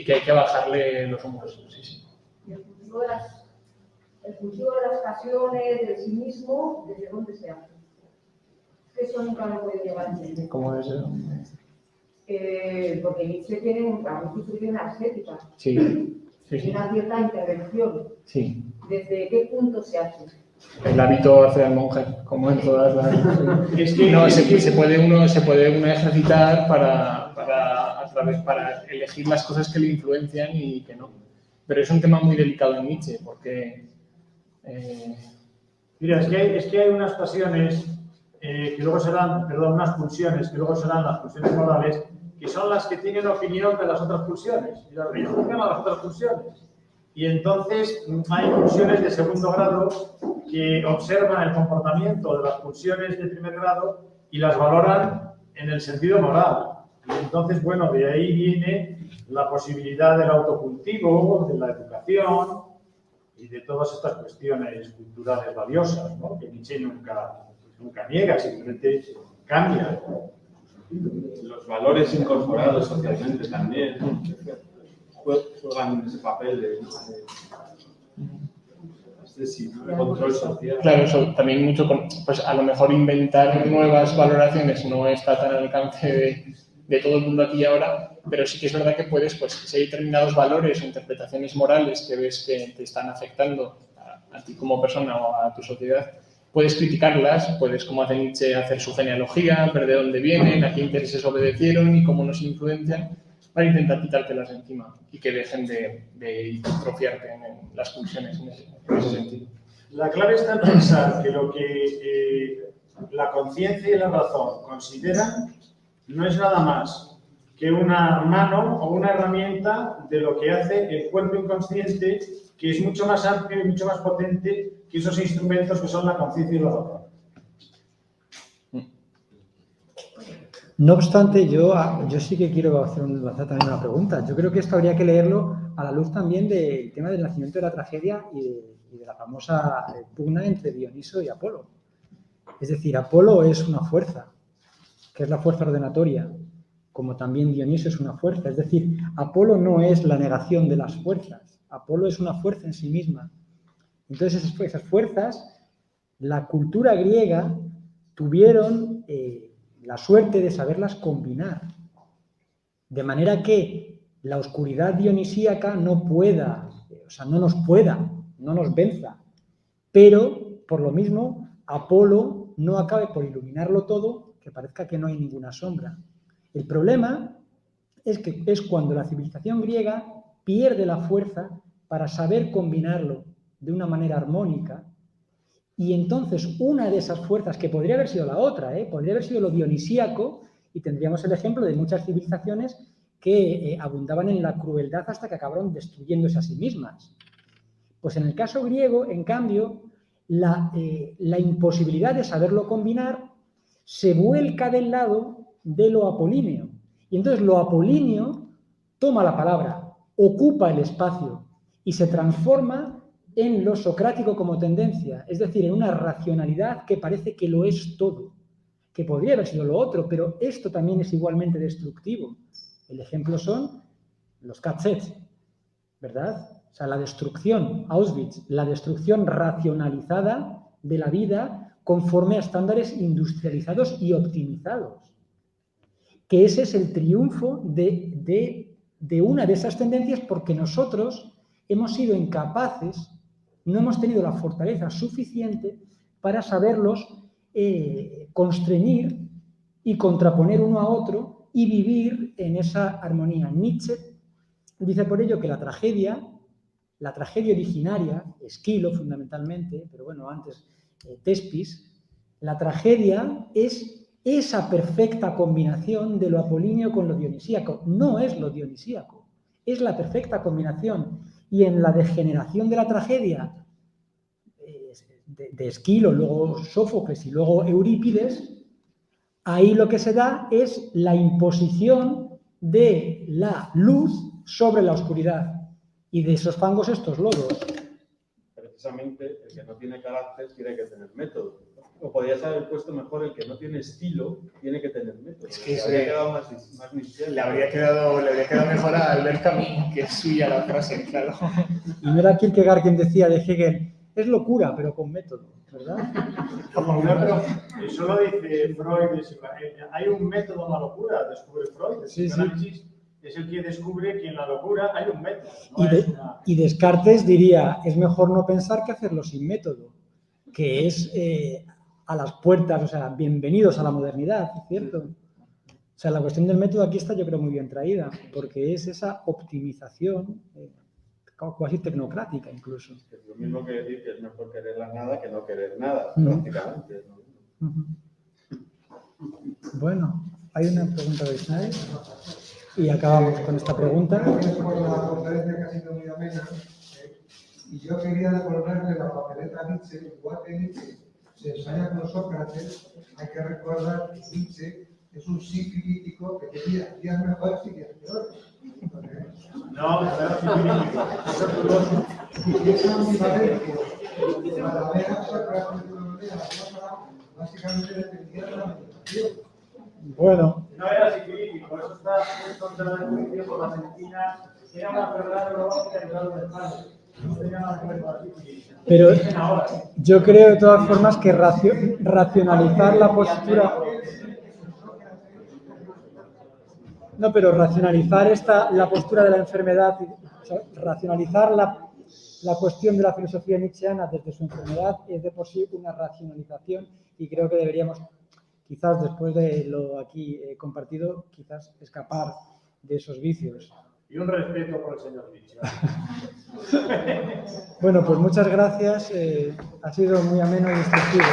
que hay que bajarle los humos. Sí, sí. El cultivo de las pasiones, del sí mismo, ¿desde dónde se hace? Eso nunca lo he podido llevar a entender. ¿Cómo es eso? Porque Nietzsche tiene una disciplina ascética. Sí, sí, sí. Una cierta intervención. Sí. ¿Desde qué punto se hace? El hábito hace al monje, como en todas las... Es que, no, se puede uno ejercitar para elegir las cosas que le influencian y que no. Pero es un tema muy delicado en Nietzsche, porque... Mira, es que hay unas pasiones que luego serán, perdón, unas pulsiones que luego serán las pulsiones morales, que son las que tienen opinión de las otras pulsiones y las juzgan a las otras pulsiones. Y entonces hay pulsiones de segundo grado que observan el comportamiento de las pulsiones de primer grado y las valoran en el sentido moral. Y entonces, bueno, de ahí viene la posibilidad del autocultivo, de la educación y de todas estas cuestiones culturales valiosas, ¿no? Que Nietzsche nunca niega, simplemente cambia. Los valores incorporados socialmente también juegan ese papel de control social. Claro, eso también mucho, pues a lo mejor inventar nuevas valoraciones no está tan al alcance de todo el mundo aquí y ahora, pero sí que es verdad que puedes, pues si hay determinados valores o interpretaciones morales que ves que te están afectando a ti como persona o a tu sociedad, puedes criticarlas, puedes, como hace Nietzsche, hacer su genealogía, ver de dónde vienen, a qué intereses obedecieron y cómo nos influencian, para intentar quitártelas encima y que dejen de hipertrofiarte en las pulsiones en ese sentido. La clave está en pensar que lo que la conciencia y la razón consideran no es nada más que una mano o una herramienta de lo que hace el cuerpo inconsciente, que es mucho más amplio y mucho más potente que esos instrumentos que son la conciencia y la razón. No obstante, yo sí que quiero hacer también una pregunta. Yo creo que esto habría que leerlo a la luz también del tema del nacimiento de la tragedia y de la famosa pugna entre Dioniso y Apolo. Es decir, Apolo es una fuerza, que es la fuerza ordenatoria, como también Dioniso es una fuerza. Es decir, Apolo no es la negación de las fuerzas, Apolo es una fuerza en sí misma. Entonces, esas fuerzas, la cultura griega tuvieron la suerte de saberlas combinar, de manera que la oscuridad dionisíaca no nos venza, pero por lo mismo Apolo no acabe por iluminarlo todo, que parezca que no hay ninguna sombra. El problema es cuando la civilización griega pierde la fuerza para saber combinarlo de una manera armónica. Y entonces una de esas fuerzas, que podría haber sido la otra, podría haber sido lo dionisíaco, y tendríamos el ejemplo de muchas civilizaciones que abundaban en la crueldad hasta que acabaron destruyéndose a sí mismas. Pues en el caso griego, en cambio, la imposibilidad de saberlo combinar se vuelca del lado de lo apolíneo. Y entonces lo apolíneo toma la palabra, ocupa el espacio y se transforma en lo socrático como tendencia, es decir, en una racionalidad que parece que lo es todo, que podría haber sido lo otro, pero esto también es igualmente destructivo. El ejemplo son los KZ, ¿verdad? O sea, la destrucción, Auschwitz, la destrucción racionalizada de la vida conforme a estándares industrializados y optimizados. Que ese es el triunfo de una de esas tendencias, porque nosotros hemos sido incapaces, no hemos tenido la fortaleza suficiente para saberlos constreñir y contraponer uno a otro y vivir en esa armonía. Nietzsche dice por ello que la tragedia originaria, Esquilo fundamentalmente, pero bueno, antes Tespis, la tragedia es esa perfecta combinación de lo apolíneo con lo dionisíaco. No es lo dionisíaco, es la perfecta combinación. Y en la degeneración de la tragedia de Esquilo, luego Sófocles y luego Eurípides, ahí lo que se da es la imposición de la luz sobre la oscuridad y de esos fangos estos lodos. Precisamente el que no tiene carácter tiene que tener método. O podrías haber puesto mejor el que no tiene estilo, tiene que tener método. Es que habría quedado más nietzscheano. le habría quedado mejor a Albert Camus, que es suya la frase, claro. Y no era Kierkegaard quien decía de Hegel, es locura, pero con método, ¿verdad? Pero eso lo dice Freud. Hay un método en la locura, descubre Freud. El psicoanálisis es el que descubre que en la locura hay un método. No Y Descartes diría, es mejor no pensar que hacerlo sin método, que es a las puertas, o sea, bienvenidos a la modernidad, ¿cierto? O sea, la cuestión del método aquí está, yo creo, muy bien traída, porque es esa optimización casi tecnocrática incluso. Es lo mismo que decir que es mejor querer la nada que no querer nada, prácticamente. Bueno, hay una pregunta de Ismael y acabamos con esta pregunta. Gracias por la conferencia que ha sido muy amena. Y yo quería devolverle la papeleta a Nietzsche, igual que Nietzsche se ensaya con Sócrates, hay que recordar que Nietzsche es un psicilítico que tenía días mejores y días peores. No, no, y piensan saber que para ver a Sócrates de una manera básicamente dependía de la meditación. Bueno. No era psicilítico, eso está en contra de la justicia por la medicina, era una enfermedad neurológica y grado de padre. No tenía nada que ver con la sífilis. Pero yo creo de todas formas que racionalizar la postura... No, pero racionalizar la postura de la enfermedad, o sea, racionalizar la cuestión de la filosofía nietzscheana desde su enfermedad es de por sí una racionalización y creo que deberíamos, quizás después de lo aquí compartido, quizás escapar de esos vicios. Y un respeto por el señor Nietzsche. Bueno, pues muchas gracias. Ha sido muy ameno y instructivo.